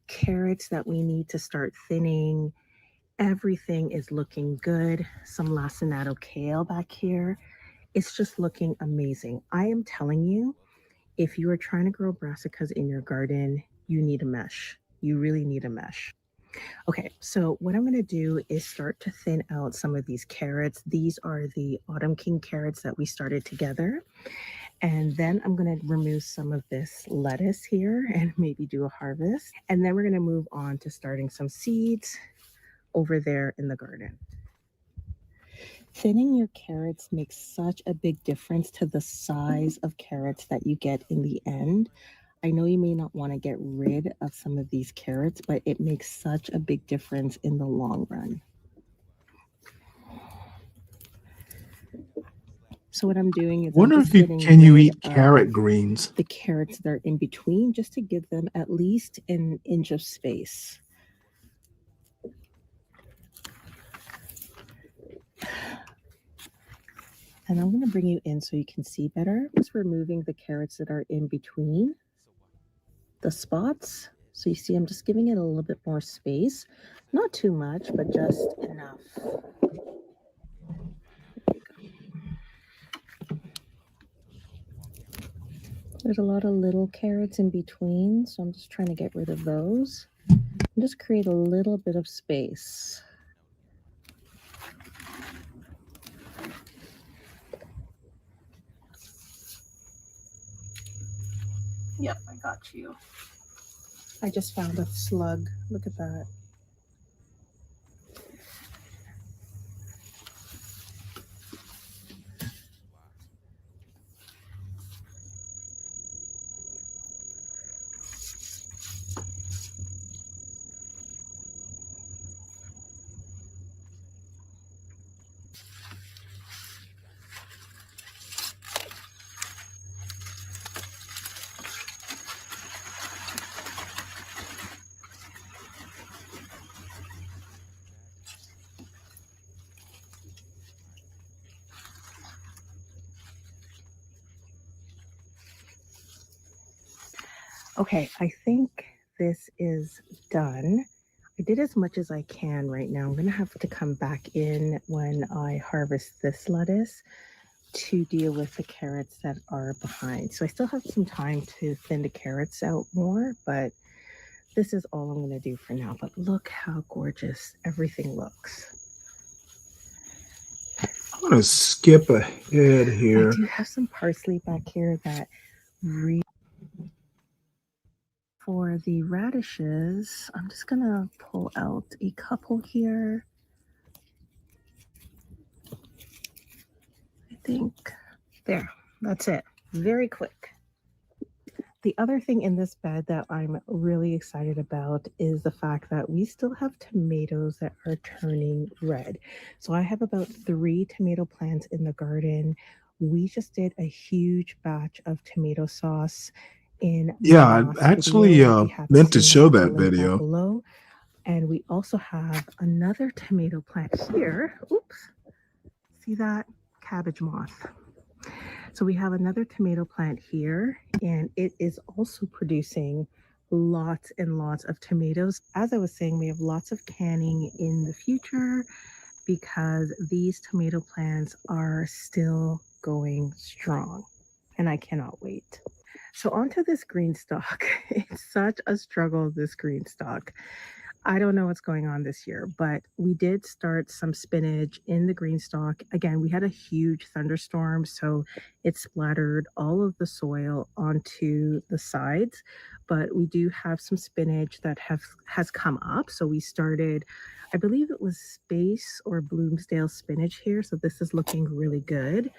carrots that we need to start thinning. Everything is looking good. Some lacinato kale back here. It's just looking amazing. I am telling you, if you are trying to grow brassicas in your garden, you need a mesh. You really need a mesh. Okay, so what I'm going to do is start to thin out some of these carrots. These are the Autumn King carrots that we started together. And then I'm going to remove some of this lettuce here and maybe do a harvest. And then we're going to move on to starting some seeds over there in the garden. Thinning your carrots makes such a big difference to the size of carrots that you get in the end. I know you may not want to get rid of some of these carrots, but it makes such a big difference in the long run. So what I'm doing is Wonder I'm if just you getting can you rid eat carrot of greens? the carrots that are in between, just to give them at least an inch of space. And I'm going to bring you in so you can see better. Just removing the carrots that are in between the spots. So you see, I'm just giving it a little bit more space. Not too much, but just enough. There's a lot of little carrots in between, so I'm just trying to get rid of those. And just create a little bit of space. Yep, I got you. I just found a slug. Look at that. Okay, I think this is done. I did as much as I can right now. I'm going to have to come back in when I harvest this lettuce to deal with the carrots that are behind. So I still have some time to thin the carrots out more, but this is all I'm going to do for now. But look how gorgeous everything looks. I'm going to skip ahead I here. do have some parsley back here that for the radishes, I'm just going to pull out a couple here. I think there, that's it. Very quick. The other thing in this bed that I'm really excited about is the fact that we still have tomatoes that are turning red. So I have about 3 tomato plants in the garden. We just did a huge batch of tomato sauce in Yeah, my I last actually video. If you haven't meant to seen show that, that I'll link that video. below. And we also have another tomato plant here. Oops. See that? Cabbage moth. So we have another tomato plant here, and it is also producing lots and lots of tomatoes. As I was saying, we have lots of canning in the future because these tomato plants are still going strong, and I cannot wait. So onto this green stalk. It's such a struggle, this green stalk. I don't know what's going on this year, but we did start some spinach in the green stalk. Again, we had a huge thunderstorm, so it splattered all of the soil onto the sides. But we do have some spinach that has come up. So we started, I believe it was Space or Bloomsdale spinach here. So this is looking really good.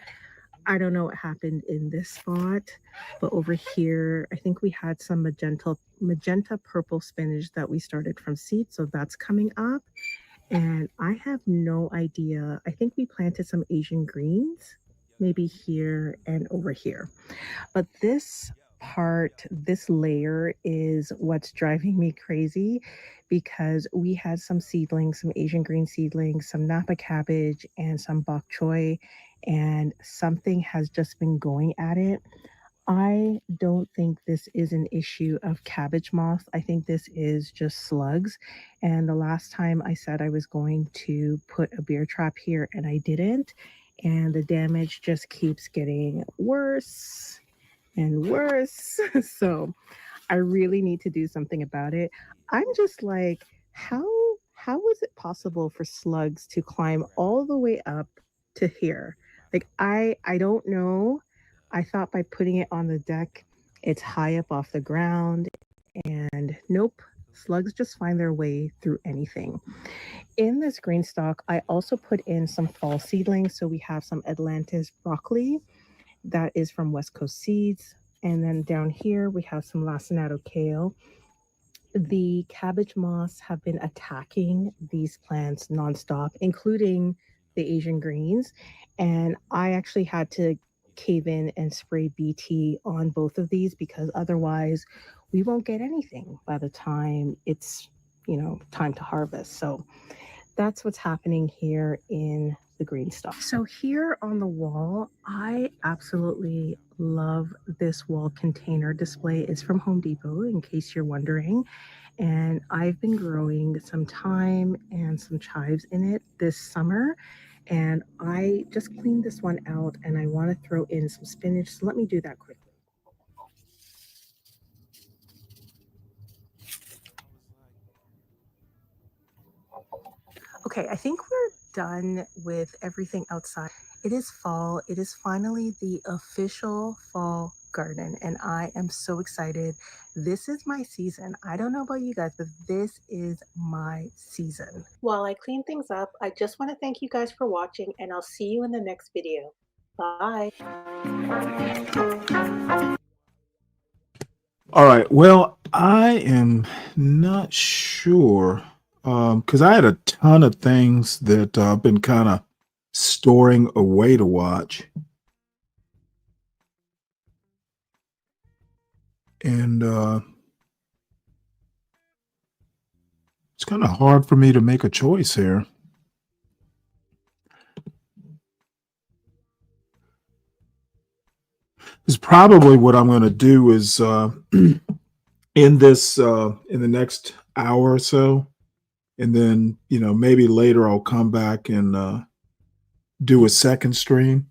I don't know what happened in this spot, but over here, I think we had some magenta purple spinach that we started from seed. So that's coming up. And I have no idea. I think we planted some Asian greens, maybe here and over here. But this part, this layer is what's driving me crazy because we had some seedlings, some Asian green seedlings, some Napa cabbage, and some bok choy, and something has just been going at it. I don't think this is an issue of cabbage moth. I think this is just slugs. And the last time I said I was going to put a bear trap here and I didn't. And the damage just keeps getting worse and worse. So I really need to do something about it. I'm just like, how is it possible for slugs to climb all the way up to here? Like I don't know. I thought by putting it on the deck, it's high up off the ground, and nope, slugs just find their way through anything. In this green stalk, I also put in some fall seedlings. So we have some Atlantis broccoli that is from West Coast Seeds. And then down here, we have some lacinato kale. The cabbage moths have been attacking these plants nonstop, including the Asian greens. And I actually had to cave in and spray BT on both of these because otherwise we won't get anything by the time it's, time to harvest. So that's what's happening here in the green stuff. So here on the wall, I absolutely love this wall container display. It's from Home Depot, in case you're wondering. And I've been growing some thyme and some chives in it this summer. And I just cleaned this one out and I want to throw in some spinach. So let me do that quickly. Okay, I think we're done with everything outside. It is fall. It is finally the official fall garden, and I am so excited. This is my season. I don't know about you guys, but this is my season. While I clean things up, I just want to thank you guys for watching, and I'll see you in the next video. Bye. All right. Well, I am not sure because I had a ton of things that I've been kind of storing away to watch. And it's kind of hard for me to make a choice here. Is probably what I'm going to do is in the next hour or so, And then, maybe later I'll come back and do a second stream.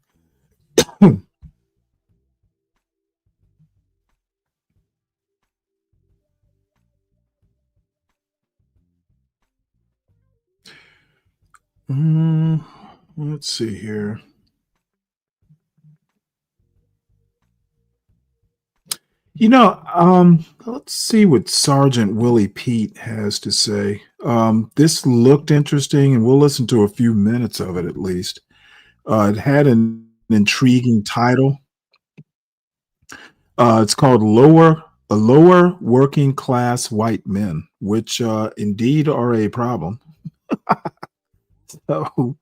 Let's see here. Let's see what Sergeant Willie Pete has to say. This looked interesting, and we'll listen to a few minutes of it at least. It had an intriguing title. It's called Lower Working Class White Men, which indeed are a problem. So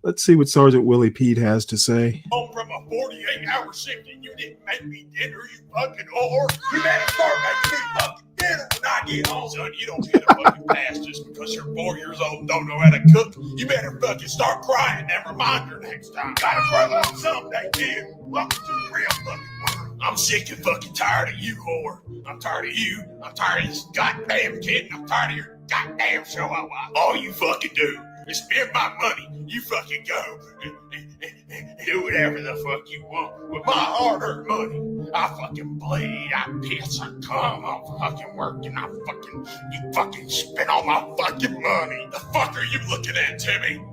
let's see what Sergeant Willie Pete has to say. Home from a 48-hour shift and you didn't make me dinner, you fucking whore. You better start making me fucking dinner when I get home. Son, you don't get a fucking pass just because you're 4 years old and don't know how to cook. You better fucking start crying and remind her next time. Gotta grow up someday, kid. Welcome to the real fucking world. I'm sick and fucking tired of you, whore. I'm tired of you. I'm tired of this goddamn kid. And I'm tired of your goddamn show I watch. All you fucking do is spend my money. You fucking go and do whatever the fuck you want with my hard-earned money. I fucking bleed, I piss, I come, I'm fucking working, you fucking spend all my fucking money. The fuck are you looking at, Timmy?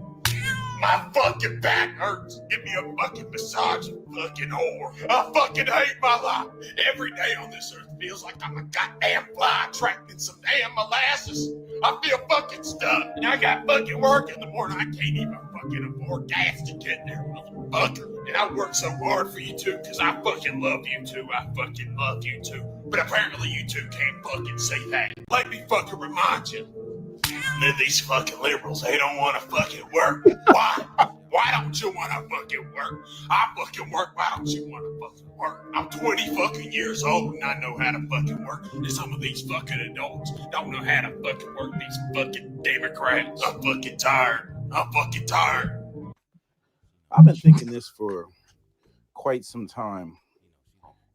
My fucking back hurts. Give me a fucking massage, you fucking whore. I fucking hate my life. Every day on this earth feels like I'm a goddamn fly trapped in some damn molasses. I feel fucking stuck. And I got fucking work in the morning. I can't even fucking afford gas to get there, motherfucker. And I work so hard for you two because I fucking love you two. I fucking love you two. But apparently you two can't fucking say that. Let me fucking remind you. That these fucking liberals, they don't want to fucking work. Why? Why don't you want to fucking work? I fucking work. Why don't you want to fucking work? I'm 20 fucking years old and I know how to fucking work. And some of these fucking adults don't know how to fucking work. These fucking Democrats. I'm fucking tired. I'm fucking tired. I've been thinking this for quite some time.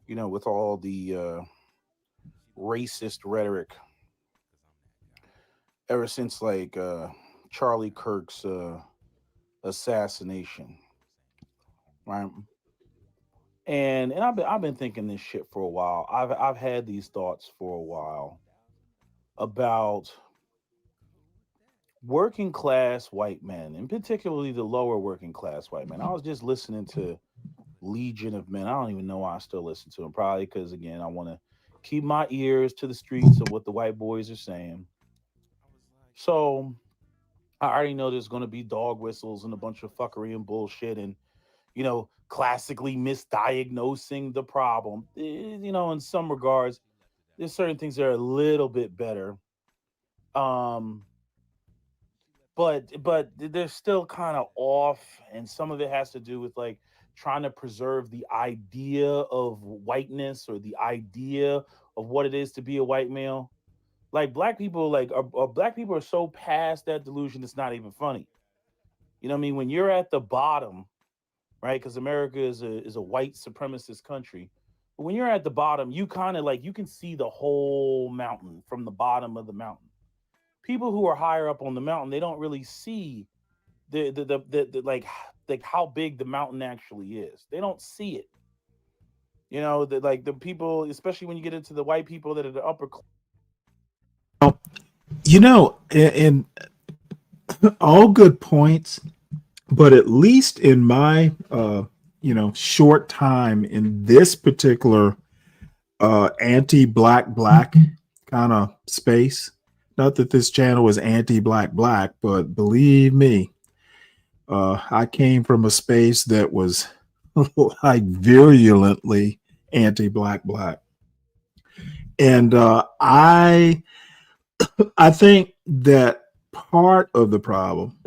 With all the racist rhetoric ever since Charlie Kirk's assassination, right? And I've been thinking this shit for a while. I've had these thoughts for a while about working class white men, and particularly the lower working class white men. I was just listening to Legion of Men. I don't even know why I still listen to them. Probably because, again, I want to keep my ears to the streets of what the white boys are saying. So I already know there's going to be dog whistles and a bunch of fuckery and bullshit and, classically misdiagnosing the problem. In some regards, there's certain things that are a little bit better. But they're still kind of off. And some of it has to do with trying to preserve the idea of whiteness or the idea of what it is to be a white male. Black people, black people are so past that delusion, it's not even funny. You know what I mean? When you're at the bottom, right? Because America is a white supremacist country. But when you're at the bottom, you kind of you can see the whole mountain from the bottom of the mountain. People who are higher up on the mountain, they don't really see the how big the mountain actually is. They don't see it. The people, especially when you get into the white people that are the upper class. And all good points, but at least in my short time in this particular anti-black kind of space, not that this channel is anti-black, but believe me, I came from a space that was virulently anti-black. And I think that part of the problem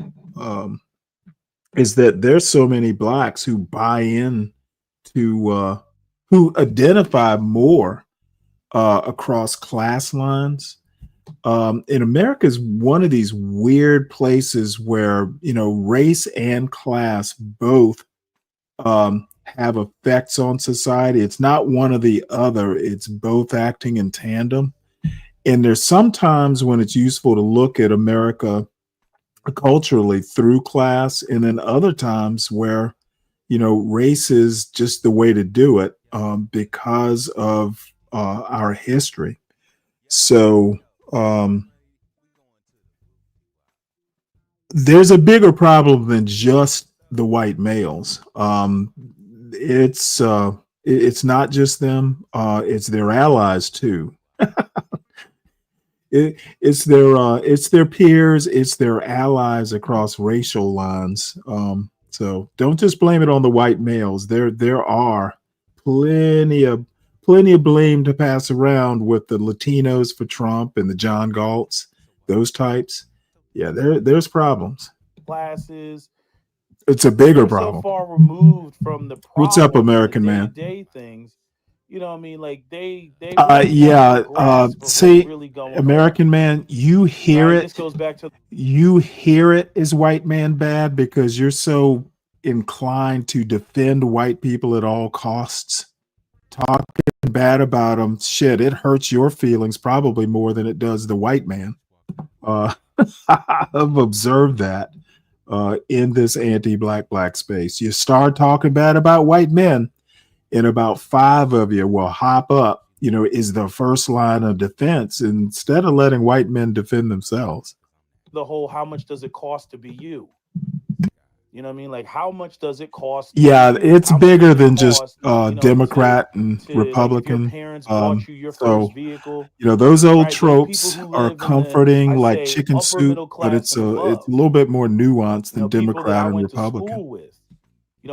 is that there's so many blacks who buy in to who identify more across class lines. In America is one of these weird places where race and class both have effects on society. It's not one or the other. It's both acting in tandem. And there's sometimes when it's useful to look at America culturally through class, and then other times where, race is just the way to do it because of our history. So there's a bigger problem than just the white males. It's not just them; it's their allies too. It's their peers, it's their allies across racial lines. So don't just blame it on the white males. There are plenty of blame to pass around with the Latinos for Trump and the John Galts, those types. Yeah, there's problems. Classes. It's a bigger They're so problem. far removed from the What's up, problems and the American man? day-to-day things. You know what I mean? Like they really Yeah. have no grasp of what's See, really going on. American man, you hear Right? it. This goes back to You hear it as white man bad because you're so inclined to defend white people at all costs. Talking bad about them, shit, it hurts your feelings probably more than it does the white man. I've observed that in this anti-black space. You start talking bad about white men, and about 5 of you will hop up, is the first line of defense instead of letting white men defend themselves. the whole how much does it cost to be you? You know what I mean? Like how much does it cost? Yeah, to be you? it's How much bigger does it than just cost, Democrat and to like if your Republican. parents bought you your So, first vehicle, those old right? Those people tropes who are live in the, comforting I like say, chicken upper soup, middle but class and it's above. a little bit more nuanced than People that Democrat I and went to Republican. school with.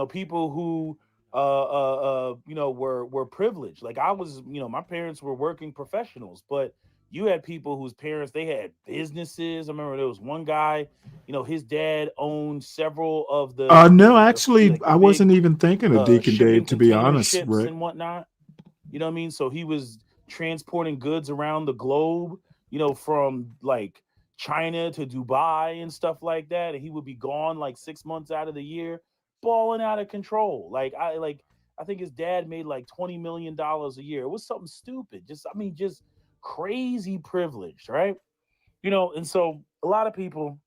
People who were privileged. Like I was, my parents were working professionals, but you had people whose parents, they had businesses. I remember there was one guy, his dad owned several of No, like actually, the I big wasn't even thinking of Deacon shipping Dave, to be container honest, ships Rick. and whatnot. You know what I mean? So he was transporting goods around the globe, from like China to Dubai and stuff like that. And he would be gone like 6 months out of the year, balling out of control. I think his dad made like $20 million a year. It was something stupid. Just crazy privileged, right? And so a lot of people,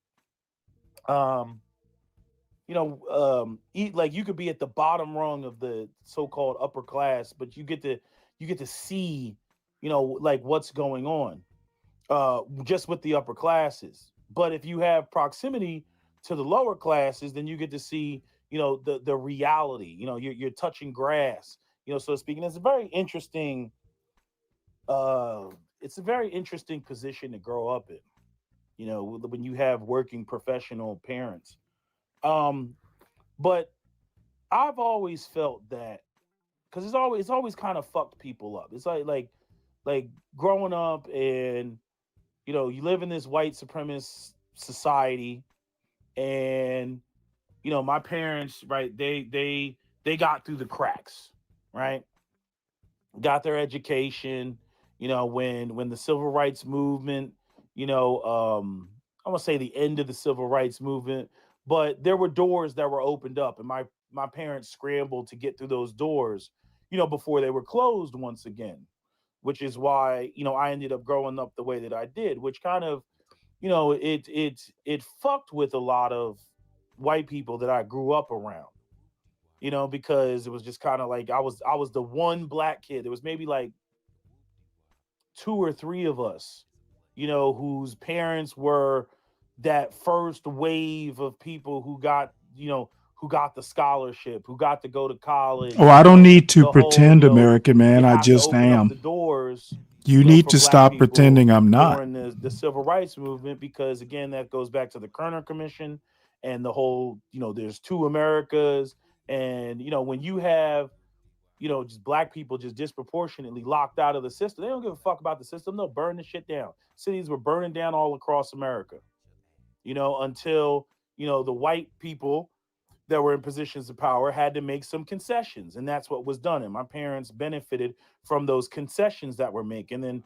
eat like you could be at the bottom rung of the so-called upper class, but you get to see, like what's going on, just with the upper classes. But if you have proximity to the lower classes, then you get to see, the reality. You're touching grass, so to speak. And it's a very interesting position to grow up in, when you have working professional parents. But I've always felt that because it's always kind of fucked people up. It's like growing up and you live in this white supremacist society, and my parents, right, they got through the cracks, right? Got their education, when the civil rights movement, I want to say the end of the civil rights movement, but there were doors that were opened up, and my parents scrambled to get through those doors, before they were closed once again, which is why, I ended up growing up the way that I did, which kind of, it fucked with a lot of white people that I grew up around, because it was just kind of like I was the one black kid. There was maybe like 2 or 3 of us, whose parents were that first wave of people who got the scholarship, who got to go to college. Oh, I don't need to The whole, pretend, American man. you I have to just open up am. the doors, You need for to black stop people pretending I'm not. during the civil rights movement, because again, that goes back to the Kerner Commission and the whole, there's 2 Americas. And, when you have, just black people just disproportionately locked out of the system, they don't give a fuck about the system. They'll burn the shit down. Cities were burning down all across America, until, the white people that were in positions of power had to make some concessions. And that's what was done. And my parents benefited from those concessions that were made. And then,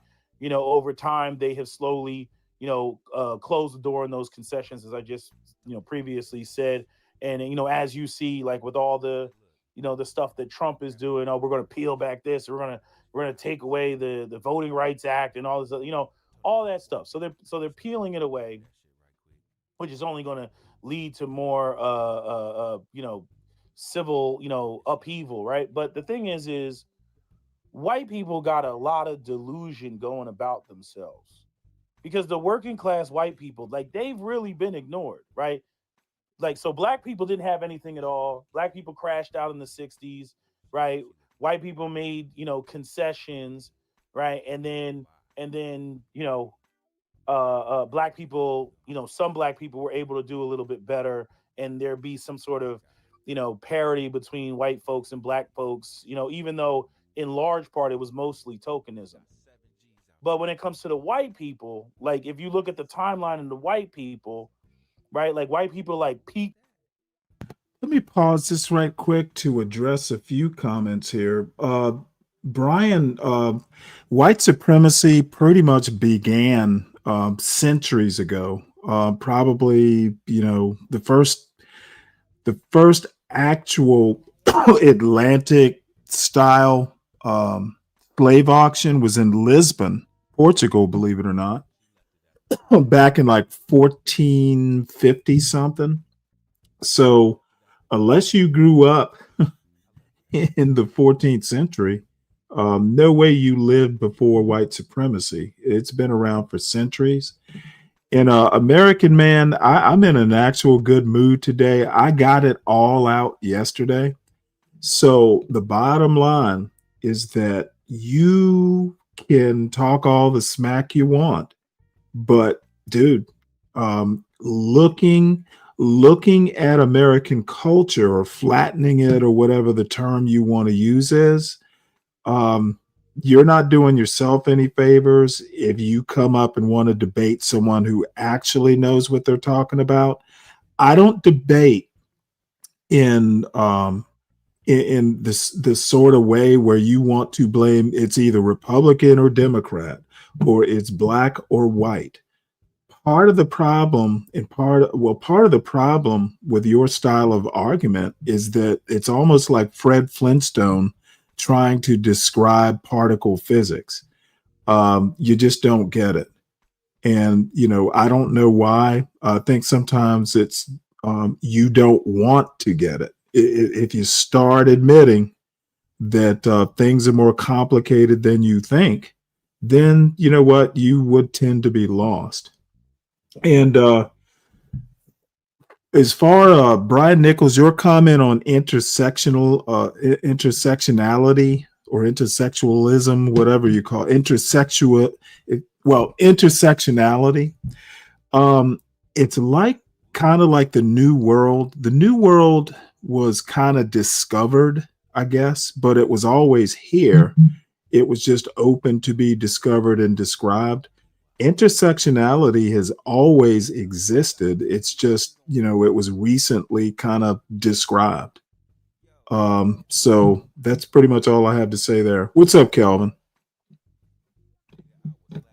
over time, they have slowly, closed the door on those concessions, as I just, previously said. And, as you see, like with all the, the stuff that Trump is doing, oh, we're going to peel back this, we're going to take away the Voting Rights Act and all this, all that stuff. So they're peeling it away, which is only going to lead to more, civil, upheaval, right? But the thing is white people got a lot of delusion going about themselves because the working class white people, like they've really been ignored, right? Like, so black people didn't have anything at all. Black people crashed out in the 60s, right? White people made, concessions, right? And then, black people, some black people were able to do a little bit better, and there be some sort of, parity between white folks and black folks, even though in large part it was mostly tokenism. But when it comes to the white people, like if you look at the timeline of the white people, right, like white people like peak. Let me pause this right quick to address a few comments here. Brian, white supremacy pretty much began centuries ago. Probably, the first actual Atlantic style slave auction was in Lisbon, Portugal, believe it or not, back in like 1450 something. So, unless you grew up in the 14th century, no way you lived before white supremacy. It's been around for centuries. And American man, I'm in an actual good mood today. I got it all out yesterday. So the bottom line is that you can talk all the smack you want, but dude, looking at American culture or flattening it or whatever the term you want to use is, you're not doing yourself any favors if you come up and want to debate someone who actually knows what they're talking about. I don't debate in this sort of way where you want to blame it's either Republican or Democrat or it's black or white. Part of the problem part of the problem with your style of argument is that it's almost like Fred Flintstone trying to describe particle physics. You just don't get it. And, I don't know why. I think sometimes it's you don't want to get it. If you start admitting that things are more complicated than you think, then you know what? You would tend to be lost. And as far Brian Nichols, your comment on intersectionality or intersexualism, whatever you call it, intersectionality. It's kind of like the New World. The New World was kind of discovered, I guess, but it was always here. It was just open to be discovered and described. Intersectionality has always existed. It's just, it was recently kind of described. So that's pretty much all I have to say there. What's up, Calvin?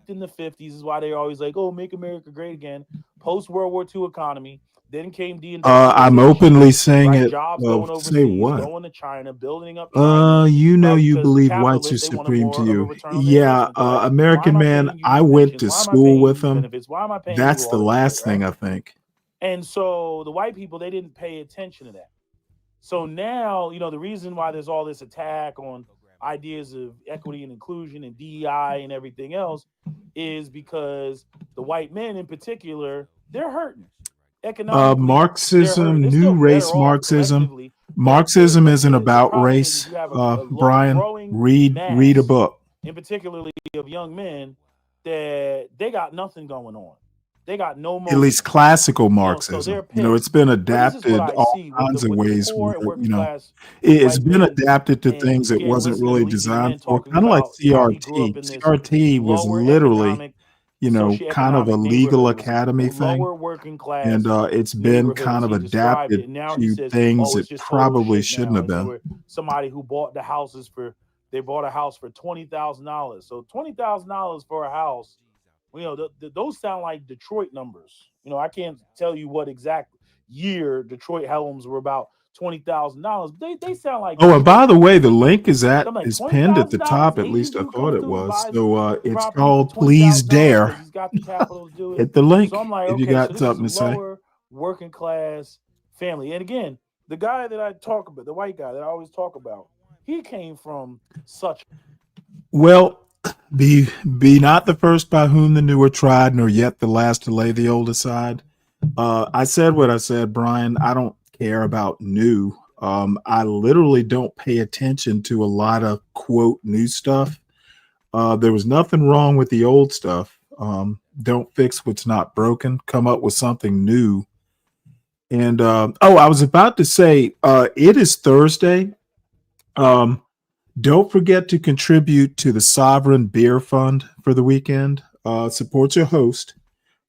In the 50s is why they're always like, oh, make America great again. Post World War II economy. Then came the I'm openly saying right? it. Jobs Well, going overseas, say what? going to China, building up China. You right? you Because the believe whites are capitalists, they wanted supreme more to of a you. return on their Yeah, investment. They're like, why American am I man, paying you I these went pensions? to Why am I school paying you with these them. benefits? Why am I paying That's you the all this last shit, thing right? I think. And so the white people, they didn't pay attention to that. So now, the reason why there's all this attack on ideas of equity and inclusion and DEI and everything else is because the white men in particular, they're hurting. Economically, they're Marxism, hurting. They're new still race better off Marxism. collectively, but Marxism isn't the about problem is race. you have a Brian, growing read a mass, book. and particularly of young men, that they got nothing going on. They got no At motivation. least classical So Marxism. they're pissed. It's been But this is what adapted I all see kinds of with the ways poor where, and working class it's white been men. adapted to And things it again, wasn't listening to really Lethal Man designed for. talking Kind of like about how he grew up CRT. in this CRT was lower literally, economic, kind of a socioeconomic legal neighborhood. It was a academy thing. lower working class And it's been neighborhood, kind as of he described it. adapted And now he to says, things "Oh, it's it just total probably shit shouldn't now." have been. Where somebody who bought the houses for, they bought a house for $20,000. So $20,000 for a house. Those sound like Detroit numbers. I can't tell you what exact year Detroit homes were about $20,000. They sound like Oh, and by the way, the link is I'm like pinned at the $20,000. top. At Asian least I dude thought comes it through and was. buys So the it's property for called Please $20,000 Dare. because he's got the capital to do it. Hit the link So I'm like, if you okay, so got this is something a to say. lower working class family. And again, the guy that I talk about, the white guy that I always talk about, he came from such. Well, be not the first by whom the new are tried, nor yet the last to lay the old aside. I said what I said, Brian. I don't care about new. I literally don't pay attention to a lot of quote new stuff. There was nothing wrong with the old stuff. Don't fix what's not broken. Come up with something new. And I was about to say, it is Thursday. Don't forget to contribute to the Sovereign Beer Fund for the weekend. Support your host.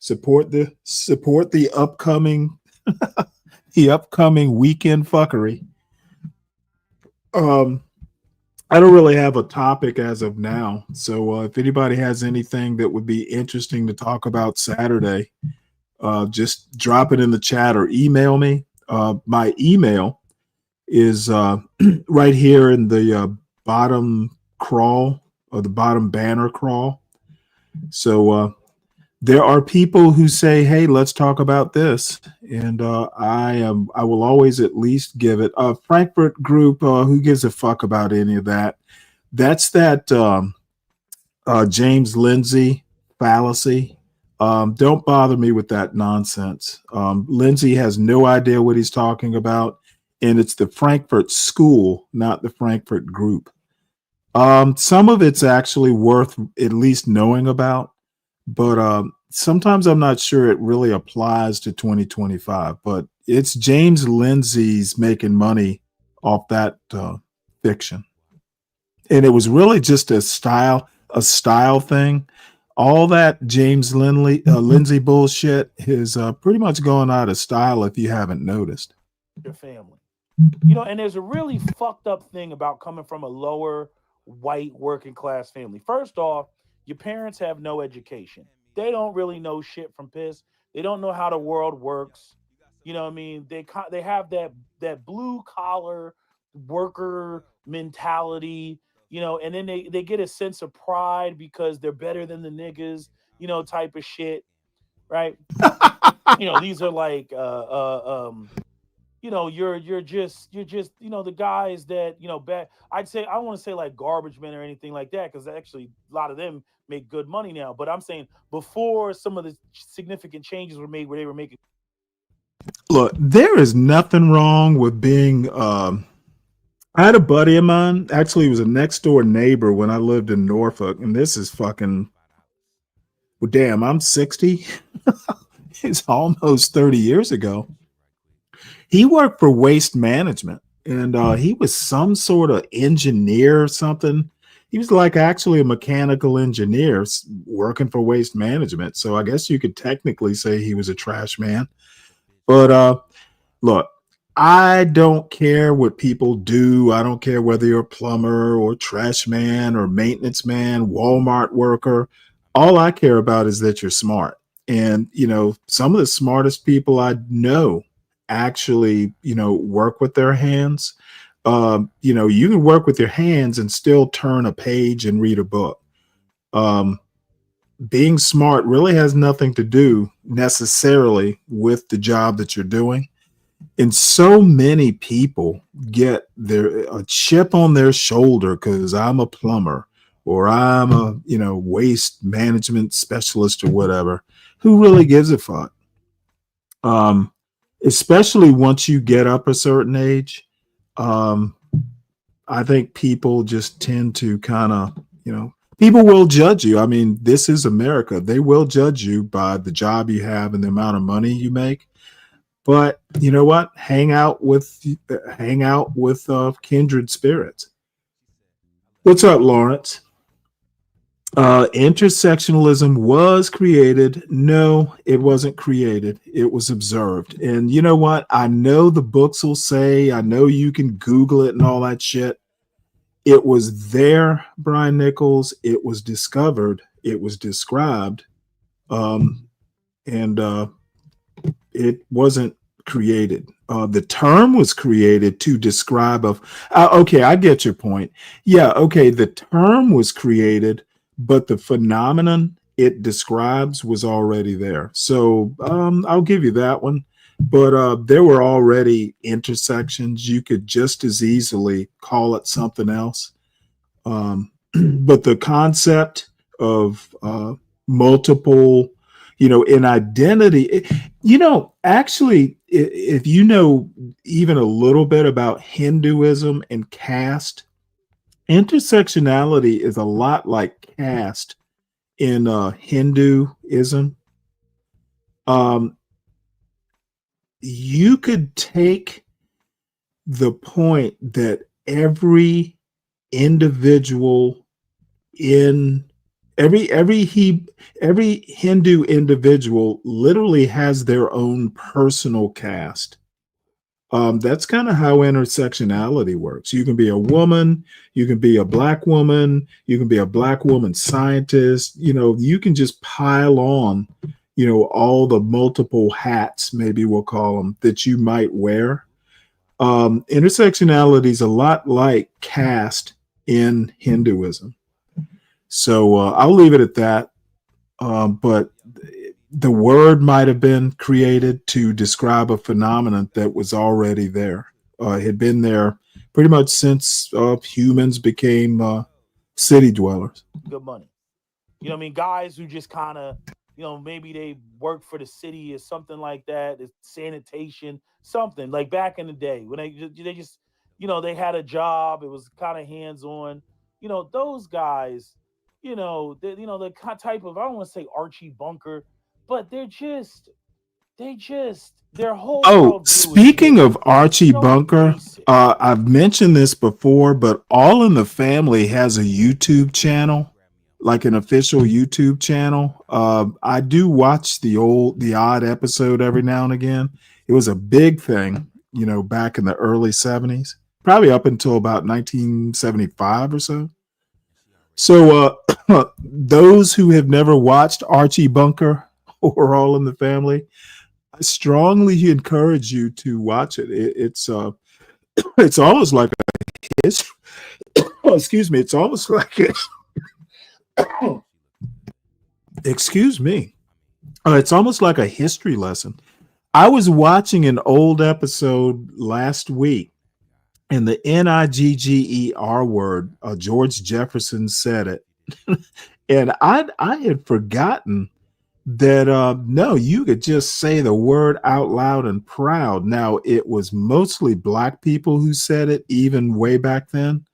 Support the upcoming weekend fuckery. I don't really have a topic as of now. So if anybody has anything that would be interesting to talk about Saturday, just drop it in the chat or email me. My email is right here in the bottom crawl or the bottom banner crawl. So there are people who say, "Hey, let's talk about this," and I will always at least give it. Frankfurt Group, who gives a fuck about any of that? That's that James Lindsay fallacy. Don't bother me with that nonsense. Lindsay has no idea what he's talking about, and it's the Frankfurt School, not the Frankfurt Group. Some of it's actually worth at least knowing about, but sometimes I'm not sure it really applies to 2025. But it's James Lindsay's making money off that fiction, and it was really just a style thing. All that James Lindsay bullshit is pretty much going out of style if you haven't noticed. Your family, and there's a really fucked up thing about coming from a lower white working class family. First off, your parents have no education. They don't really know shit from piss. They don't know how the world works. You know what I mean? They have that blue collar worker mentality, and then they get a sense of pride because they're better than the niggas, type of shit, right? These are like you're just the guys that I'd say I don't want to say like garbage men or anything like that, because actually a lot of them make good money now. But I'm saying before some of the significant changes were made, where they were making. Look, there is nothing wrong with being. I had a buddy of mine. Actually, he was a next door neighbor when I lived in Norfolk, and this is fucking. Well, damn, I'm 60. It's almost 30 years ago. He worked for Waste Management, and he was some sort of engineer or something. He was like actually a mechanical engineer working for Waste Management. So I guess you could technically say he was a trash man. But look, I don't care what people do. I don't care whether you're a plumber or trash man or maintenance man, Walmart worker. All I care about is that you're smart. And, some of the smartest people I know actually, work with their hands. You can work with your hands and still turn a page and read a book. Being smart really has nothing to do necessarily with the job that you're doing. And so many people get a chip on their shoulder because I'm a plumber or I'm a, waste management specialist or whatever. Who really gives a fuck? Especially once you get up a certain age. I think people just tend to kind of, people will judge you. I mean, this is America. They will judge you by the job you have and the amount of money you make. But you know what? Hang out with kindred spirits. What's up, Lawrence? Intersectionalism was created. No, it wasn't created. It was observed. And you know what? I know the books will say, I know you can Google it and all that shit. It was there, Brian Nichols. It was discovered. It was described. And it wasn't created. The term was created to describe okay, I get your point. Yeah, okay, the term was created, but the phenomenon it describes was already there. So I'll give you that one. But there were already intersections. You could just as easily call it something else. But the concept of multiple, in identity, actually, if you know even a little bit about Hinduism and caste, intersectionality is a lot like caste in Hinduism. You could take the point that every individual in every Hindu individual literally has their own personal caste. That's kind of how intersectionality works. You can be a woman, you can be a black woman, you can be a black woman scientist. You can just pile on, all the multiple hats, maybe we'll call them, that you might wear. Intersectionality is a lot like caste in Hinduism. So I'll leave it at that. But the word might have been created to describe a phenomenon that was already there. It had been there pretty much since humans became city dwellers. Good money. You know what I mean? Guys who just kind of, maybe they work for the city or something like that. It's sanitation, something like back in the day when they just, they had a job. It was kind of hands on. Those guys, the type of, I don't want to say Archie Bunker, but their whole Oh, worldview is speaking just of Archie so Bunker, basic. I've mentioned this before, but All in the Family has a YouTube channel, like an official YouTube channel. I do watch the odd episode every now and again. It was a big thing, back in the early 70s, probably up until about 1975 or so. So those who have never watched Archie Bunker or All in the Family, I strongly encourage you to watch it. It's almost like a history. Excuse me. It's almost like excuse me. It's almost like a history lesson. I was watching an old episode last week, and the Nigger word, George Jefferson said it, and I had forgotten that no, you could just say the word out loud and proud. Now, it was mostly black people who said it even way back then,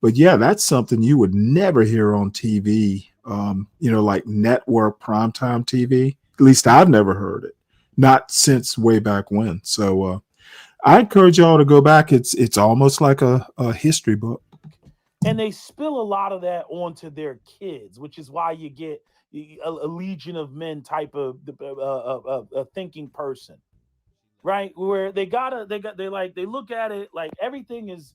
but yeah, that's something you would never hear on TV, like network primetime TV. At least I've never heard it, not since way back when. So I encourage y'all to go back. It's almost like a history book. And they spill a lot of that onto their kids, which is why you get a legion of men type of a thinking person, right? Where they look at it like everything is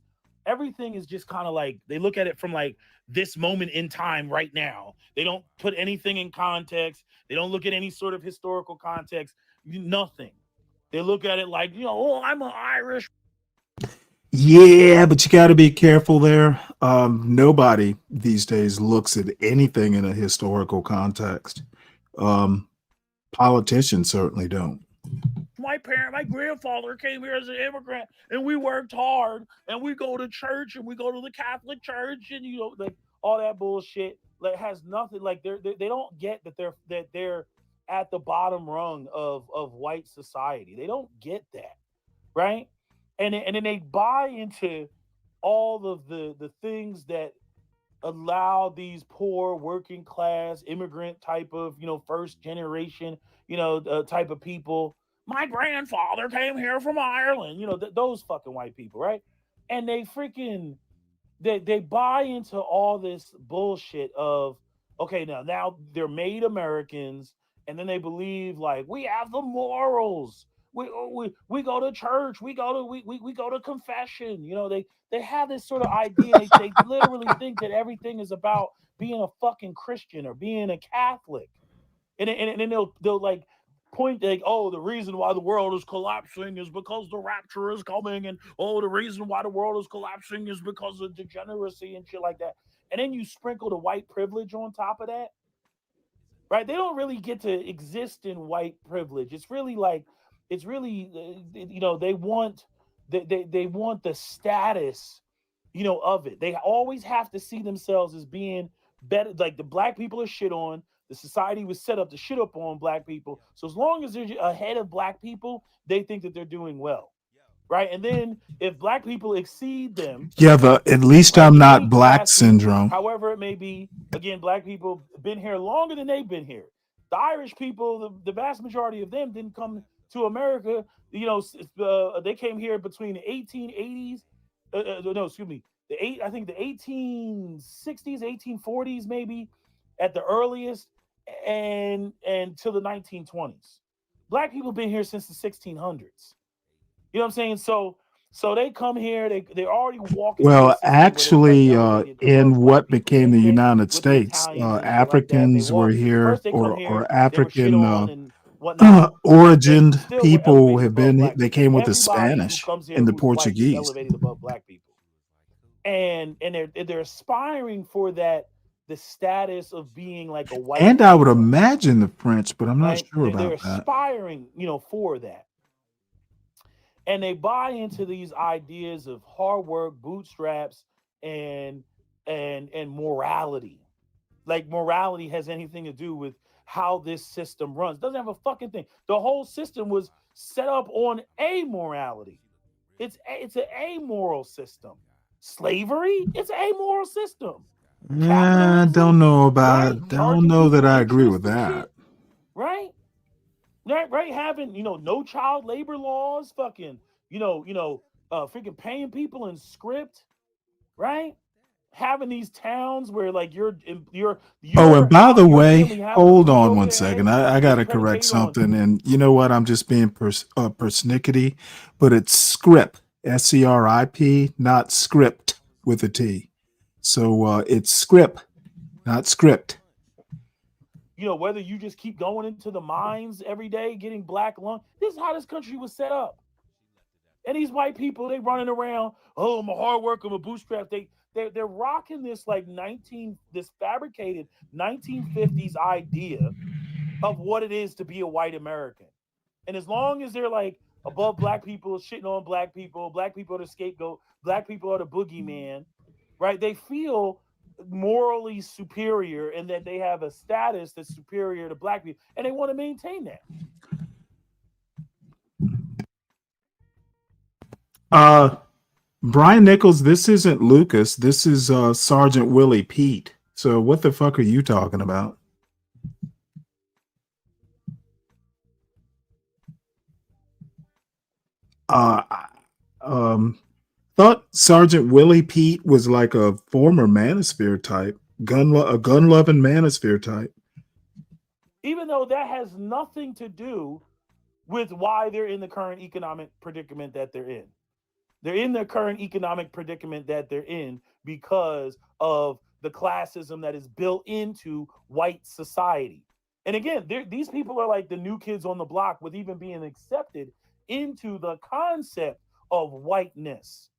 just kind of like they look at it from like this moment in time right now. They don't put anything in context. They don't look at any sort of historical context. Nothing. They look at it like, oh, I'm an Irish. Yeah, but you got to be careful there. Nobody these days looks at anything in a historical context. Politicians certainly don't. My grandfather came here as an immigrant, and we worked hard, and we go to church, and we go to the Catholic Church, and like all that bullshit. Like has nothing. Like they don't get that they're at the bottom rung of white society. They don't get that, right? And then they buy into all of the things that allow these poor working class immigrant type of first generation type of people. My grandfather came here from Ireland, those fucking white people, right? And they freaking they buy into all this bullshit of okay, now they're made Americans, and then they believe like we have the morals. We go to church, we go to confession. They have this sort of idea. They literally think that everything is about being a fucking Christian or being a Catholic, and then they'll like point like, oh, the reason why the world is collapsing is because the rapture is coming, and oh, the reason why the world is collapsing is because of degeneracy and shit like that. And then you sprinkle the white privilege on top of that, right? They don't really get to exist in white privilege. It's really like, it's really, they want they want the status, of it. They always have to see themselves as being better. Like the black people are shit on. The society was set up to shit up on black people. So as long as they're ahead of black people, they think that they're doing well, right? And then if black people exceed them, Yeah, the at least right, I'm the not weight black passes, syndrome. however it may be. Again, black people been here longer than they've been here. The Irish people, the vast majority of them didn't come to America. They came here between the 1880s. No, excuse me. I think the 1860s, 1840s, maybe at the earliest, and till the 1920s. Black people been here since the 1600s. You know what I'm saying? So they come here. They're already walking through a Well, system where they're like actually, elevated in above black what people. became Same the thing United with the States, Italians and shit like that. They Africans were walk here, first. They come here. or They were shit African on and whatnot. But they origined still were people elevated have above been. black They people. came with the Everybody who Spanish comes here and the who's white is Portuguese. elevated above black people, and they're aspiring for that, the status of being like a white And I would hero, imagine the French, but I'm not right? sure They're about that. aspiring, for that. And they buy into these ideas of hard work, bootstraps, and morality. Like morality has anything to do with how this system runs. Doesn't have a fucking thing. The whole system was set up on amorality. It's an amoral system. Slavery, it's an amoral system. I don't know Right? about. Don't Charging know that people I agree with interest and that. shit. Right? Right, having no child labor laws, fucking freaking paying people in script, right? Having these towns where like your Oh, and by the way, family having a hold roof on over one their second. head I is gotta correct predicated on. something. And you know what? I'm just being persnickety, but it's script, SCRIP, not script with a T. So it's script, not script. Whether you just keep going into the mines every day, getting black lung. This is how this country was set up. And these white people, they running around, oh, I'm a hard worker, I'm a bootstrap. They're rocking this like this fabricated 1950s idea of what it is to be a white American. And as long as they're like above black people, shitting on black people are the scapegoat, black people are the boogeyman, right? They feel morally superior and that they have a status that's superior to black people, and they want to maintain that. Brian Nichols, this isn't Lucas. This is Sergeant Willie Pete. So what the fuck are you talking about? Thought Sergeant Willie Pete was like a former manosphere type, a gun-loving manosphere type. Even though that has nothing to do with why they're in the current economic predicament that they're in. They're in the current economic predicament that they're in because of the classism that is built into white society. And again, these people are like the new kids on the block with even being accepted into the concept of whiteness.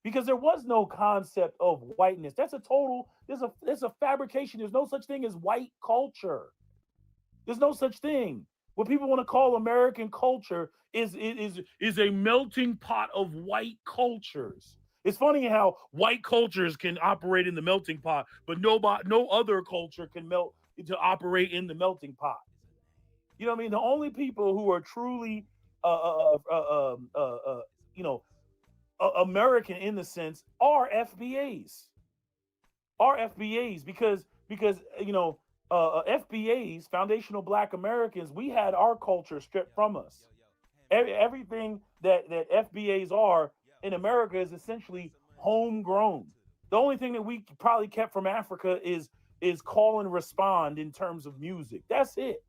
Because there was no concept of whiteness. That's a fabrication. There's no such thing as white culture. There's no such thing. What people want to call American culture is a melting pot of white cultures. It's funny how white cultures can operate in the melting pot, but no other culture can operate in the melting pot. You know what I mean? The only people who are truly American in the sense are FBAs. Are FBAs because FBAs, foundational Black Americans, we had our culture stripped from us. Everything that FBAs are in America is essentially homegrown. The only thing that we probably kept from Africa is call and respond in terms of music. That's it.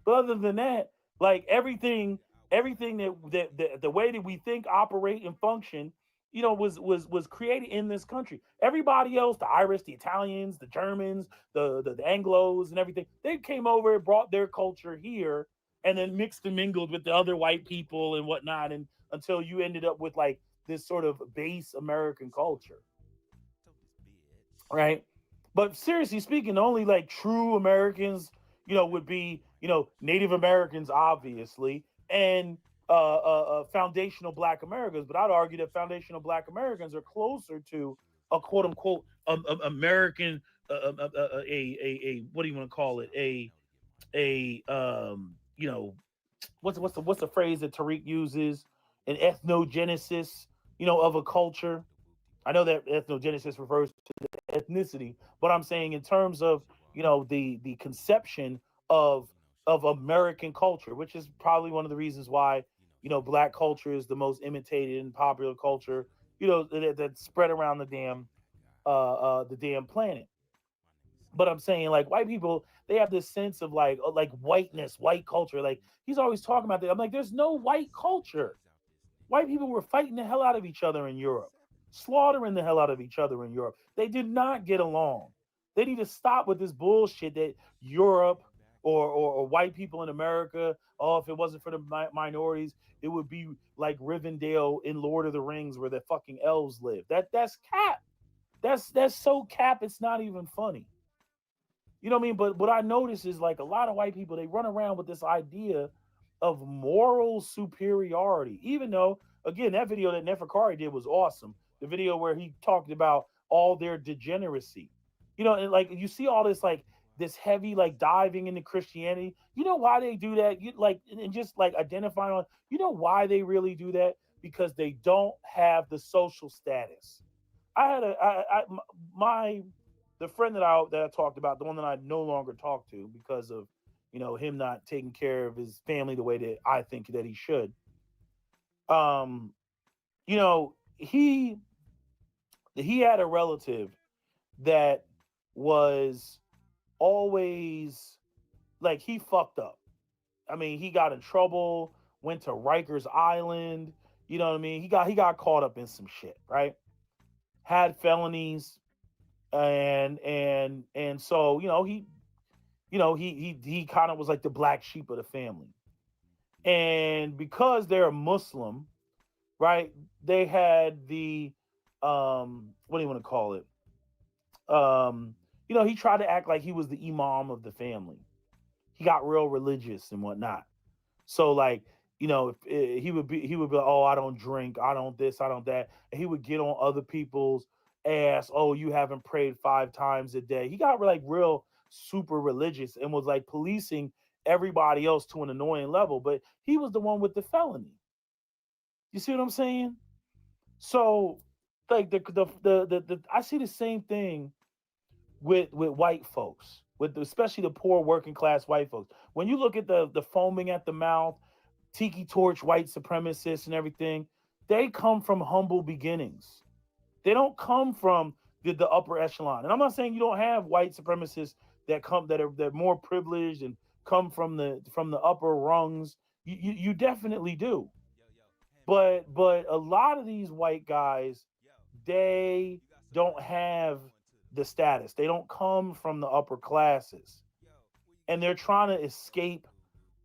But other than that, like everything that the way that we think, operate, and function, was created in this country. Everybody else, the Irish, the Italians, the Germans, the Anglos, and everything, they came over and brought their culture here, and then mixed and mingled with the other white people and whatnot, and until you ended up with like this sort of base American culture, right? But seriously speaking, the only like true Americans, would be, Native Americans, obviously, and foundational Black Americans. But I'd argue that foundational Black Americans are closer to a quote unquote American, a what do you want to call it? What's the phrase that Tariq uses? An ethnogenesis, of a culture. I know that ethnogenesis refers to ethnicity, but I'm saying in terms of the conception of American culture, which is probably one of the reasons why Black culture is the most imitated and popular culture that spread around the damn planet. But I'm saying like white people, they have this sense of like whiteness, white culture. Like he's always talking about that. I'm like, there's no white culture. White people were fighting the hell out of each other in Europe, slaughtering the hell out of each other in Europe. They did not get along. They need to stop with this bullshit that Europe or white people in America, oh, if it wasn't for the minorities, it would be like Rivendell in Lord of the Rings where the fucking elves live. That's cap. That's so cap, it's not even funny. You know what I mean? But what I notice is like a lot of white people, they run around with this idea of moral superiority, even though, again, that video that Neferkari did was awesome. The video where he talked about all their degeneracy. And like you see all this like this heavy like diving into Christianity. You know why they do that? You like and just like identifying on, why they really do that? Because they don't have the social status. I had the friend that I talked about, the one that I no longer talk to because of him not taking care of his family the way that I think that he should. He had a relative that was always like he fucked up. I mean, he got in trouble, went to Rikers Island, you know what I mean? He got caught up in some shit, right? Had felonies, and so he kind of was like the black sheep of the family. And because they're a Muslim, right, they had the what do you want to call it, he tried to act like he was the imam of the family. He got real religious and whatnot. So like, he would be like, oh, I don't drink, I don't this, I don't that. And he would get on other people's ass. Oh, you haven't prayed 5 times a day. He got like real super religious and was like policing everybody else to an annoying level. But he was the one with the felony. You see what I'm saying? So like the I see the same thing with white folks, with especially the poor working class white folks. When you look at the foaming at the mouth, tiki torch white supremacists and everything, they come from humble beginnings. They don't come from the upper echelon. And I'm not saying you don't have white supremacists that are more privileged and come from the upper rungs. You definitely do. But a lot of these white guys, they don't have the status. They don't come from the upper classes. And they're trying to escape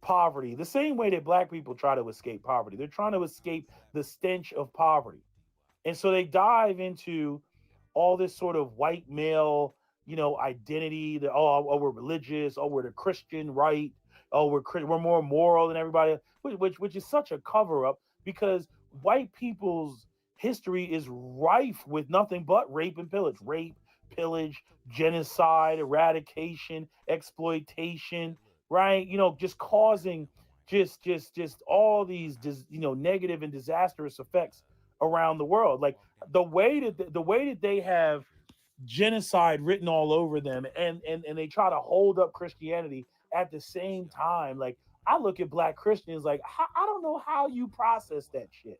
poverty the same way that black people try to escape poverty. They're trying to escape the stench of poverty. And so they dive into all this sort of white male, identity that, oh, we're religious, oh, we're the Christian right, oh, we're more moral than everybody, which is such a cover up, because white people's history is rife with nothing but rape and pillage, genocide, eradication, exploitation, right? Just causing just all these negative and disastrous effects around the world. Like the way that they have genocide written all over them, and they try to hold up Christianity at the same time. Like I look at black Christians like, I don't know how you process that shit.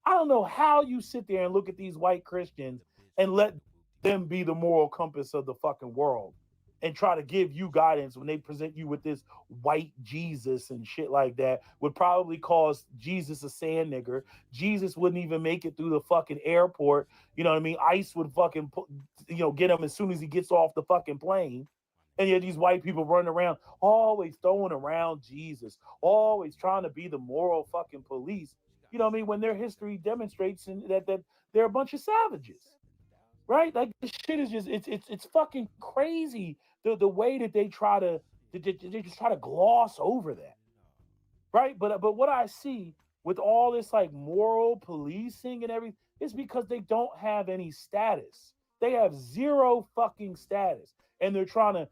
I don't know how you sit there and look at these white Christians and let them be the moral compass of the fucking world and try to give you guidance when they present you with this white Jesus and shit like that. Would probably cause Jesus a sand nigger. Jesus wouldn't even make it through the fucking airport. You know what I mean? ICE would fucking get him as soon as he gets off the fucking plane. And yet these white people running around, always throwing around Jesus, always trying to be the moral fucking police. You know what I mean? When their history demonstrates that they're a bunch of savages, right? Like this shit is just it's fucking crazy. The way that they just try to gloss over that, right? But what I see with all this like moral policing and everything is because they don't have any status. They have zero fucking status, and they're trying to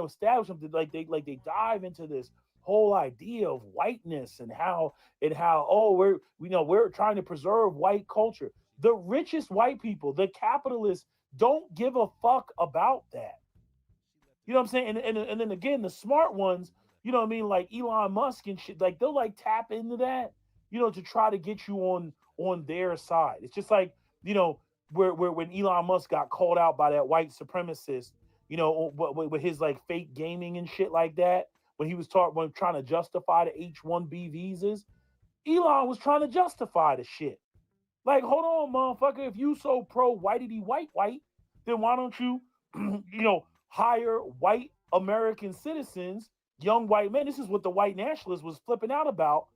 establish something like they dive into this whole idea of whiteness and how we're trying to preserve white culture. The richest white people, the capitalists, don't give a fuck about that. You know what I'm saying? And then again, the smart ones, you know what I mean, like Elon Musk and shit, like they'll like tap into that, to try to get you on their side. It's just like, where when Elon Musk got called out by that white supremacist, with his like fake gaming and shit like that, when he was trying to justify the H-1B visas, Elon was trying to justify the shit. Like, hold on, motherfucker. If you so pro whitey white, then why don't you, hire white American citizens, young white men? This is what the white nationalist was flipping out about,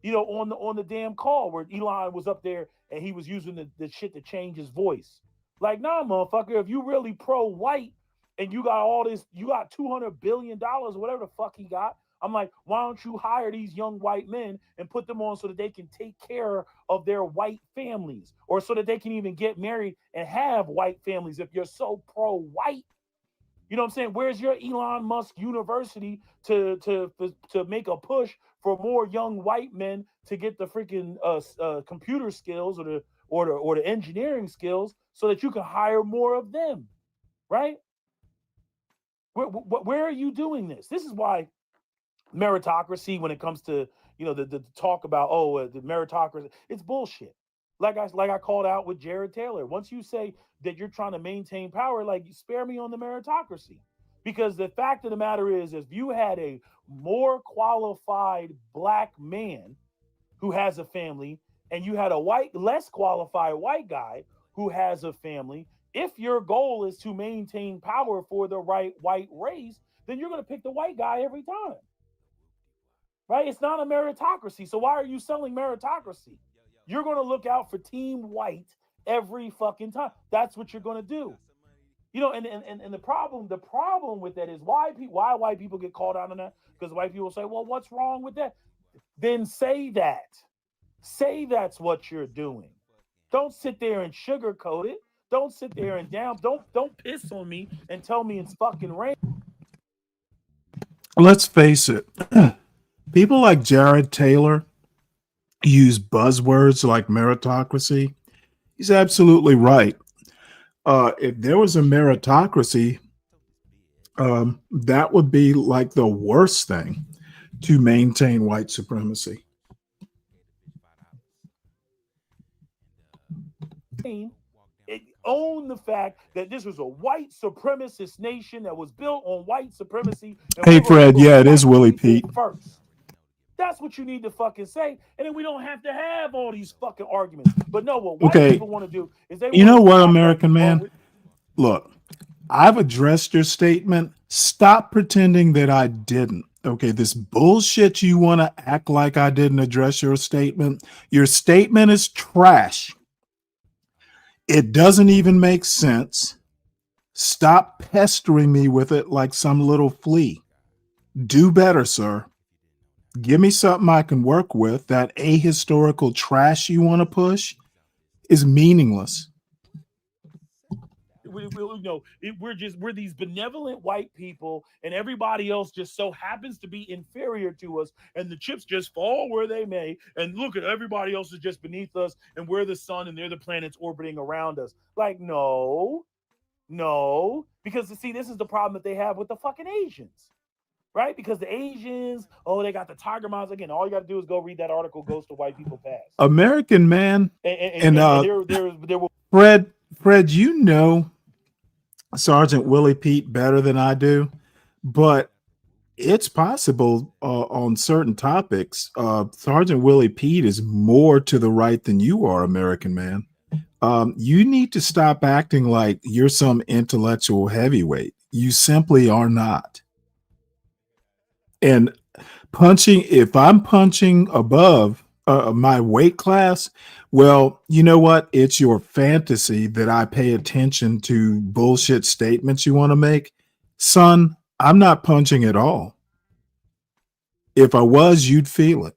on the damn call where Elon was up there and he was using the shit to change his voice. Like, nah, motherfucker, if you really pro-white and you got all this, you got $200 billion or whatever the fuck he got, I'm like, why don't you hire these young white men and put them on so that they can take care of their white families, or so that they can even get married and have white families if you're so pro-white? You know what I'm saying? Where's your Elon Musk University to make a push for more young white men to get the freaking computer skills or the engineering skills so that you can hire more of them, right? Where are you doing this? This is why meritocracy, when it comes to the talk about the meritocracy, it's bullshit. Like I called out with Jared Taylor. Once you say that you're trying to maintain power, like, spare me on the meritocracy. Because the fact of the matter is, if you had a more qualified black man who has a family, and you had a less qualified white guy who has a family, if your goal is to maintain power for the right white race, then you're going to pick the white guy every time. Right? It's not a meritocracy. So why are you selling meritocracy? You're going to look out for team white every fucking time. That's what you're going to do. And the problem with that is why white people get called out on that, because white people say, well, what's wrong with that? Then say that. Say that's what you're doing. Don't sit there and sugarcoat it. Don't sit there and don't piss on me and tell me it's fucking rain. Let's face it. People like Jared Taylor use buzzwords like meritocracy. He's absolutely right. If there was a meritocracy, that would be like the worst thing to maintain white supremacy. Own the fact that this was a white supremacist nation that was built on white supremacy. Hey, Fred, yeah, it is Willie Pete. First. That's what you need to fucking say. And then we don't have to have all these fucking arguments. But no, what white people want to do is they American man? Look, I've addressed your statement. Stop pretending that I didn't. Okay, this bullshit you want to act like I didn't address your statement. Your statement is trash. It doesn't even make sense. Stop pestering me with it like some little flea. Do better, sir. Give me something I can work with. That ahistorical trash you want to push is meaningless. We're these benevolent white people, and everybody else just so happens to be inferior to us, and the chips just fall where they may, and look at everybody else is just beneath us, and we're the sun and they're the planets orbiting around us. Like, no, because see, this is the problem that they have with the fucking Asians, right? Because the Asians, they got the tiger moms. Again, all you got to do is go read that article, Goes to White People Past. American man, and there will Fred, Sergeant Willie Pete better than I do, but it's possible on certain topics. Sergeant Willie Pete is more to the right than you are, American man. You need to stop acting like you're some intellectual heavyweight. You simply are not. And if I'm punching above my weight class, well, you know what? It's your fantasy that I pay attention to bullshit statements you want to make. Son, I'm not punching at all. If I was, you'd feel it.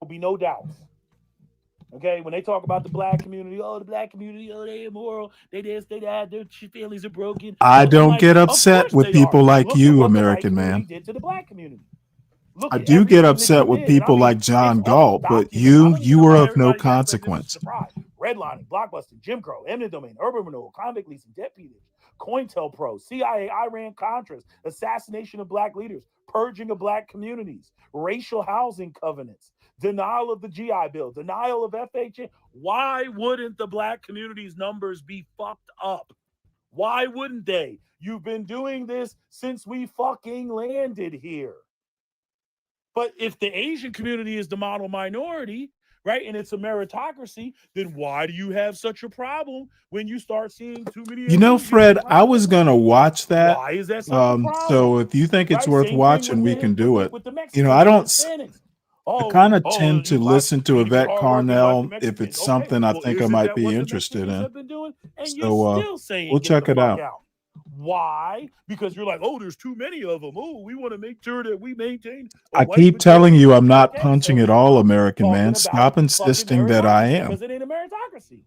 There'll be no doubts. Okay, when they talk about the black community, they immoral, they this, they that, their families are broken. I don't get of upset course with they people are. like Look at you, what American the white man. community did to the black community. Look I at do get everything that upset you with did. And people like John it's all Galt, but documented. I don't even you know were why of no everybody acts like this is a consequence. surprise. Redlining, blockbusting, Jim Crow, eminent domain, urban renewal, convict leasing, debt peonage, COINTELPRO, CIA, Iran, Contras, assassination of black leaders, purging of black communities, racial housing covenants, denial of the GI Bill, denial of FHA. Why wouldn't the black community's numbers be fucked up? Why wouldn't they? You've been doing this since we fucking landed here. But if the Asian community is the model minority, right, and it's a meritocracy, then why do you have such a problem when you start seeing too many You know, Asians Fred, get I was going to watch that. Why is that such a problem? So if you think it's Right? worth Same thing watching, with we can do it. with the You know, Mexicans I and the don't, Hispanics. I kind of tend you to listen to need to be Yvette hardworking like the Carnell if Mexicans. it's Okay, something I well, think I isn't might that be what the interested Mexicans in. have been doing? And So you're still saying we'll get check the it fuck out. out. Why? Because you're like, oh, there's too many of them. Oh, we want to make sure that we maintain a I white keep telling majority. you I'm not Okay, punching so at all, I'm American talking man. about Stop fucking insisting that I meritocracy am. because it ain't a meritocracy.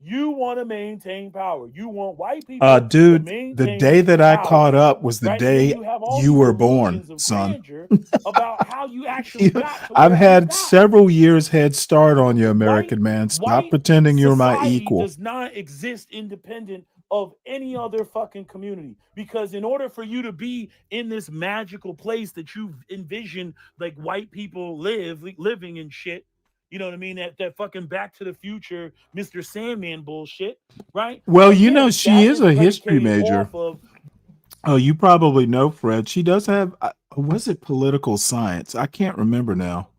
You want to maintain power. You want white people to Dude, maintain the day that I power, caught up was the right? And then day you have all you these were born, illusions of son. grandeur about how you actually got to I've where you had got. several years head start on you, American man. Stop pretending you're my Society equal. does not exist independent of any other fucking community, because in order for you to be in this magical place that you envision, like white people living and shit, you know what I mean, that fucking Back to the Future Mr. Sandman bullshit, right? Well, you Again, know, she that is a history predicated major. off of Oh, you probably know, Fred. She does have, was it political science? I can't remember now.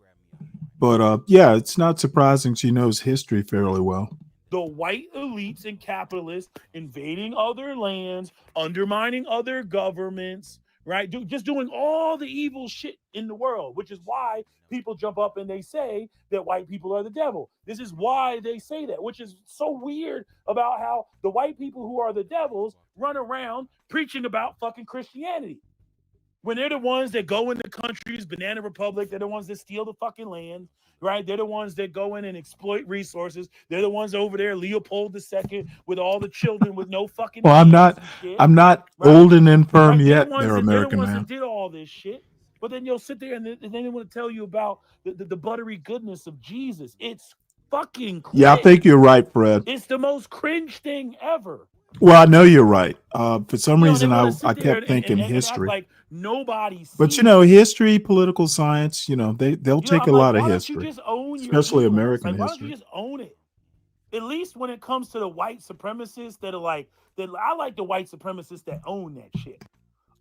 But yeah, it's not surprising she knows history fairly well. the white elites and capitalists invading other lands, undermining other governments, right? Just doing all the evil shit in the world, which is why people jump up and they say that white people are the devil. This is why they say that, which is so weird about how the white people who are the devils run around preaching about fucking Christianity. When they're the ones that go into countries, Banana Republic, they're the ones that steal the fucking land, right? They're the ones that go in and exploit resources. They're the ones over there, Leopold II, with all the children with no fucking Well, I'm hands not and shit, right? Old and infirm right? yet, They're the American ones man. that did all this shit. But then you'll sit there and then they want to tell you about the buttery goodness of Jesus. It's fucking cringe. Yeah, I think you're right, Fred. It's the most cringe thing ever. Well, I know you're right. For some reason, I kept thinking and history. act like nobody sees. But you know, history, political science, you know, they'll take a lot of history, Why don't you just own especially your American why don't you history. just own it? At least when it comes to the white supremacists that are like that, I like the white supremacists that own that shit.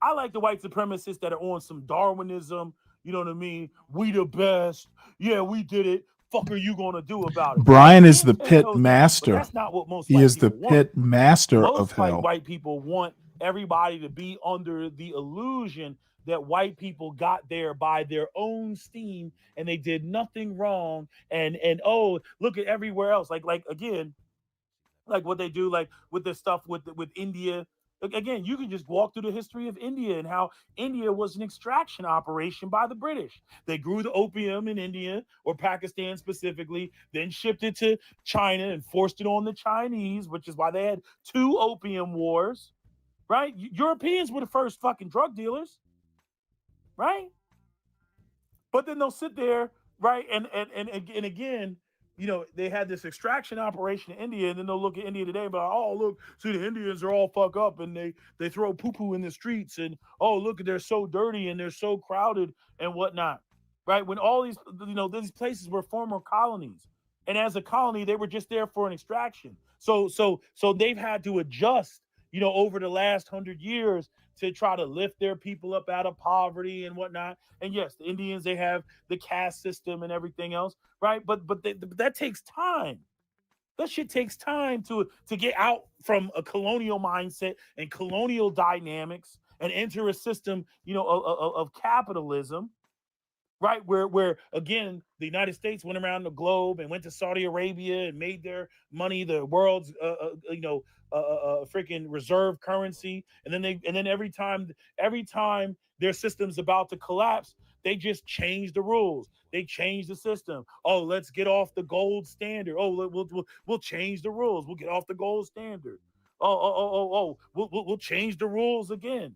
I like the white supremacists that are on some Darwinism. You know what I mean? We the best. Yeah, we did it. Fuck are you gonna do about it? Brian is Stand the 10 pit toes down. master. But that's not what most He white is the people want. pit master of Most hell. white people want everybody to be under the illusion that white people got there by their own steam and they did nothing wrong. And oh, look at everywhere else. Like again, like what they do, like with the stuff with India. Again, you can just walk through the history of India and how India was an extraction operation by the British. They grew the opium in India or Pakistan specifically, then shipped it to China and forced it on the Chinese, which is why they had 2 opium wars, right? Europeans were the first fucking drug dealers, right? But then they'll sit there, right? And again, you know, they had this extraction operation in India, and then they'll look at India today and be like, oh, look, see, the Indians are all fuck up and they throw poo-poo in the streets, and oh, look, they're so dirty and they're so crowded and whatnot. Right? When all these, you know, these places were former colonies. And as a colony, they were just there for an extraction. So they've had to adjust, you know, over the last 100 years to try to lift their people up out of poverty and whatnot. And yes, the Indians, they have the caste system and everything else, right? But that takes time. That shit takes time to get out from a colonial mindset and colonial dynamics and enter a system, of capitalism, right? Where again, the United States went around the globe and went to Saudi Arabia and made their money the world's, freaking reserve currency, and then every time their system's about to collapse, they just change the rules. They change the system. Oh, let's get off the gold standard. Oh, we'll change the rules. We'll get off the gold standard. We'll change the rules again.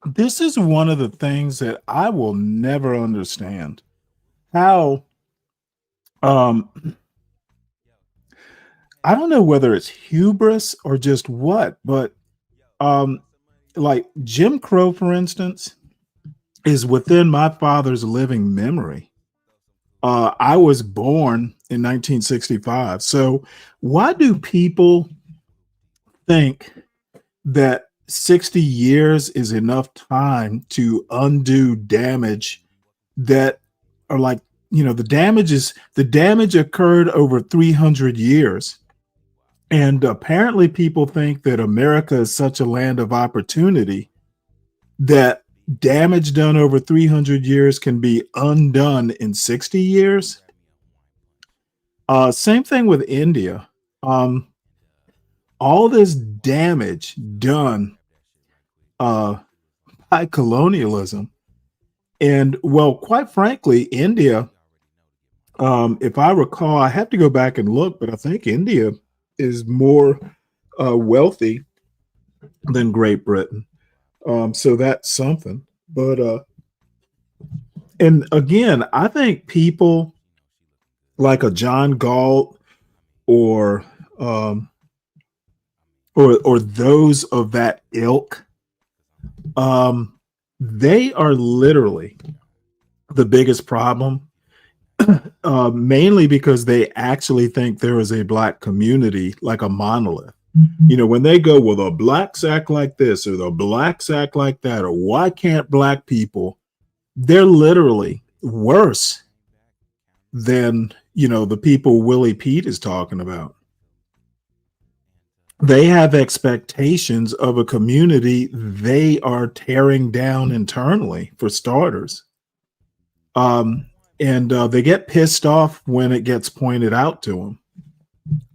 This is one of the things that I will never understand. How I don't know whether it's hubris or just what, but like Jim Crow, for instance, is within my father's living memory. I was born in 1965. So why do people think that 60 years is enough time to undo damage that are like, the damage occurred over 300 years. And apparently people think that America is such a land of opportunity that damage done over 300 years can be undone in 60 years. Same thing with India. All this damage done by colonialism. And well, quite frankly, India, if I recall, I have to go back and look, but I think India is more wealthy than Great Britain. So that's something. But and again, I think people like a John Galt or those of that ilk, they are literally the biggest problem, mainly because they actually think there is a Black community like a monolith. When they go, well, the Blacks act like this or the Blacks act like that, or why can't Black people? They're literally worse than, the people Willie Pete is talking about. They have expectations of a community they are tearing down internally, for starters. And they get pissed off when it gets pointed out to them.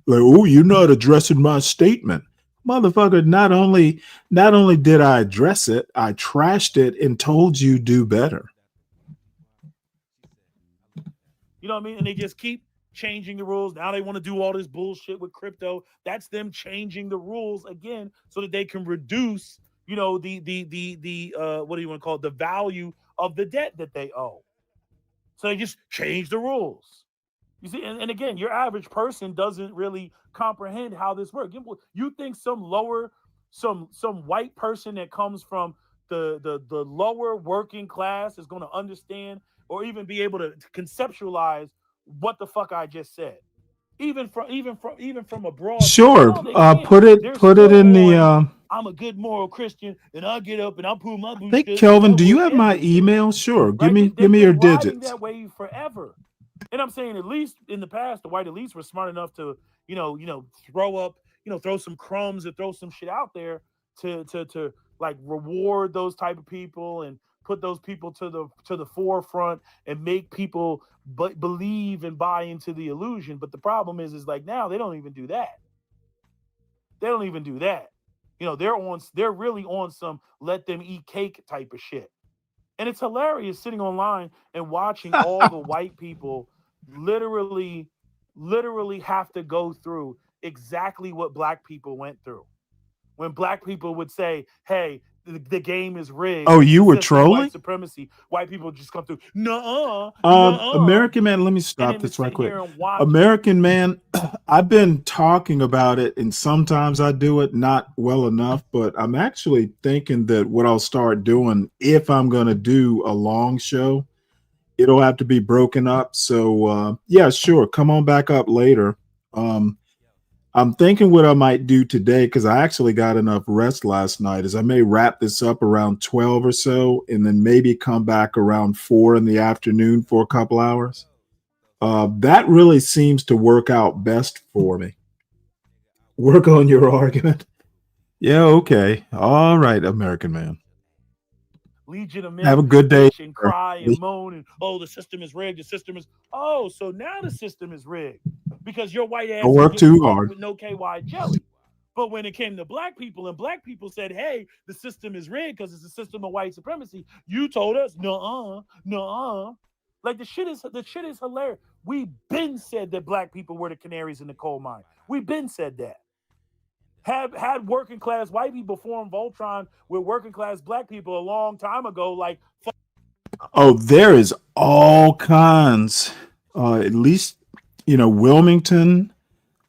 Like, oh, you're not addressing my statement. Motherfucker, not only did I address it, I trashed it and told you do better. You know what I mean? And they just keep changing the rules. Now they want to do all this bullshit with crypto. That's them changing the rules again so that they can reduce, the what do you want to call it? The value of the debt that they owe. So they just change the rules. You see, and again, your average person doesn't really comprehend how this works. You think some white person that comes from the lower working class is going to understand or even be able to conceptualize what the fuck I just said, even from abroad. Sure, No, put it in the. I'm a good moral Christian, and I'll get up and I'll pull my I think Kelvin, do you have my email? Sure, give me your digits. That way forever. And I'm saying, at least in the past, the white elites were smart enough to, throw some crumbs and throw some shit out there to like reward those type of people and put those people to the forefront and make people believe and buy into the illusion. But the problem is like now they don't even do that. They don't even do that. They're really on some let them eat cake type of shit. And it's hilarious sitting online and watching all the white people literally have to go through exactly what Black people went through. When Black people would say, hey, the game is rigged. Oh, you were trolling? White supremacy. White people just come through. Nuh-uh. American Man, let me stop this right quick. American Man, I've been talking about it, and sometimes I do it not well enough, but I'm actually thinking that what I'll start doing, if I'm going to do a long show, it'll have to be broken up. So, yeah, sure. Come on back up later. I'm thinking what I might do today, because I actually got enough rest last night, is I may wrap this up around 12 or so, and then maybe come back around 4 in the afternoon for a couple hours. That really seems to work out best for me. Work on your argument. Yeah, okay. All right, American man. Legion of Men Have a good day. bitch and cry and moan and, oh, the system is rigged. The system is, oh, so now the system is rigged because your white ass Don't is work getting too fucked hard. with no KY jelly. But when it came to black people and black people said, hey, the system is rigged because it's a system of white supremacy, you told us, nuh-uh, nuh-uh. Like the shit is hilarious. We been said that black people were the canaries in the coal mine. We been said that. Had working class white people form Voltron with working class black people a long time ago, like Oh, there is all kinds. At least, Wilmington,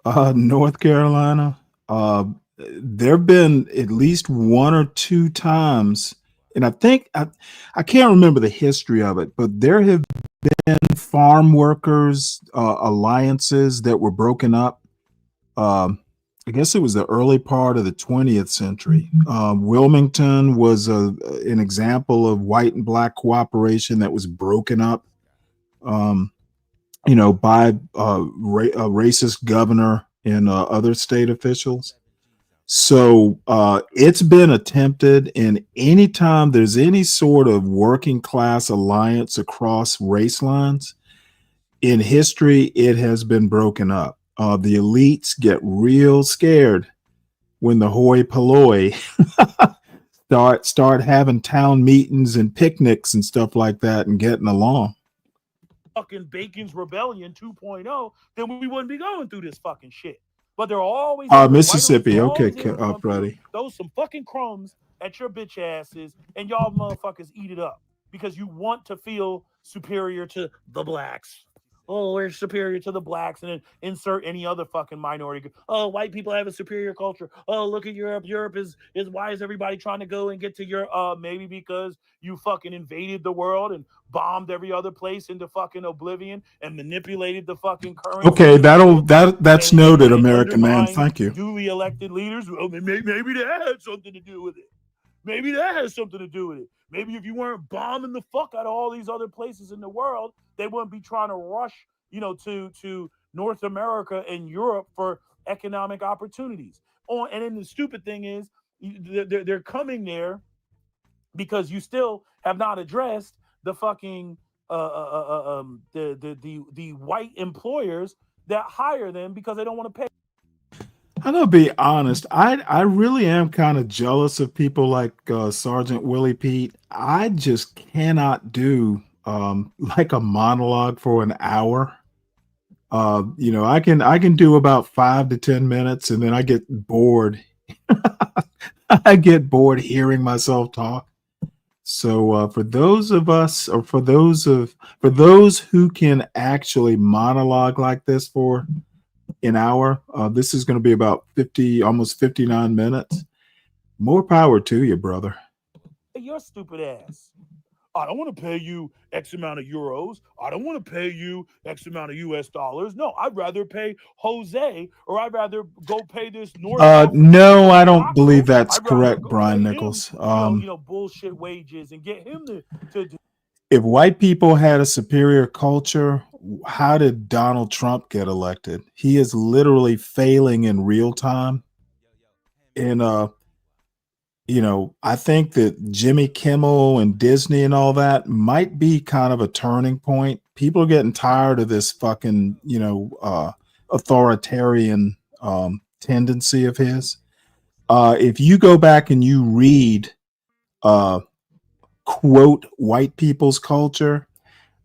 North Carolina. There have been at least one or two times, and I think I can't remember the history of it, but there have been farm workers alliances that were broken up. I guess it was the early part of the 20th century. Wilmington was an example of white and black cooperation that was broken up, by a racist governor and other state officials. So it's been attempted, and anytime there's any sort of working class alliance across race lines in history, it has been broken up. The elites get real scared when the hoi polloi start having town meetings and picnics and stuff like that and getting along. fucking Bacon's Rebellion 2.0, then we wouldn't be going through this fucking shit. But they're always Mississippi. Okay, Freddie. throw some fucking crumbs at your bitch asses, and y'all motherfuckers eat it up because you want to feel superior to the blacks. Oh, we're superior to the blacks, and then insert any other fucking minority. Oh, white people have a superior culture. Oh, look at Europe. Europe is why is everybody trying to go and get to Europe? Maybe because you fucking invaded the world and bombed every other place into fucking oblivion and manipulated the fucking currency. Okay, that's noted, American man. Thank you. Duly elected leaders. Well, maybe that had something to do with it. Maybe that has something to do with it. Maybe if you weren't bombing the fuck out of all these other places in the world, they wouldn't be trying to rush, to North America and Europe for economic opportunities. And then the stupid thing is, they're coming there because you still have not addressed the fucking the white employers that hire them because they don't want to pay. I'm gonna be honest. I really am kind of jealous of people like Sergeant Willie Pete. I just cannot do like a monologue for an hour. I can do about 5 to 10 minutes, and then I get bored. I get bored hearing myself talk. So for those of us, or for those who can actually monologue like this for an hour, this is going to be about 50, almost 59 minutes. More power to you, brother. Your stupid ass. I don't want to pay you X amount of euros. I don't want to pay you X amount of US dollars. No, I'd rather pay Jose, or I'd rather go pay this North. No, I don't believe that's correct, Brian Nichols. Bullshit wages and get him to if white people had a superior culture, how did Donald Trump get elected? He is literally failing in real time. And I think that Jimmy Kimmel and Disney and all that might be kind of a turning point. People are getting tired of this fucking, authoritarian tendency of his. If you go back and you read, quote, white people's culture,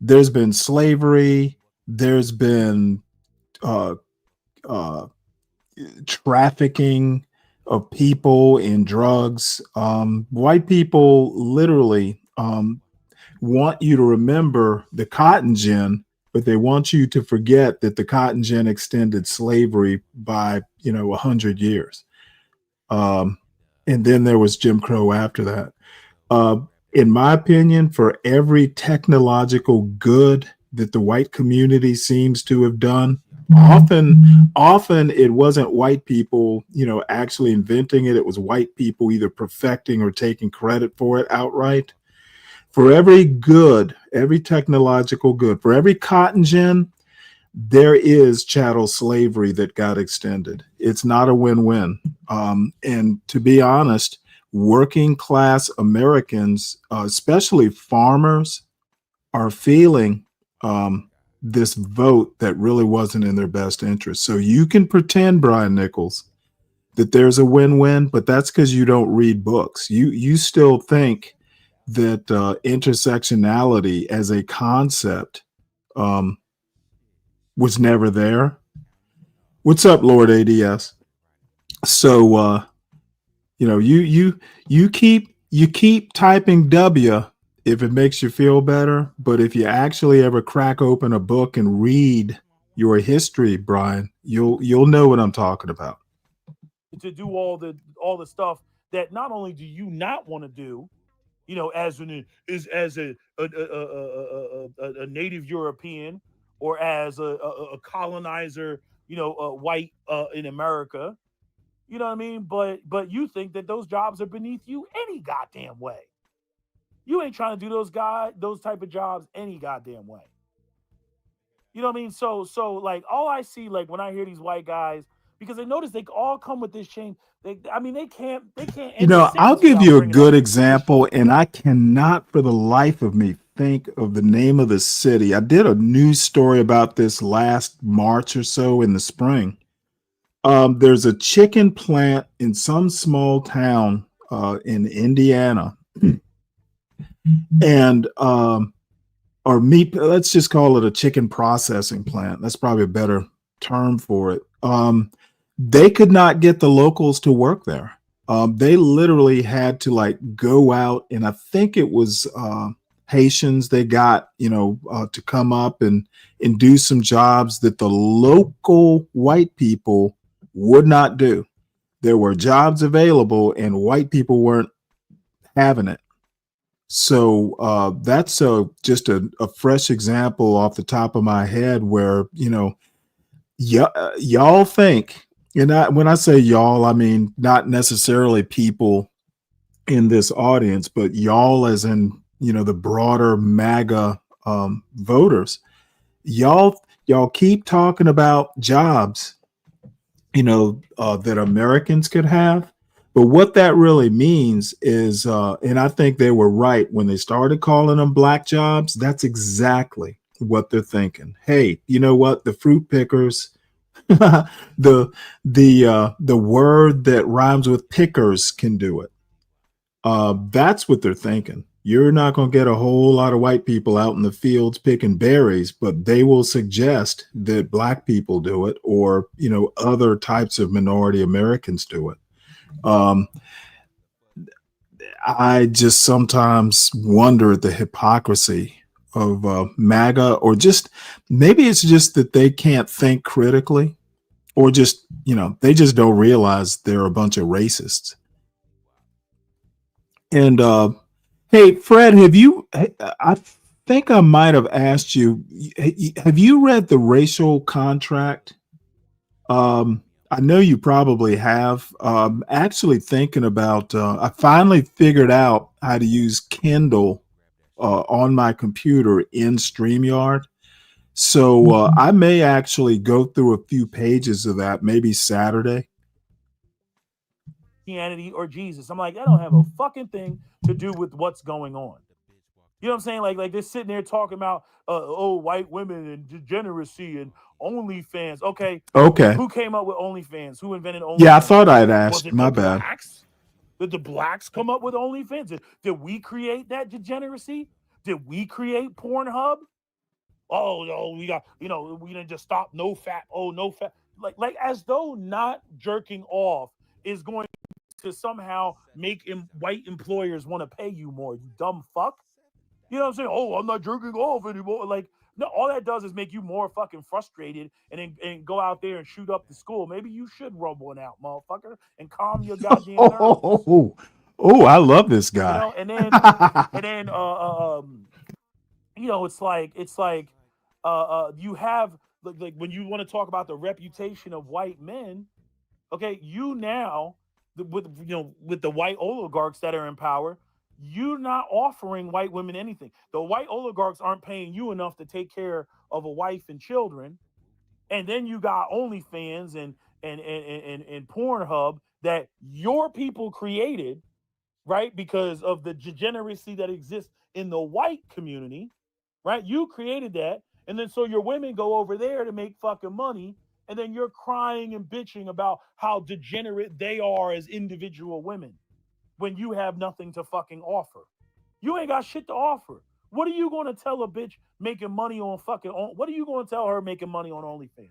there's been slavery, there's been trafficking of people in drugs. White people literally want you to remember the cotton gin, but they want you to forget that the cotton gin extended slavery by 100 years. And then there was Jim Crow after that. In my opinion, for every technological good that the white community seems to have done, often it wasn't white people, actually inventing it. It was white people either perfecting or taking credit for it outright. For every good, every technological good, for every cotton gin, there is chattel slavery that got extended. It's not a win-win. And to be honest, working class Americans, especially farmers, are feeling this vote that really wasn't in their best interest. So you can pretend, Brian Nichols, that there's a win-win, but that's because you don't read books. You still think that intersectionality as a concept was never there. What's up, Lord ADS? So you keep typing W if it makes you feel better, but if you actually ever crack open a book and read your history, Brian, you'll know what I'm talking about. To do all the stuff that not only do you not want to do, as a native European or as a colonizer, white in America, you know what I mean? But you think that those jobs are beneath you any goddamn way. You ain't trying to do those type of jobs any goddamn way. You know what I mean? So like all I see, like when I hear these white guys, because I notice they all come with this shame. They can't. I'll give you a good example, and I cannot for the life of me think of the name of the city. I did a news story about this last March or so in the spring. There's a chicken plant in some small town in Indiana, and or meat. Let's just call it a chicken processing plant. That's probably a better term for it. They could not get the locals to work there. They literally had to go out, and I think it was Haitians they got, to come up and do some jobs that the local white people would not do. There were jobs available, and white people weren't having it. So that's just a fresh example off the top of my head where, y'all think. And when I say y'all, I mean not necessarily people in this audience, but y'all as in, the broader MAGA voters. Y'all keep talking about jobs, that Americans could have. But what that really means is, and I think they were right when they started calling them black jobs. That's exactly what they're thinking. Hey, you know what? The fruit pickers, the word that rhymes with pickers can do it. That's what they're thinking. You're not going to get a whole lot of white people out in the fields picking berries, but they will suggest that black people do it, or other types of minority Americans do it. I just sometimes wonder at the hypocrisy of MAGA, or just maybe it's just that they can't think critically, or just, they just don't realize they're a bunch of racists. And hey, Fred, I think I might have asked you, have you read The Racial Contract? I know you probably have. Actually thinking about, I finally figured out how to use Kindle on my computer in StreamYard. So I may actually go through a few pages of that, maybe Saturday. Christianity or Jesus. I'm like, that don't have a fucking thing to do with what's going on. You know what I'm saying? Like they're sitting there talking about white women and degeneracy and OnlyFans. Okay. Who came up with OnlyFans? Who invented OnlyFans? Yeah, I thought I'd asked. Was it My the bad. blacks? Did the blacks come up with OnlyFans? Did we create that degeneracy? Did we create Pornhub? Oh no, we got, we didn't just stop no fat. Oh, no fat. Like as though not jerking off is going to somehow make white employers want to pay you more, you dumb fuck. You know what I'm saying? Oh, I'm not jerking off anymore. Like, no, all that does is make you more fucking frustrated and go out there and shoot up the school. Maybe you should rub one out, motherfucker, and calm your goddamn nerves. I love this guy. And then it's like you have, like when you want to talk about the reputation of white men, okay, with the white oligarchs that are in power, you're not offering white women anything. The white oligarchs aren't paying you enough to take care of a wife and children. And then you got OnlyFans and Pornhub that your people created, right? Because of the degeneracy that exists in the white community, right? You created that. And then so your women go over there to make fucking money. And then you're crying and bitching about how degenerate they are as individual women when you have nothing to fucking offer. You ain't got shit to offer. What are you going to tell a bitch making money on fucking, what are you going to tell her making money on OnlyFans?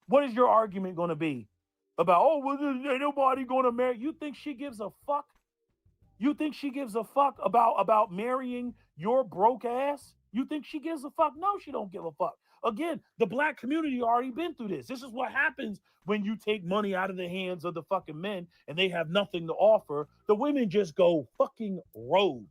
What is your argument going to be about, oh, well, ain't nobody going to marry? You think she gives a fuck? You think she gives a fuck about marrying your broke ass? You think she gives a fuck? No, she don't give a fuck. Again, the black community already been through this. This is what happens when you take money out of the hands of the fucking men and they have nothing to offer. The women just go fucking rogue.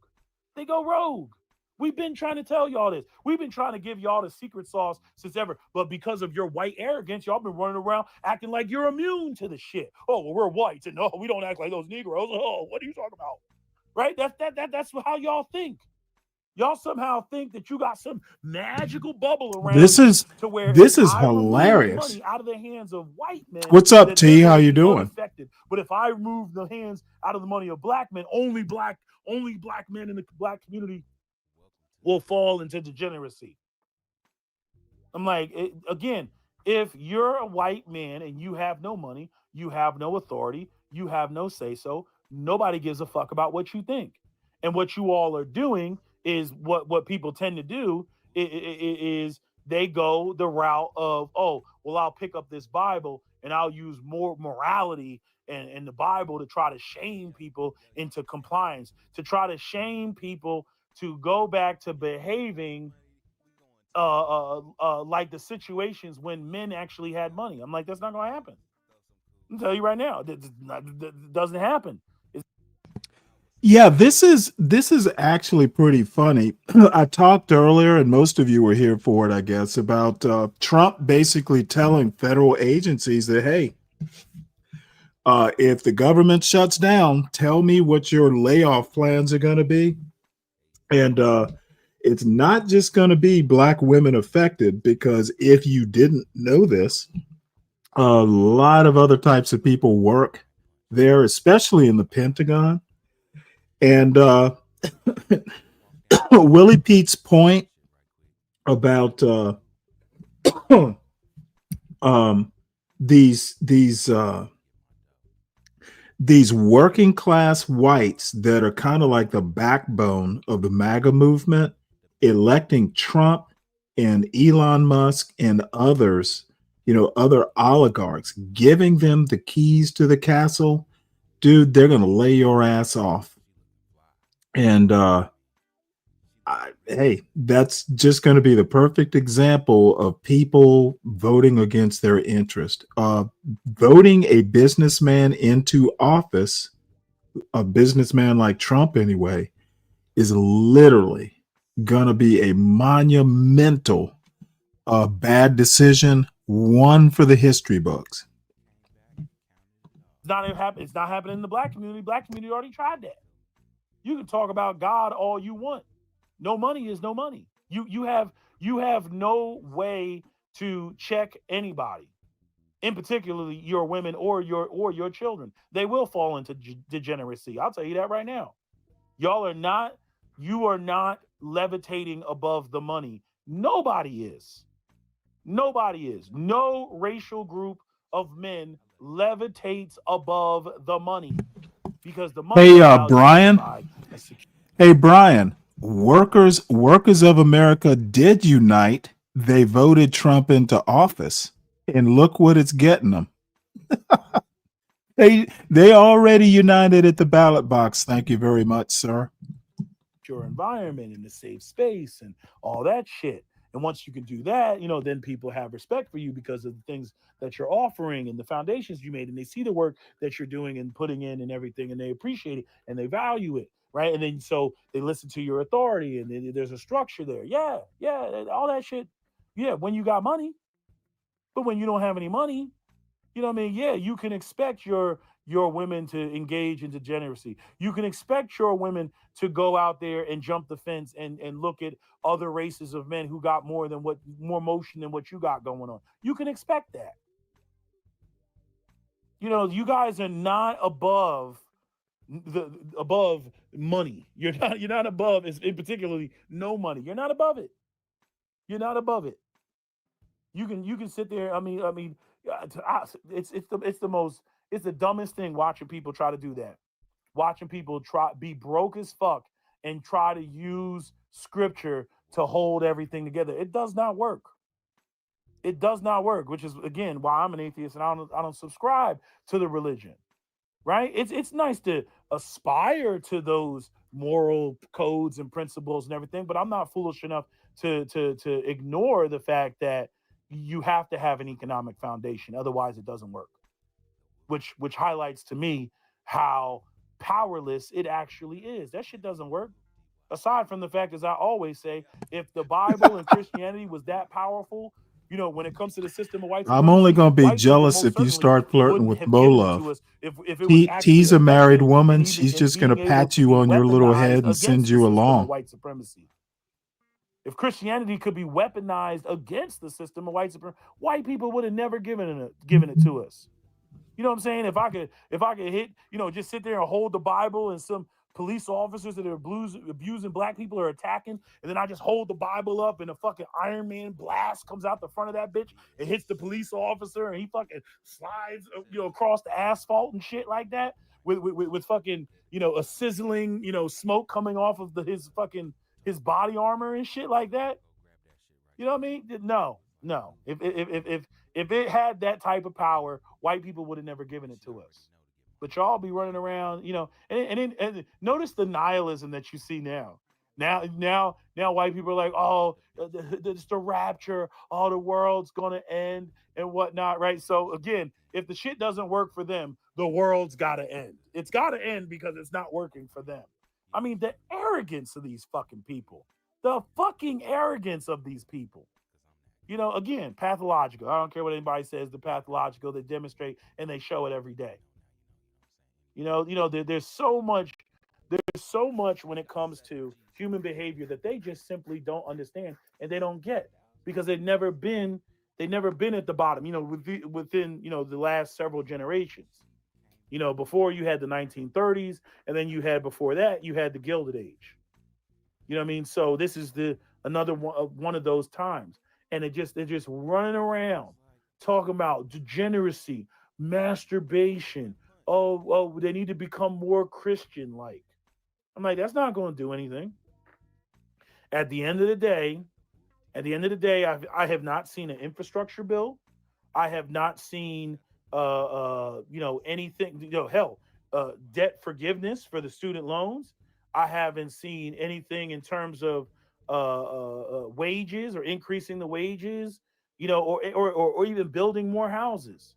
They go rogue. We've been trying to tell y'all this. We've been trying to give y'all the secret sauce since ever. But because of your white arrogance, y'all been running around acting like you're immune to the shit. Oh, well, we're whites and no, we don't act like those Negroes. Oh, what are you talking about? Right? That's how y'all think. Y'all somehow think that you got some magical bubble around to where this is I remove hilarious. money out of the hands of white men. What's up, that T? they're How gonna you be doing? unaffected. But if I remove the hands out of the money of black men, only black men in the black community will fall into degeneracy. I'm like, again, if you're a white man and you have no money, you have no authority, you have no say so, nobody gives a fuck about what you think. And what you all are doing is what people tend to do is they go the route of, oh, well, I'll pick up this Bible and I'll use more morality and the Bible to try to shame people into compliance, to try to shame people to go back to behaving like the situations when men actually had money. I'm like, that's not going to happen. I'll tell you right now, that doesn't happen. Yeah, this is actually pretty funny. I talked earlier, and most of you were here for it, I guess, about Trump basically telling federal agencies that, hey, if the government shuts down, tell me what your layoff plans are going to be. And it's not just going to be black women affected, because if you didn't know this, a lot of other types of people work there, especially in the Pentagon. And Willie Pete's point about these working class whites that are kind of like the backbone of the MAGA movement, electing Trump and Elon Musk and others, other oligarchs, giving them the keys to the castle, dude, they're going to lay your ass off. And hey, that's just going to be the perfect example of people voting against their interest. Voting a businessman into office, a businessman like Trump anyway, is literally going to be a monumental bad decision, one for the history books. It's not happening in the black community. Black community already tried that. You can talk about God all you want. No money is no money. You have no way to check anybody, in particularly your women or your children. They will fall into degeneracy. I'll tell you that right now. You are not levitating above the money. Nobody is. No racial group of men levitates above the money, because the money. Hey, Brian. Hey, Brian. Workers of America did unite. They voted Trump into office, and look what it's getting them. They already united at the ballot box. Thank you very much, sir. Your environment and the safe space and all that shit. And once you can do that, then people have respect for you because of the things that you're offering and the foundations you made, and they see the work that you're doing and putting in and everything, and they appreciate it and they value it. Right. And then so they listen to your authority, and then there's a structure there. Yeah. All that shit. Yeah. When you got money, but when you don't have any money, you know what I mean? Yeah. You can expect your your women to engage in degeneracy. You can expect your women to go out there and jump the fence and look at other races of men who got more motion than what you got going on. You can expect that. You know, you guys are not above money. You're not above, in particularly no money. You're not above it. You're not above it. You can sit there. It's the dumbest thing watching people try to do that. Watching people be broke as fuck and try to use scripture to hold everything together. It does not work. It does not work, which is again why I'm an atheist and I don't subscribe to the religion. Right? It's nice to aspire to those moral codes and principles and everything, but I'm not foolish enough to ignore the fact that you have to have an economic foundation, otherwise it doesn't work. Which highlights to me how powerless it actually is. That shit doesn't work. Aside from the fact, as I always say, if the Bible and Christianity was that powerful, you know, when it comes to the system of white supremacy, I'm only going to be white people jealous most if you certainly start flirting wouldn't with have given it to Molove. us if it was actually T's a married effective woman. in She's just going to being able pat to you be on your little head weaponized and send against the you system of along. white supremacy. If Christianity could be weaponized against the system of white supremacy, white people would have never given it to us. You know what I'm saying? If I could hit, you know, just sit there and hold the Bible and some police officers that are abusing black people are attacking, and then I just hold the Bible up and a fucking Iron Man blast comes out the front of that bitch and hits the police officer and he fucking slides, you know, across the asphalt and shit like that with fucking, you know, a sizzling, you know, smoke coming off of his body armor and shit like that. You know what I mean? No. If it had that type of power, white people would have never given it to us. But y'all be running around, you know, and notice the nihilism that you see now. Now, white people are like, oh, it's the rapture, oh, the world's gonna end and whatnot, right? So again, if the shit doesn't work for them, the world's gotta end. It's gotta end because it's not working for them. I mean, the arrogance of these fucking people, the fucking arrogance of these people. You know, again, pathological. I don't care what anybody says. The pathological, they demonstrate and they show it every day. You know, there's so much when it comes to human behavior that they just simply don't understand and they don't get because they've never been at the bottom. You know, within you know the last several generations. You know, before you had the 1930s, and then you had before that you had the Gilded Age. You know what I mean? So this is another one of those times. And they're just running around talking about degeneracy, masturbation. Oh, they need to become more Christian-like. I'm like, that's not going to do anything. At the end of the day, I have not seen an infrastructure bill. I have not seen, you know, anything. You know, hell, debt forgiveness for the student loans. I haven't seen anything in terms of wages or increasing the wages, you know, or even building more houses.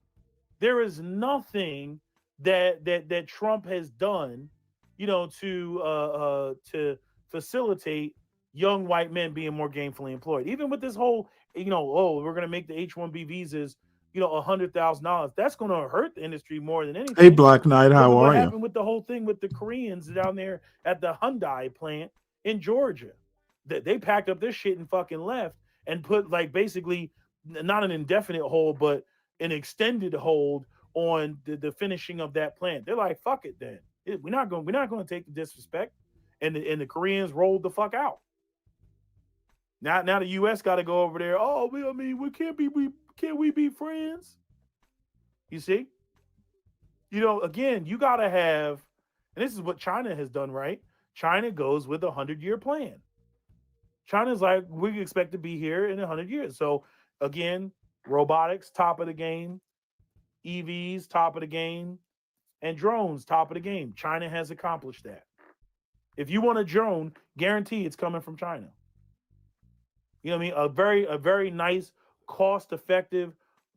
There is nothing that Trump has done, you know, to facilitate young white men being more gainfully employed. Even with this whole, you know, oh, we're going to make the H-1B visas, you know, $100,000. That's going to hurt the industry more than anything. Hey, Black Knight, Look how at what are you? happened with the whole thing with the Koreans down there at the Hyundai plant in Georgia. That they packed up their shit and fucking left and put like basically not an indefinite hold, but an extended hold on the finishing of that plant. They're like, fuck it then. We're not going to take the disrespect. And the Koreans rolled the fuck out. Now the US got to go over there. Oh, can't we be friends? You see? You know, again, you got to have, and this is what China has done, right? China goes with a 100-year plan. China's like, we expect to be here in 100 years. So again, robotics, top of the game, EVs, top of the game, and drones, top of the game. China has accomplished that. If you want a drone, guarantee it's coming from China. You know what I mean? A very nice, cost-effective,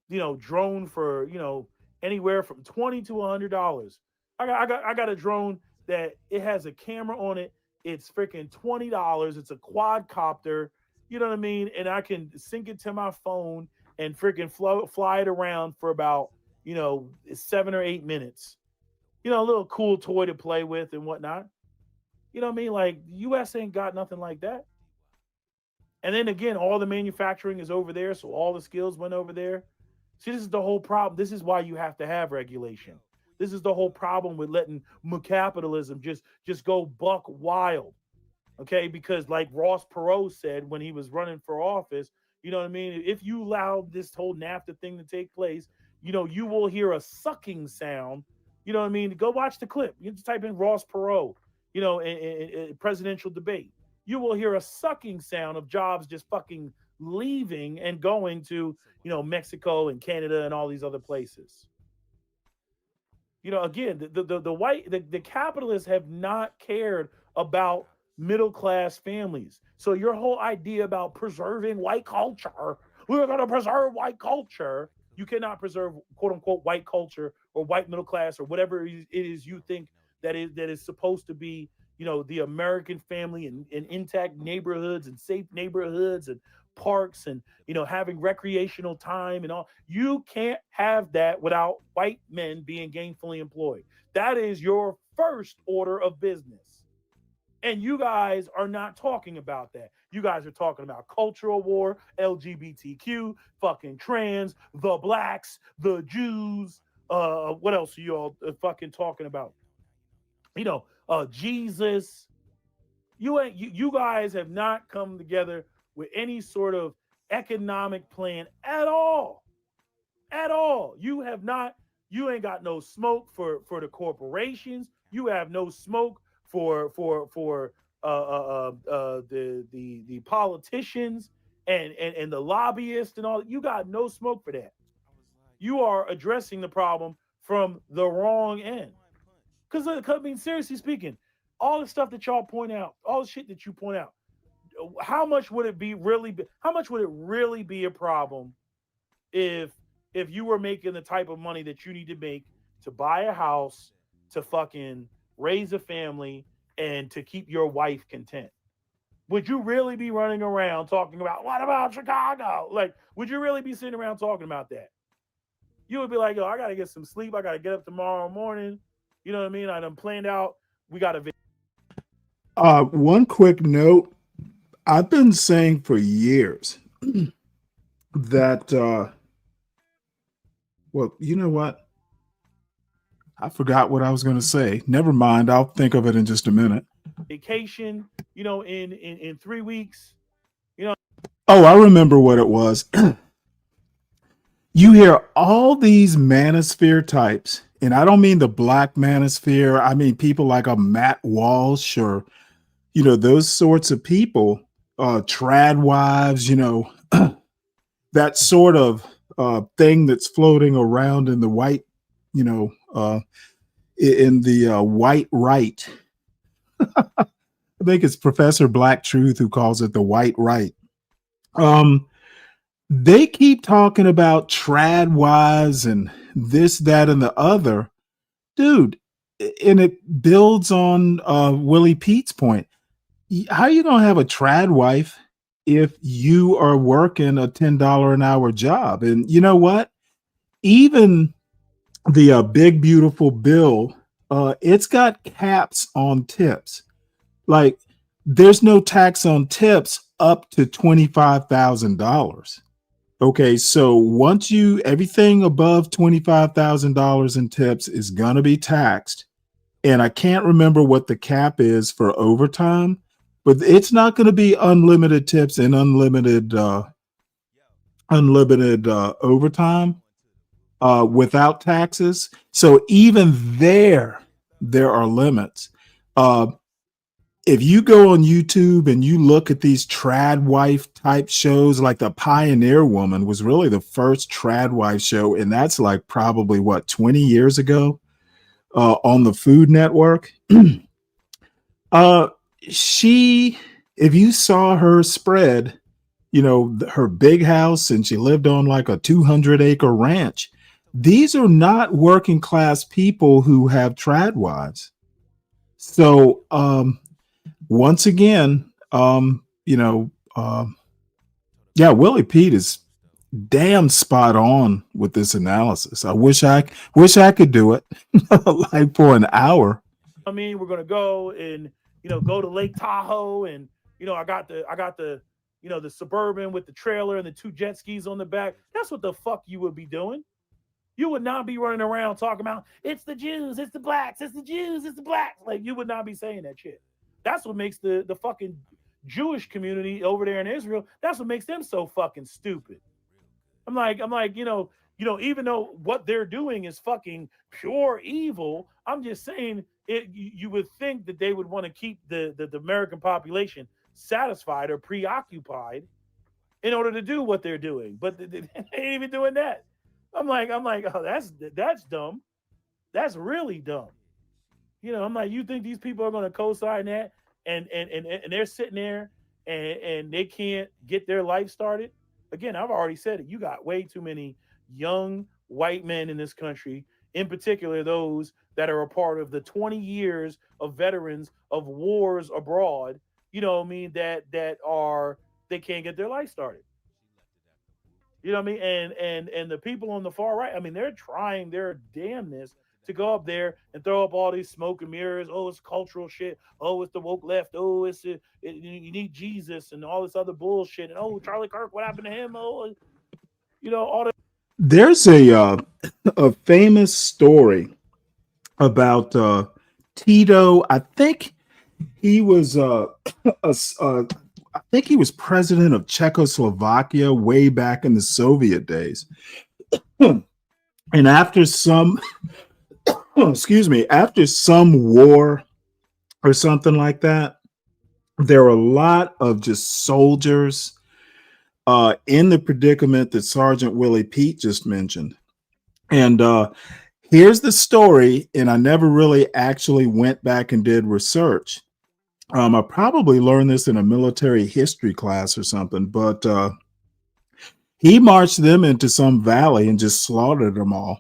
you know, drone for, you know, anywhere from $20 to $100. I got a drone that it has a camera on it. It's freaking $20. It's a quadcopter. You know what I mean? And I can sync it to my phone and freaking fly it around for about, you know, 7 or 8 minutes. a little cool toy to play with and whatnot. You know what I mean? Like the US ain't got nothing like that. And then again, all the manufacturing is over there, so all the skills went over there. See, this is the whole problem. This is why you have to have regulation. This is the whole problem with letting capitalism just go buck wild. Okay, because like Ross Perot said when he was running for office, you know what I mean? If you allow this whole NAFTA thing to take place, you will hear a sucking sound. You know what I mean? Go watch the clip. You just type in Ross Perot, in presidential debate. You will hear a sucking sound of jobs just fucking leaving and going to, Mexico and Canada and all these other places. Again, the capitalists have not cared about middle class families. So your whole idea about preserving white culture, we're going to preserve white culture. You cannot preserve quote unquote white culture or white middle class or whatever it is you think that is supposed to be, the American family and intact neighborhoods and safe neighborhoods and parks and, having recreational time and all. You can't have that without white men being gainfully employed. That is your first order of business. And you guys are not talking about that. You guys are talking about cultural war, LGBTQ, fucking trans, the blacks, the Jews. What else are you all fucking talking about? Jesus. You guys have not come together with any sort of economic plan at all. At all. You ain't got no smoke for the corporations. You have no smoke for the politicians and the lobbyists and all. You got no smoke for that. You are addressing the problem from the wrong end. Because I mean, seriously speaking, all the stuff that y'all point out, all the shit that you point out, how much would it really be a problem if you were making the type of money that you need to make to buy a house, to fucking raise a family, and to keep your wife content? Would you really be running around talking about, what about Chicago? Like, would you really be sitting around talking about that? You would be like, yo, I got to get some sleep. I got to get up tomorrow morning. You know what I mean? I done planned out. We got to. One quick note. I've been saying for years that, well, you know what? I forgot what I was going to say. Never mind. I'll think of it in just a minute. Vacation, in 3 weeks. Oh, I remember what it was. You hear all these manosphere types, and I don't mean the black manosphere. I mean people like a Matt Walsh or, those sorts of people, trad wives, that sort of thing that's floating around in the white, in the white right. I think it's Professor Black Truth who calls it the white right. They keep talking about trad wives and this, that, and the other. Dude, and it builds on Willie Pete's point. How are you going to have a trad wife if you are working a $10 an hour job? And you know what? Even the big, beautiful bill, it's got caps on tips. Like, there's no tax on tips up to $25,000. Okay, so once everything above $25,000 in tips is going to be taxed. And I can't remember what the cap is for overtime, but it's not going to be unlimited tips and unlimited overtime without taxes. So even there are limits. If you go on YouTube and you look at these trad wife type shows, like the Pioneer Woman was really the first trad wife show. And that's like probably 20 years ago on the Food Network. If you saw her spread, her big house, and she lived on like a 200-acre ranch. These are not working class people who have trad wives. So, once again, Willie Pete is damn spot on with this analysis. I wish I could do it like for an hour. I mean, we're gonna go and go to Lake Tahoe, and I got the the Suburban with the trailer and the 2 jet skis on the back. That's what the fuck you would be doing. You would not be running around talking about it's the Jews, it's the blacks, it's the Jews, it's the blacks. Like, you would not be saying that shit. That's what makes the fucking Jewish community over there in Israel. That's what makes them so fucking stupid. I'm like, even though what they're doing is fucking pure evil, I'm just saying it. You would think that they would want to keep the American population satisfied or preoccupied in order to do what they're doing, but they ain't even doing that. I'm like, oh, that's dumb. That's really dumb. I'm like, you think these people are going to co-sign that, and they're sitting there and they can't get their life started? Again, I've already said it. You got way too many young white men in this country, in particular those that are a part of the 20 years of veterans of wars abroad. You know what I mean? They can't get their life started. You know what I mean? And the people on the far right, I mean, they're trying their damnness to go up there and throw up all these smoke and mirrors. Oh, it's cultural shit. Oh, it's the woke left. Oh, you need Jesus and all this other bullshit. And oh, Charlie Kirk, what happened to him? Oh, all the. There's a famous story about Tito. I think he was I think he was president of Czechoslovakia way back in the Soviet days. And after some after some war or something like that, there were a lot of just soldiers in the predicament that Sergeant Willie Pete just mentioned. And here's the story, and I never really actually went back and did research. I probably learned this in a military history class or something, but he marched them into some valley and just slaughtered them all.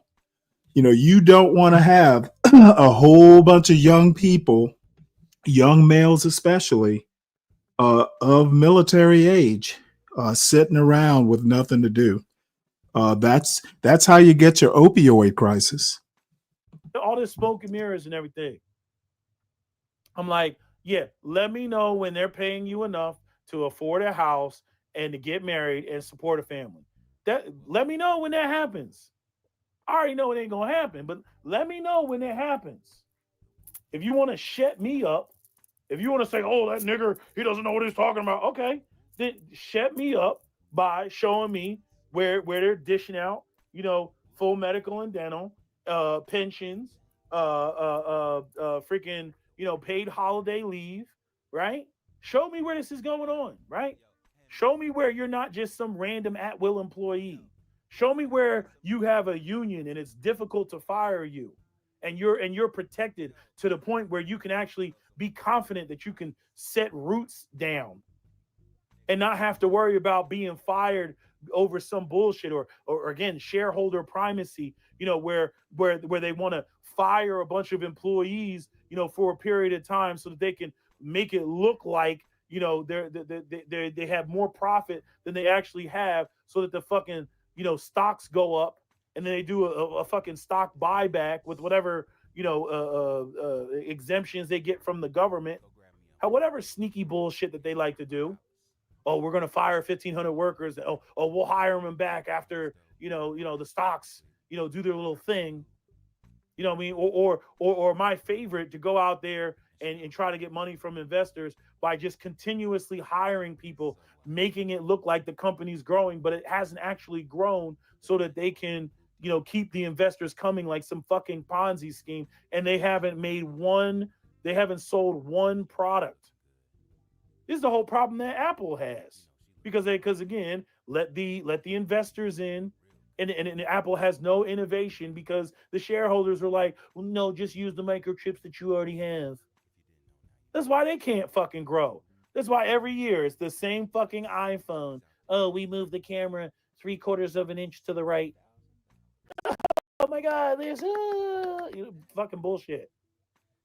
You don't want to have a whole bunch of young people, young males especially, of military age, sitting around with nothing to do. That's how you get your opioid crisis. All this smoke and mirrors and everything. I'm like, yeah, let me know when they're paying you enough to afford a house and to get married and support a family. Let me know when that happens. I already know it ain't gonna happen, but let me know when it happens. If you want to shut me up, if you want to say, oh, that nigger, he doesn't know what he's talking about, okay, then shut me up by showing me where they're dishing out, full medical and dental, pensions, freaking, paid holiday leave, right? Show me where this is going on, right? Show me where you're not just some random at-will employee. Show me where you have a union and it's difficult to fire you, and you're protected to the point where you can actually be confident that you can set roots down and not have to worry about being fired over some bullshit or again, shareholder primacy, where they want to fire a bunch of employees, for a period of time so that they can make it look like, they have more profit than they actually have, so that the fucking, stocks go up, and then they do a fucking stock buyback with whatever, exemptions they get from the government, whatever sneaky bullshit that they like to do. Oh, we're going to fire 1,500 workers. Oh, we'll hire them back after, the stocks, do their little thing. You know what I mean? Or my favorite, to go out there and try to get money from investors by just continuously hiring people, making it look like the company's growing, but it hasn't actually grown, so that they can, keep the investors coming like some fucking Ponzi scheme. And they haven't sold one product. This is the whole problem that Apple has, because again, let the investors in, and Apple has no innovation because the shareholders are like, well, no, just use the microchips that you already have. That's why they can't fucking grow. That's why every year it's the same fucking iPhone. Oh, we moved the camera 3/4 of an inch to the right. Oh my God, this fucking bullshit.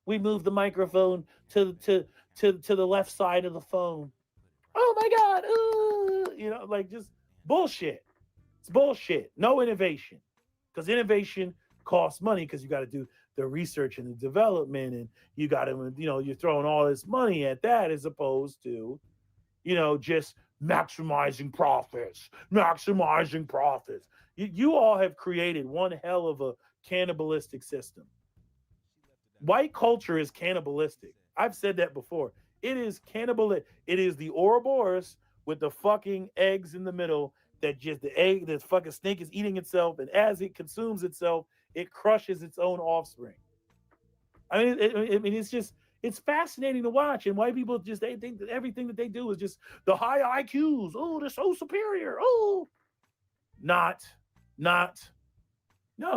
We moved the microphone to the left side of the phone. Oh my God, like just bullshit. It's bullshit. No innovation, because innovation costs money because you got to do the research and the development, and you got to, you're throwing all this money at that as opposed to, just maximizing profits. You all have created one hell of a cannibalistic system. White culture is cannibalistic. I've said that before. It is cannibalistic. It is the Ouroboros with the fucking eggs in the middle that just the fucking snake is eating itself, and as it consumes itself, it crushes its own offspring. I mean, it's fascinating to watch, and white people they think that everything that they do is just the high IQs. Oh, they're so superior. Oh, not. No,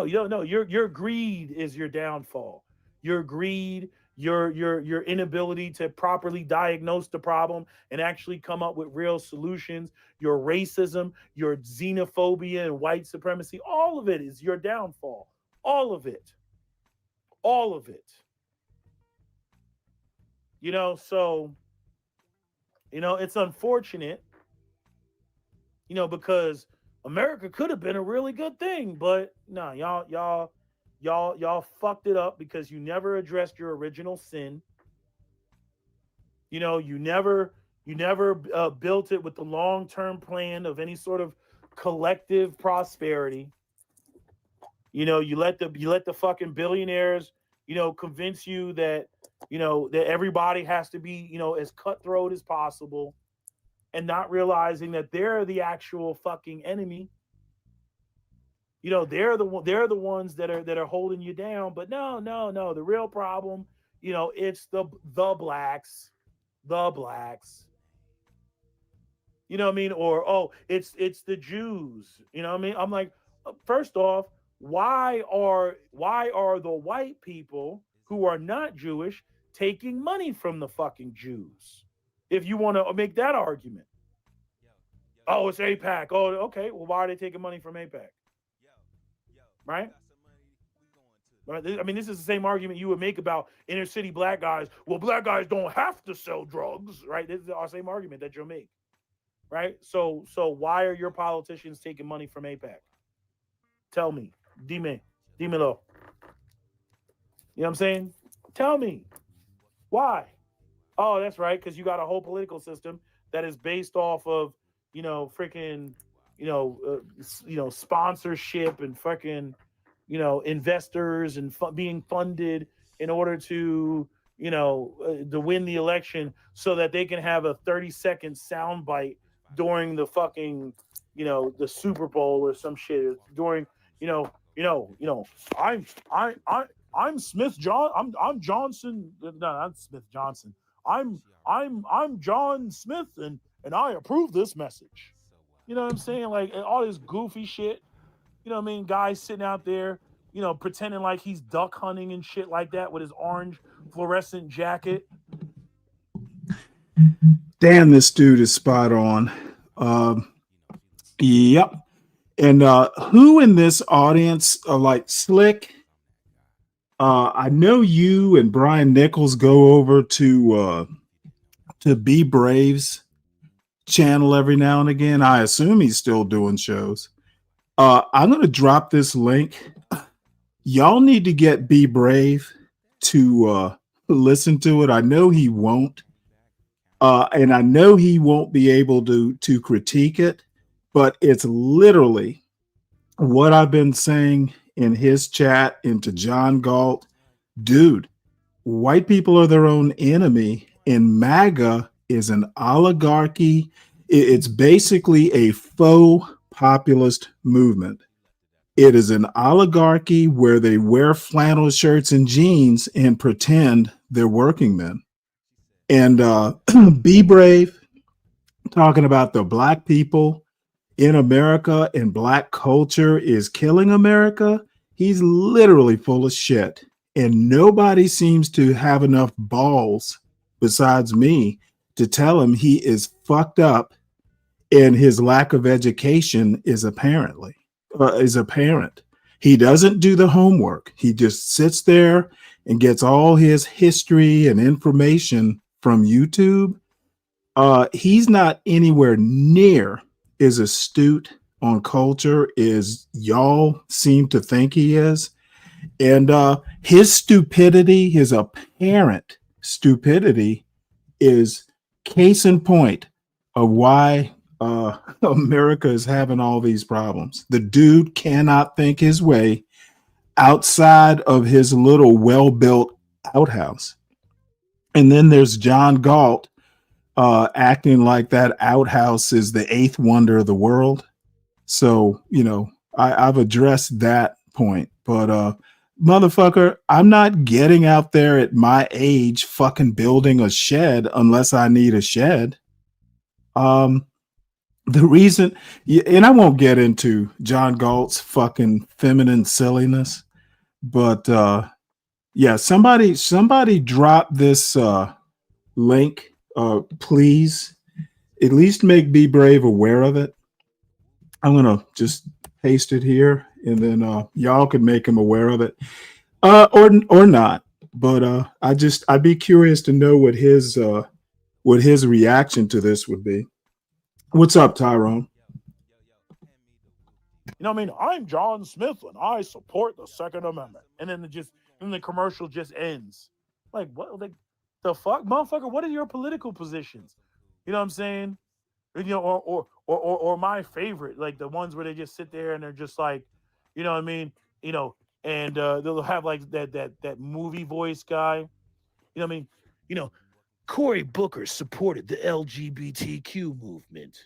you don't know. Your greed is your downfall. Your greed, your inability to properly diagnose the problem and actually come up with real solutions, your racism, your xenophobia and white supremacy, all of it is your downfall. All of it. So, it's unfortunate, because America could have been a really good thing, but no, y'all fucked it up because you never addressed your original sin. You never built it with the long-term plan of any sort of collective prosperity. You let the fucking billionaires, convince you that, that everybody has to be, as cutthroat as possible, and not realizing that they're the actual fucking enemy. They're the ones that are holding you down. But no. The real problem, it's the blacks. You know what I mean? Or it's the Jews. You know what I mean? I'm like, first off, why are the white people who are not Jewish taking money from the fucking Jews? If you want to make that argument. Oh, it's AIPAC. Oh, okay. Well, why are they taking money from AIPAC? Right? I mean, this is the same argument you would make about inner city black guys. Well, black guys don't have to sell drugs, right? This is our same argument that you'll make, right? So why are your politicians taking money from AIPAC? Tell me. Dímelo. You know what I'm saying? Tell me. Why? Oh, that's right, because you got a whole political system that is based off of, freaking, sponsorship and fucking, investors and being funded in order to, to win the election so that they can have a 30-second soundbite during the fucking, the Super Bowl or some shit during, I'm Smith John. I'm Johnson. No, not Smith Johnson. I'm John Smith, and I approve this message. You know what I'm saying? Like all this goofy shit. You know what I mean? Guys sitting out there, pretending like he's duck hunting and shit like that with his orange fluorescent jacket. Damn, this dude is spot on. Yep. And who in this audience are like Slick? I know you and Brian Nichols go over to Be Brave's channel every now and again. I assume he's still doing shows. I'm going to drop this link. Y'all need to get Be Brave to listen to it. I know he won't. And I know he won't be able to critique it, but it's literally what I've been saying in his chat into John Galt. Dude, white people are their own enemy, and MAGA is an oligarchy. It's basically a faux populist movement. It is an oligarchy where they wear flannel shirts and jeans and pretend they're working men. And Be Brave, talking about the black people in America and black culture is killing America. He's literally full of shit. And nobody seems to have enough balls besides me to tell him he is fucked up and his lack of education is apparent. He doesn't do the homework. He just sits there and gets all his history and information from YouTube. He's not anywhere near as astute on culture as y'all seem to think he is. And his stupidity, his apparent stupidity, is case in point of why America is having all these problems. The dude cannot think his way outside of his little well-built outhouse. And then there's John Galt acting like that outhouse is the eighth wonder of the world. So, I've addressed that point, but motherfucker, I'm not getting out there at my age fucking building a shed unless I need a shed. The reason, and I won't get into John Galt's fucking feminine silliness, but yeah, somebody drop this link, please. At least make Be Brave aware of it. I'm gonna just paste it here, and then y'all can make him aware of it, or not. But I'd be curious to know what his reaction to this would be. What's up, Tyrone? You know what I mean? I'm John Smith and I support the Second Amendment. And then the commercial just ends. Like, what? Like, the fuck, motherfucker? What are your political positions? You know what I'm saying? Or my favorite, like the ones where they just sit there and they're just like, you know what I mean? And they'll have like that movie voice guy. You know what I mean? Cory Booker supported the LGBTQ movement.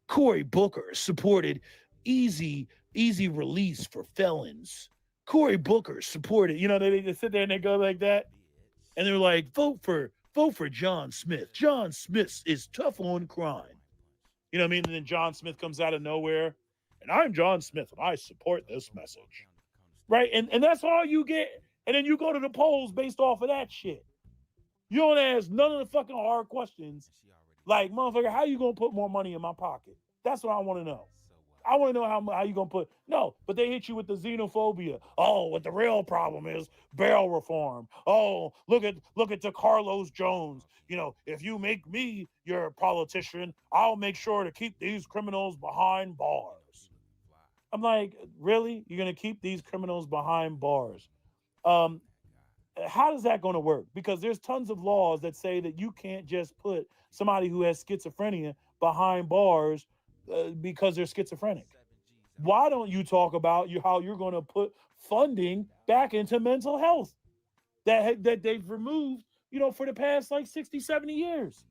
Cory Booker supported easy release for felons. Cory Booker supported, they sit there and they go like that. And they're like, vote for John Smith. John Smith is tough on crime. You know what I mean? And then John Smith comes out of nowhere. And I'm John Smith and I support this message. Right? And that's all you get. And then you go to the polls based off of that shit. You don't ask none of the fucking hard questions. Like, motherfucker, how you going to put more money in my pocket? That's what I want to know. I want to know how you going to put. No, but they hit you with the xenophobia. Oh, what the real problem is bail reform. Oh, look at DeCarlos Jones. If you make me your politician, I'll make sure to keep these criminals behind bars. I'm like, really? You're going to keep these criminals behind bars? How is that going to work? Because there's tons of laws that say that you can't just put somebody who has schizophrenia behind bars because they're schizophrenic. Why don't you talk about how you're going to put funding back into mental health that they've removed, for the past like 60, 70 years?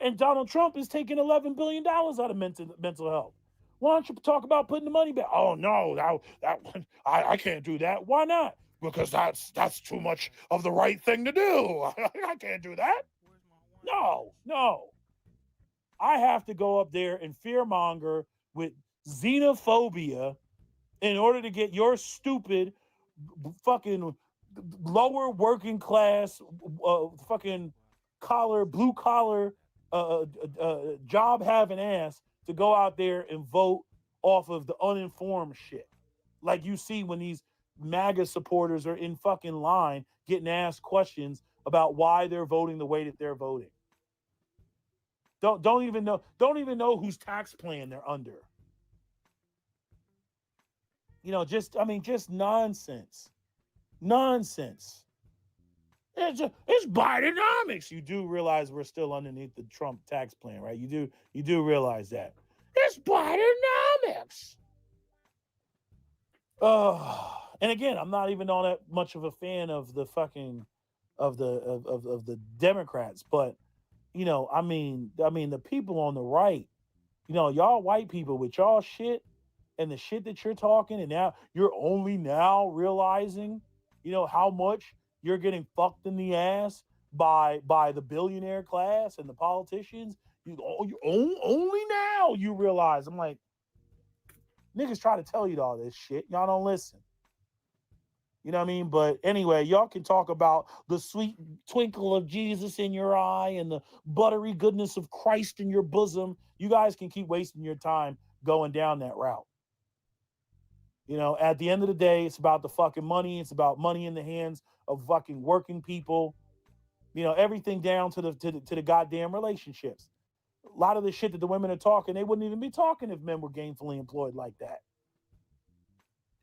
And Donald Trump is taking $11 billion out of mental health. Why don't you talk about putting the money back? Oh, no, I can't do that. Why not? Because that's too much of the right thing to do. I can't do that. No. I have to go up there and fearmonger with xenophobia in order to get your stupid fucking lower working class fucking blue collar job having ass to go out there and vote off of the uninformed shit. Like you see when these MAGA supporters are in fucking line getting asked questions about why they're voting the way that they're voting. Don't even know whose tax plan they're under. Just nonsense. Nonsense. It's Bidenomics. You do realize we're still underneath the Trump tax plan, right? You do realize that. It's Bidenomics. And again, I'm not even all that much of a fan of the fucking of the Democrats, but the people on the right, y'all white people with y'all shit and the shit that you're talking, and now you're only now realizing, how much you're getting fucked in the ass by the billionaire class and the politicians. You only now you realize. I'm like, niggas try to tell you all this shit. Y'all don't listen. You know what I mean? But anyway, y'all can talk about the sweet twinkle of Jesus in your eye and the buttery goodness of Christ in your bosom. You guys can keep wasting your time going down that route. At the end of the day, it's about the fucking money. It's about money in the hands of fucking working people. Everything down to the goddamn relationships. A lot of the shit that the women are talking, they wouldn't even be talking if men were gainfully employed like that.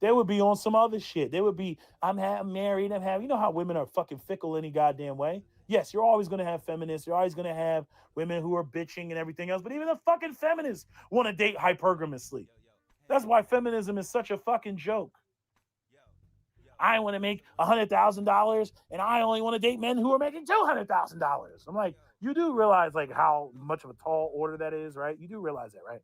They would be on some other shit. They would be, I'm married, you know how women are fucking fickle any goddamn way? Yes, you're always going to have feminists. You're always going to have women who are bitching and everything else. But even the fucking feminists want to date hypergamously. That's why feminism is such a fucking joke. I want to make $100,000 and I only want to date men who are making $200,000. I'm like, you do realize like how much of a tall order that is, right? You do realize that, right?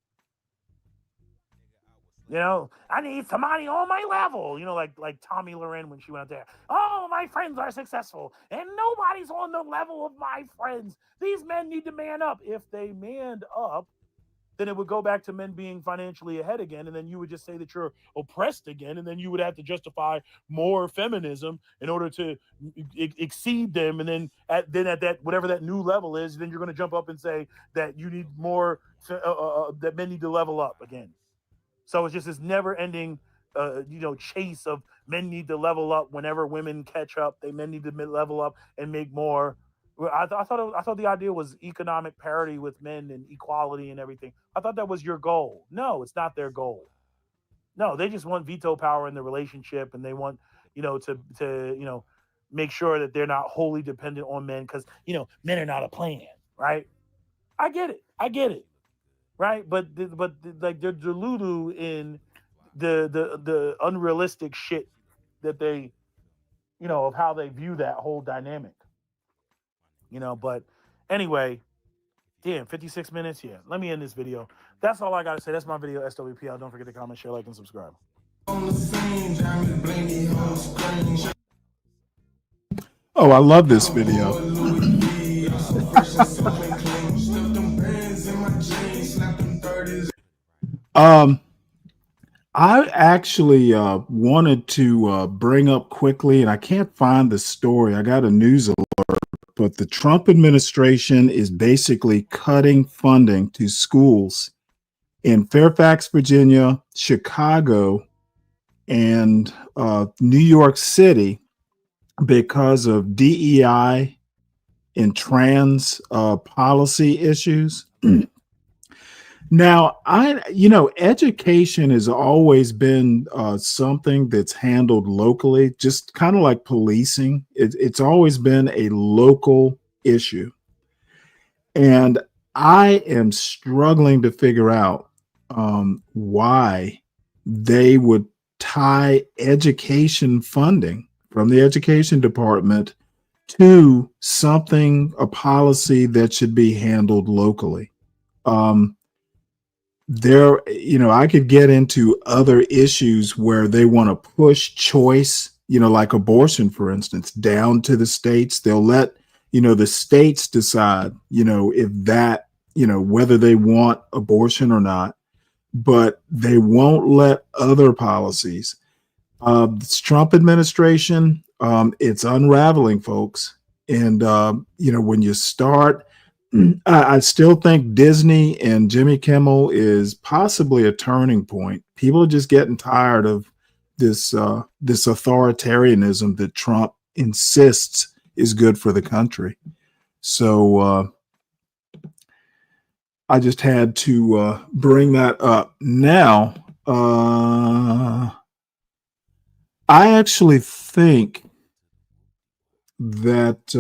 You know, I need somebody on my level. You know, like Tommy Loren when she went out there. Oh, my friends are successful, and nobody's on the level of my friends. These men need to man up. If they manned up, then it would go back to men being financially ahead again, and then you would just say that you're oppressed again, and then you would have to justify more feminism in order to exceed them, and then at that whatever that new level is, then you're going to jump up and say that you need more, that men need to level up again. So it's just this never-ending, chase of men need to level up whenever women catch up. Men need to level up and make more. I thought the idea was economic parity with men and equality and everything. I thought that was your goal. No, it's not their goal. No, they just want veto power in the relationship, and they want to make sure that they're not wholly dependent on men because men are not a plan, right? I get it. Right, but like they're delulu in the unrealistic shit that they, of how they view that whole dynamic. But anyway, damn, 56 minutes. Yeah, let me end this video. That's all I gotta say. That's my video. SWPL. Don't forget to comment, share, like, and subscribe. Oh, I love this video. I actually wanted to bring up quickly, and I can't find the story. I got a news alert, but the Trump administration is basically cutting funding to schools in Fairfax, Virginia, Chicago, and New York City because of DEI and trans policy issues. Now, education has always been something that's handled locally, just kind of like policing. It's always been a local issue. And I am struggling to figure out why they would tie education funding from the education department to a policy that should be handled locally. I could get into other issues where they want to push choice, like abortion, for instance, down to the states. They'll let, the states decide, if that, whether they want abortion or not, but they won't let other policies. This Trump administration, it's unraveling, folks. And, when you start, I still think Disney and Jimmy Kimmel is possibly a turning point. People are just getting tired of this authoritarianism that Trump insists is good for the country. So I just had to bring that up. Now, I actually think that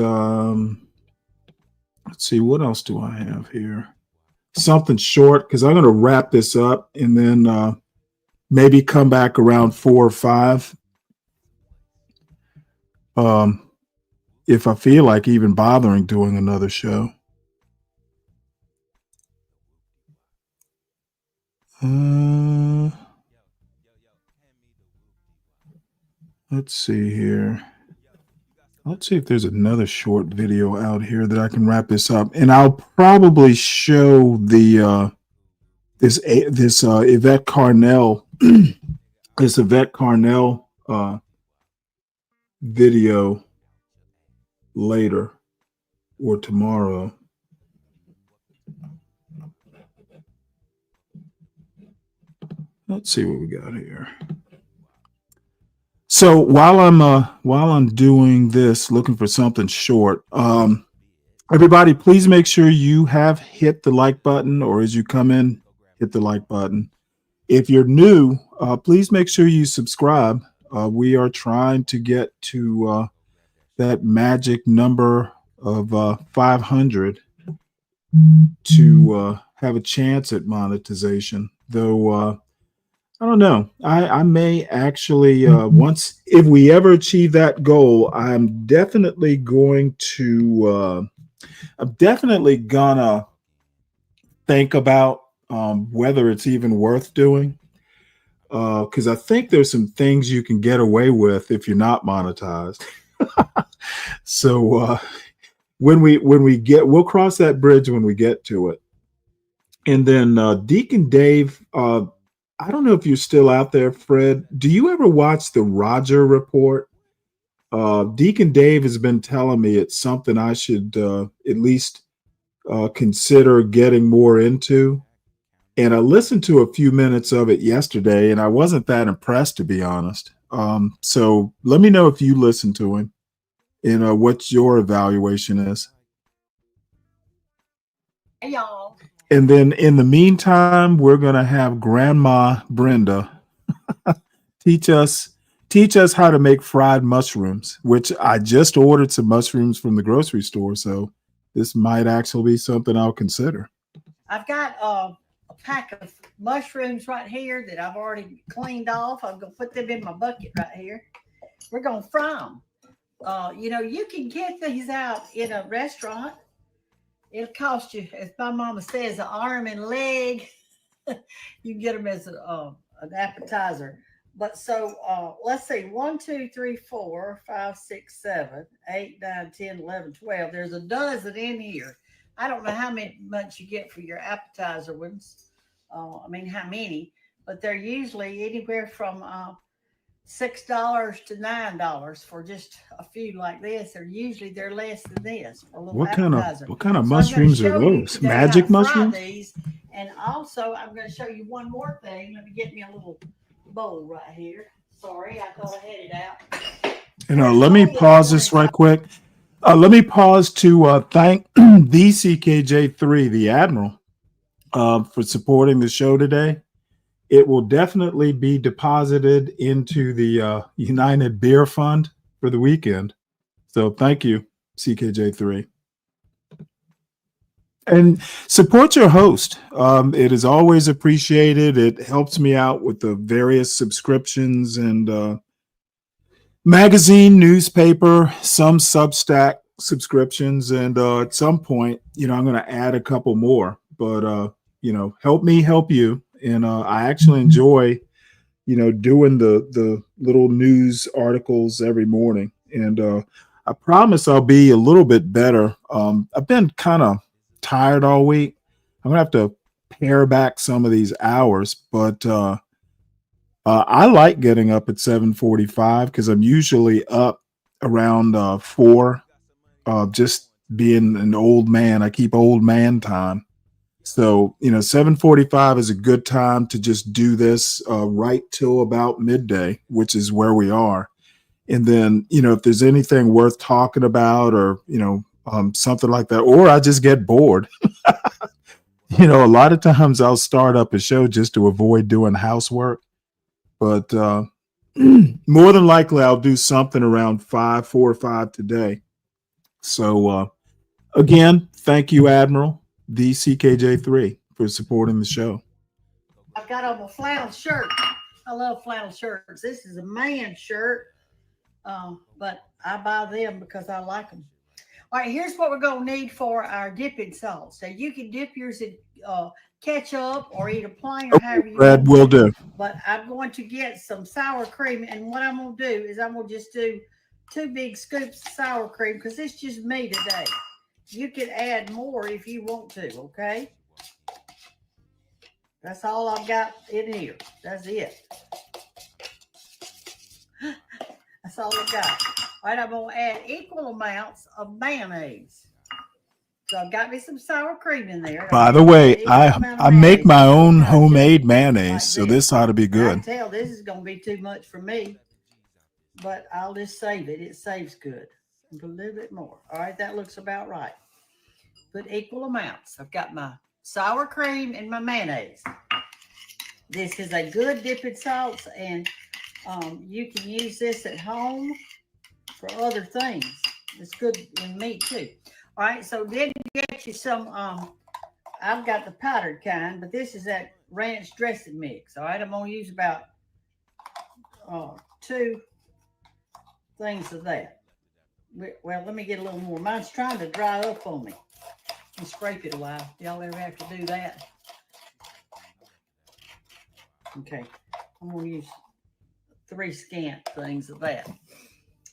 let's see, what else do I have here? Something short, because I'm going to wrap this up and then maybe come back around 4 or 5. If I feel like even bothering doing another show. Let's see here. Let's see if there's another short video out here that I can wrap this up, and I'll probably show the this Yvette Carnell this Yvette Carnell video later or tomorrow. Let's see what we got here. So while I'm doing this, looking for something short, Everybody, please make sure you have hit the like button, or as you come in, hit the like button. If you're new, please make sure you subscribe. We are trying to get to that magic number of 500 to have a chance at monetization. Though I don't know, I may actually once, if we ever achieve that goal, I'm definitely gonna think about whether it's even worth doing. Because I think there's some things you can get away with if you're not monetized. So when we get, we'll cross that bridge when we get to it. And then Deacon Dave, I don't know if you're still out there, Fred. Do you ever watch the Roger Report? Deacon Dave has been telling me it's something I should at least consider getting more into. And I listened to a few minutes of it yesterday, and I wasn't that impressed, to be honest. So let me know if you listen to him and what your evaluation is. Hey, y'all. And then in the meantime, we're going to have Grandma Brenda teach us how to make fried mushrooms, which I just ordered some mushrooms from the grocery store. So this might actually be something I'll consider. I've got a pack of mushrooms right here that I've already cleaned off. I'm going to put them in my bucket right here. We're going to fry them. You can get these out in a restaurant. It'll cost you, as my mama says, an arm and leg. You can get them as an appetizer. But so let's see, 1, 2, 3, 4, 5, 6, 7, 8, 9, 10, 11, 12. There's a dozen in here. I don't know how much you get for your appetizer ones. How many? But they're usually anywhere from $6 to $9 for just a few like this. They're less than this for a little appetizer. What kind of mushrooms are those? Magic mushrooms? These, and also I'm going to show you one more thing. Let me get me a little bowl right here. Sorry, I thought I had it out. Let me pause this right quick. Let me pause to thank the CKJ3, the Admiral, for supporting the show today. It will definitely be deposited into the United Beer Fund for the weekend. So thank you, CKJ3. And support your host. It is always appreciated. It helps me out with the various subscriptions and magazine, newspaper, some Substack subscriptions. And at some point, I'm going to add a couple more. But, help me help you. And I actually enjoy, doing the little news articles every morning. And I promise I'll be a little bit better. I've been kind of tired all week. I'm going to have to pare back some of these hours. But I like getting up at 7:45 because I'm usually up around 4. Just being an old man, I keep old man time. So, 7:45 is a good time to just do this right till about midday, which is where we are. And then, if there's anything worth talking about or, something like that, or I just get bored. A lot of times I'll start up a show just to avoid doing housework. But more than likely, I'll do something around 4 or 5 today. So, again, thank you, Admiral. The CKJ3 for supporting the show. I've got on a flannel shirt. I love flannel shirts. This is a man shirt, but I buy them because I like them. All right, here's what we're going to need for our dipping sauce. So you can dip yours in ketchup or either plain or however you Brad, will do. But I'm going to get some sour cream, and what I'm going to do is I'm going to just do 2 big scoops of sour cream because it's just me today. You can add more if you want to, okay? That's all I've got in here. That's it. That's all I've got. All right, I'm going to add equal amounts of mayonnaise. So I've got me some sour cream in there. By the way, I make my own homemade mayonnaise, so this ought to be I good. can tell this is going to be too much for me, but I'll just save it. It saves good. A little bit more. All right, that looks about right. Put equal amounts. I've got my sour cream and my mayonnaise. This is a good dipping sauce, and you can use this at home for other things. It's good in meat too. All right, so then get you some. I've got the powdered kind, but this is that ranch dressing mix. All right, I'm gonna use about 2 things of that. Well, let me get a little more. Mine's trying to dry up on me. And scrape it a while. Y'all ever have to do that? Okay, I'm gonna use 3 scant things of that.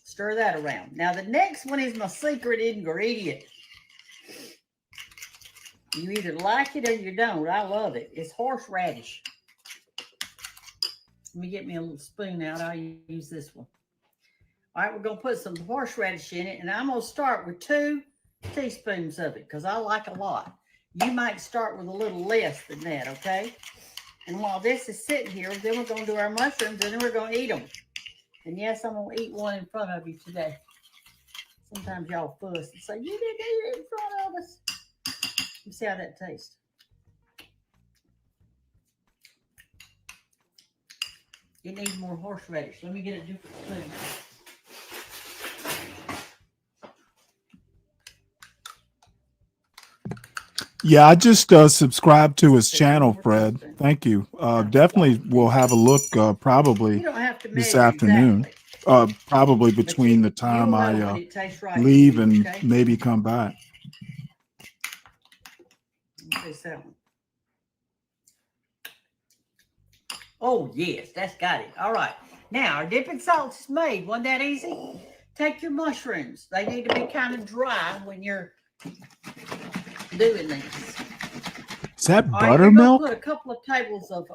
Stir that around. Now the next one is my secret ingredient. You either like it or you don't. I love it. It's horseradish. Let me get me a little spoon out. I'll use this one. All right, we're going to put some horseradish in it, and I'm going to start with 2 teaspoons of it because I like a lot. You might start with a little less than that, okay? And while this is sitting here, then we're going to do our mushrooms, and then we're going to eat them. And yes, I'm going to eat one in front of you today. Sometimes y'all fuss and say, you didn't eat it in front of us. Let's see how that tastes. You need more horseradish. Let me get a different spoon. Yeah, I just subscribed to his channel, Fred. Thank you. Definitely will have a look probably this afternoon. Probably between the time I leave and maybe come back. Oh, yes, that's got it. All right. Now, our dipping sauce is made. Wasn't that easy? Take your mushrooms. They need to be kind of dry when you're doing this. Is that All buttermilk? Right, put a couple of tables of,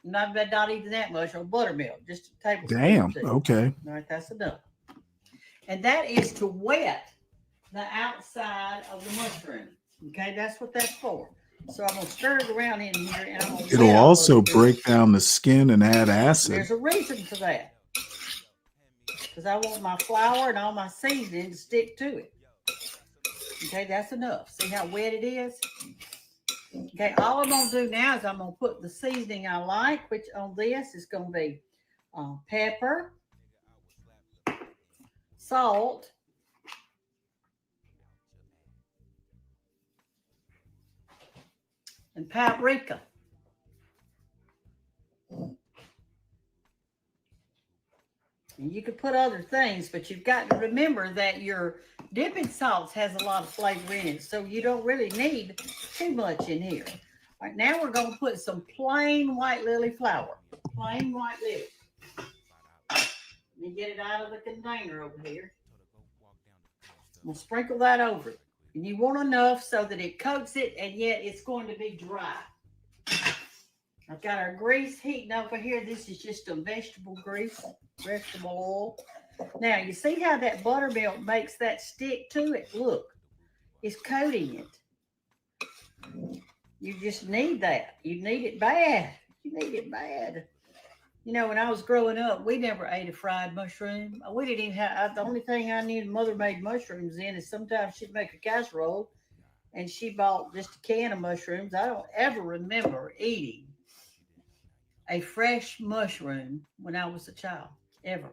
not even that much, or buttermilk. Just a tablespoon. Damn, okay. All right, that's enough. And that is to wet the outside of the mushroom. Okay, that's what that's for. So I'm going to stir it around in here, and I'm going to It'll also break down the skin and add acid. There's a reason for that. Because I want my flour and all my seasoning to stick to it. Okay, that's enough. See how wet it is? Okay, all I'm going to do now is I'm going to put the seasoning I like, which on this is going to be pepper, salt, and paprika. And you could put other things, but you've got to remember that your dipping sauce has a lot of flavor in it, so you don't really need too much in here. All right, now we're going to put some plain white lily flour. Plain white lily. Let me get it out of the container over here. We'll sprinkle that over it. And you want enough so that it coats it, and yet it's going to be dry. I've got our grease heating over here. This is just a vegetable grease, vegetable oil. Now, you see how that buttermilk makes that stick to it? Look, it's coating it. You just need that. You need it bad. You need it bad. You know, when I was growing up, we never ate a fried mushroom. We didn't even have, the only thing I knew Mother made mushrooms in is sometimes she'd make a casserole and she bought just a can of mushrooms. I don't ever remember eating a fresh mushroom when I was a child, ever.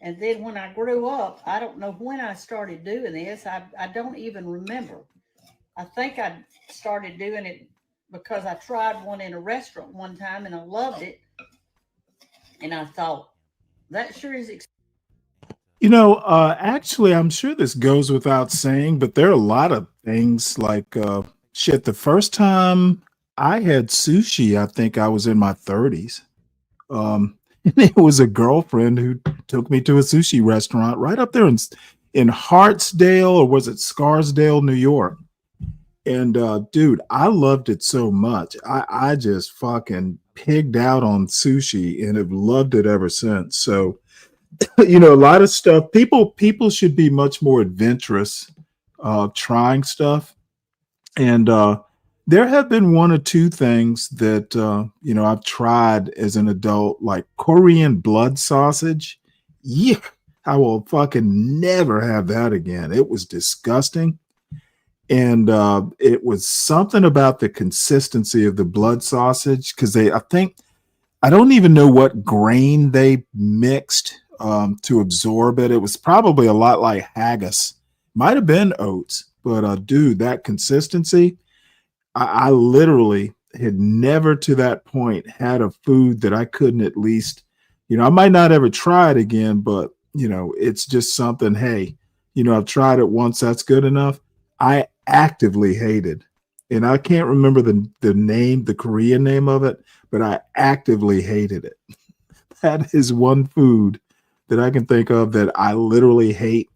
And then when I grew up, I don't know when I started doing this. I don't even remember. I think I started doing it because I tried one in a restaurant one time and I loved it. And I thought, that sure is You know, actually, I'm sure this goes without saying, but there are a lot of things like shit. The first time I had sushi, I think I was in my 30s. And it was a girlfriend who took me to a sushi restaurant right up there in Hartsdale, or was it Scarsdale, New York? And dude, I loved it so much. I just fucking pigged out on sushi and have loved it ever since. So, you know, a lot of stuff. People should be much more adventurous, trying stuff. And there have been 1 or 2 things that you know, I've tried as an adult, like Korean blood sausage. Yeah, I will fucking never have that again. It was disgusting. And it was something about the consistency of the blood sausage, because I don't even know what grain they mixed to absorb it. It was probably a lot like haggis. Might have been oats, but dude, that consistency, I literally had never to that point had a food that I couldn't at least, I might not ever try it again, but it's just something, hey, I've tried it once, that's good enough. I actively hated, and I can't remember the name, the Korean name of it, but I actively hated it. That is one food that I can think of that I literally hate.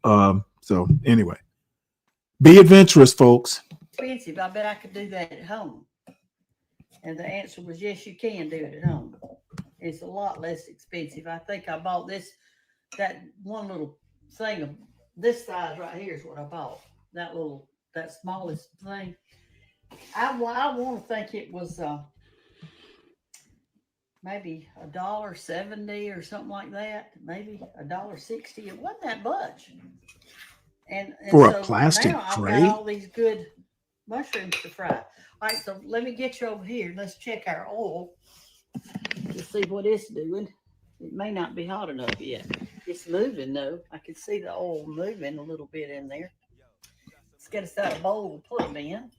So anyway, be adventurous, folks. Expensive. I bet I could do that at home. And the answer was yes, you can do it at home. It's a lot less expensive. I think I bought that one little thing of this size right here is what I bought. That smallest thing. I want to think it was maybe $1.70 or something like that. Maybe $1.60. It wasn't that much. And For so a plastic now I've tray? got all these good mushrooms to fry. All right, so let me get you over here. Let's check our oil to see what it's doing. It may not be hot enough yet. It's moving though. I can see the oil moving a little bit in there. Let's get us out a bowl to put them in.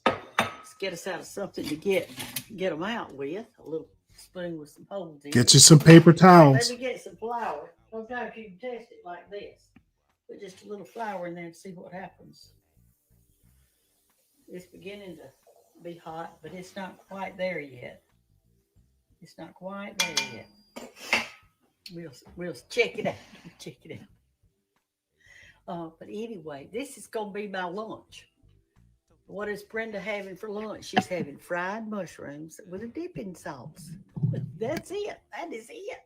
Let's get us out of something to get them out with. A little spoon with some holes in it. Get you some paper towels. Let me get some flour. Sometimes you can test it like this. Put just a little flour in there and see what happens. It's beginning to be hot, but it's not quite there yet. It's not quite there yet. We'll check it out. Check it out. But anyway, this is going to be my lunch. What is Brenda having for lunch? She's having fried mushrooms with a dipping sauce. That's it. That is it.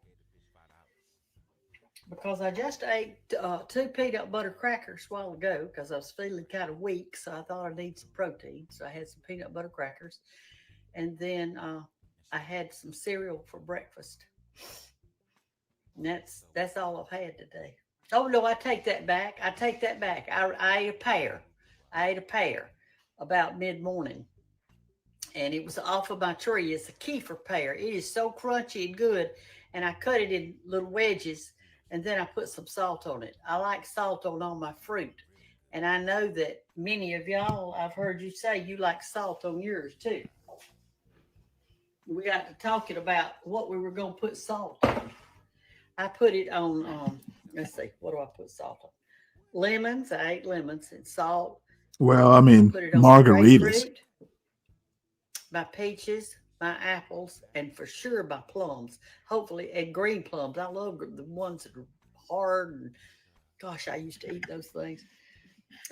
Because I just ate 2 peanut butter crackers a while ago because I was feeling kind of weak, so I thought I need some protein. So I had some peanut butter crackers, and then I had some cereal for breakfast. And that's all I've had today. Oh no, I take that back. I ate a pear. I ate a pear about mid-morning, and it was off of my tree. It's a kefir pear. It is so crunchy and good, and I cut it in little wedges. And then I put some salt on it. I like salt on all my fruit. And I know that many of y'all, I've heard you say you like salt on yours too. We got to talking about what we were going to put salt on. I put it on, let's see, what do I put salt on? Lemons. I ate lemons and salt. Well, I mean, margaritas. My peaches, my apples, and for sure my plums. Hopefully, and green plums. I love the ones that are hard. And gosh, I used to eat those things.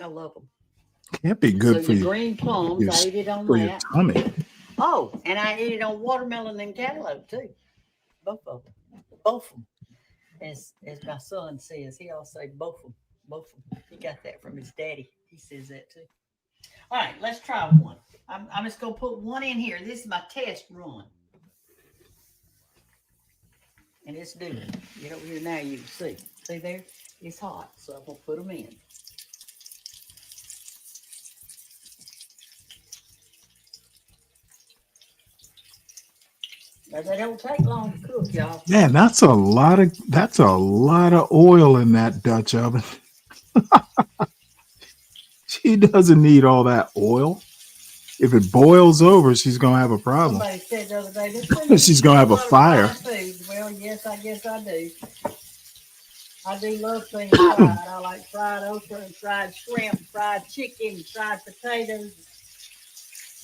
I love them. Can't be good so for the you. green plums, I ate it on for that. your tummy. Oh, and I ate it on watermelon and cantaloupe too. Both of them. As my son says, he always say both of them. He got that from his daddy. He says that too. All right, let's try one. I'm just going to put one in here. This is my test run. And it's doing it. Get over here now, you can see. See there? It's hot, so I'm going to put them in. Now, they don't take long to cook, y'all. Man, that's a lot of oil in that Dutch oven. She doesn't need all that oil. If it boils over, she's gonna have a problem. Somebody said the other day, She's gonna have a fire. Well, yes, I guess I do. I do love things fried. I like fried okra and fried shrimp, fried chicken, fried potatoes.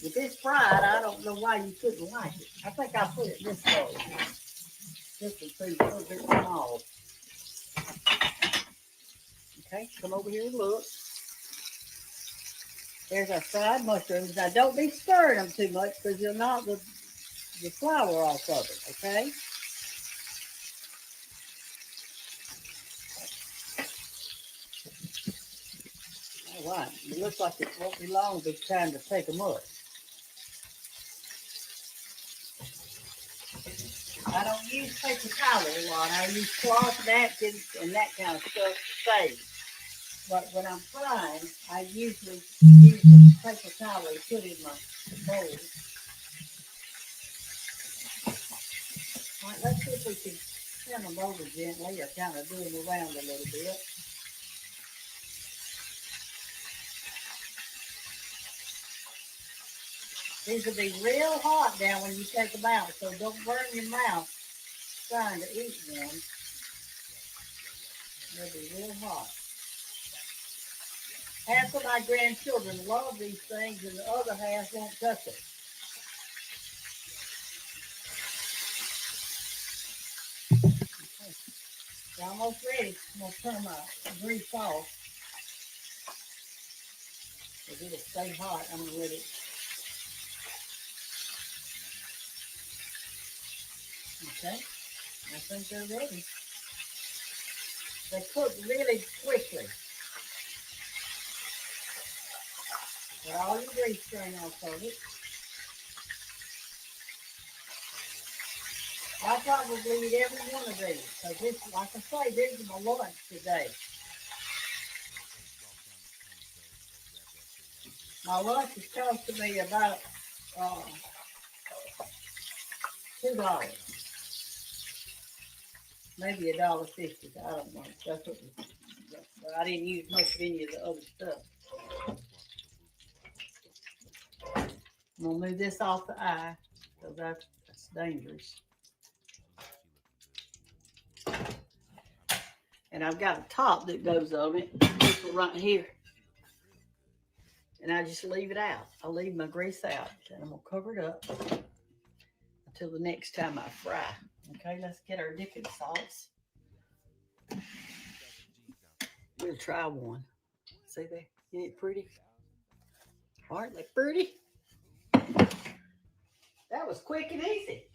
If it's fried, I don't know why you couldn't like it. I think I'll put it this way. This is too a little bit small. Okay, come over here and look. There's our fried mushrooms. Now, don't be stirring them too much because you'll knock the flour off of it, okay? All right. It looks like it won't be long to time to take them up. I don't use paper towel a lot. I use cloth napkins and that kind of stuff to save. But when I'm frying, I usually use a paper towel and put in my bowl. All right, let's see if we can turn them over gently or kind of do them around a little bit. These will be real hot now when you take them out, so don't burn your mouth trying to eat one. They'll be real hot. Half of my grandchildren love these things, and the other half won't touch it. Okay. They're almost ready. I'm going to turn my grease off. Because it'll stay hot. I'm going to let it. Okay. I think they're ready. They cook really quickly. Put all your grease strain off of it. I'll probably eat every one of these. Because this, like I say, this is my lunch today. My lunch is costing me about $2. Maybe $1.50. I don't know. That's what but I didn't use much of any of the other stuff. I'm gonna move this off the eye because that's dangerous. And I've got a top that goes on it. This one right here. And I just leave it out. I leave my grease out. And I'm gonna cover it up until the next time I fry. Okay, let's get our dipping sauce. We'll try one. See there? Isn't it pretty? Aren't they pretty? That was quick and easy.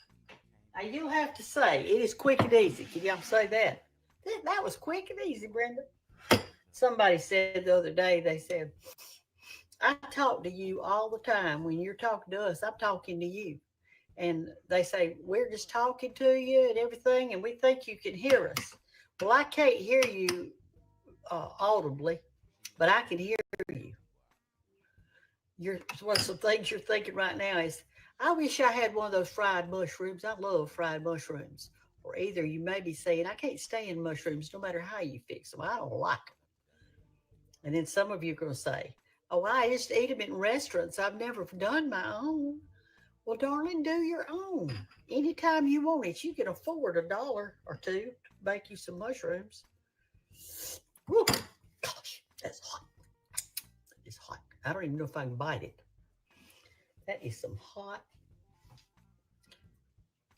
Now you'll have to say it is quick and easy. Can y'all say that? That was quick and easy, Brenda. Somebody said the other day, they said, I talk to you all the time. When you're talking to us, I'm talking to you. And they say, we're just talking to you and everything, and we think you can hear us. Well, I can't hear you audibly, but I can hear you. One of some things you're thinking right now is, I wish I had one of those fried mushrooms. I love fried mushrooms. Or either you may be saying, I can't stand mushrooms no matter how you fix them. I don't like them. And then some of you are going to say, oh, I just eat them in restaurants. I've never done my own. Well, darling, do your own. Anytime you want it, you can afford $1 or $2 to make you some mushrooms. Woo. Gosh, that's hot. It's hot. I don't even know if I can bite it. That is some hot.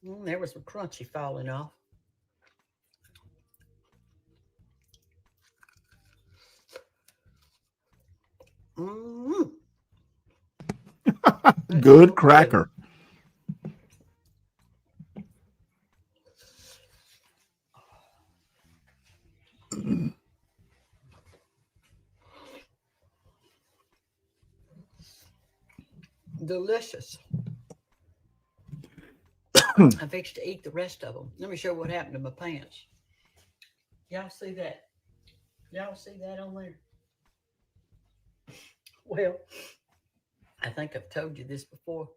There was some crunchy falling off. Good cracker. Delicious. I fixed to eat the rest of them. Let me show you what happened to my pants. Y'all see that? Y'all see that on there? Well, I think I've told you this before.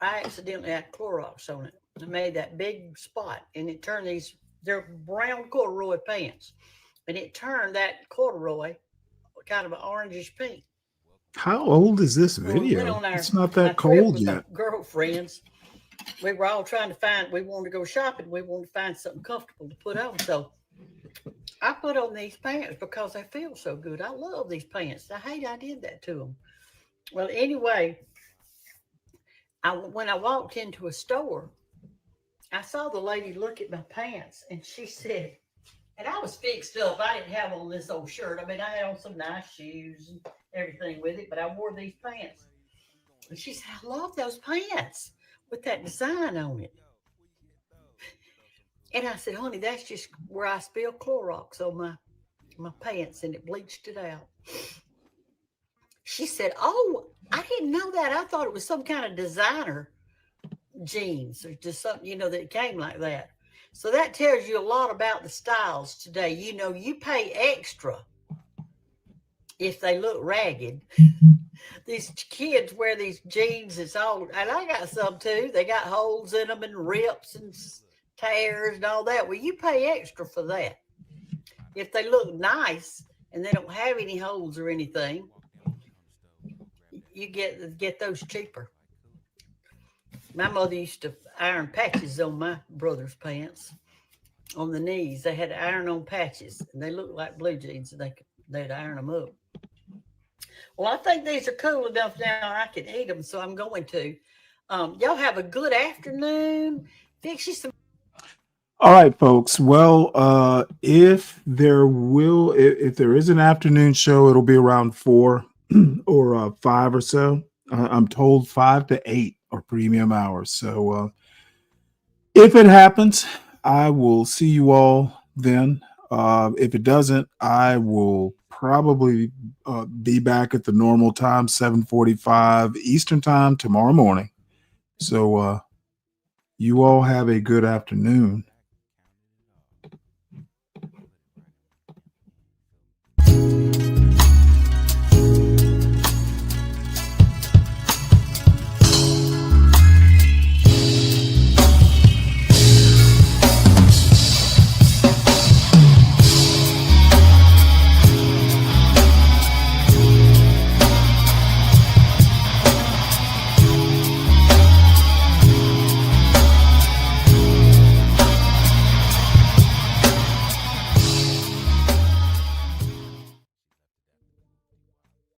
I accidentally had Clorox on it. I made that big spot, and it turned these, they're brown corduroy pants, and it turned that corduroy kind of an orangish pink. How old is this video? It's not that cold yet. Girlfriends, we were all trying to find, we wanted to go shopping. We wanted to find something comfortable to put on. So I put on these pants because they feel so good. I love these pants. I hate I did that to them. Well, anyway, when I walked into a store, I saw the lady look at my pants, and she said, and I was fixed up. I didn't have on this old shirt. I mean, I had on some nice shoes and everything with it, but I wore these pants. And she said, I love those pants with that design on it. And I said, honey, that's just where I spilled Clorox on my pants, and it bleached it out. She said, oh, I didn't know that. I thought it was some kind of designer jeans or just something, that came like that. So that tells you a lot about the styles today. You pay extra if they look ragged. These kids wear these jeans. It's all, and I got some too. They got holes in them and rips and tears and all that. Well, you pay extra for that. If they look nice and they don't have any holes or anything, you get those cheaper. My mother used to iron patches on my brother's pants on the knees. They had iron-on patches, and they looked like blue jeans, and they'd iron them up. Well, I think these are cool enough now. I can eat them, so I'm going to. Y'all have a good afternoon. Fix you some. All right, folks. Well, if there is an afternoon show, it'll be around 4 or 5 or so. I'm told 5 to 8 are premium hours. So if it happens, I will see you all then. If it doesn't, I will probably be back at the normal time, 7:45 Eastern time tomorrow morning. So you all have a good afternoon.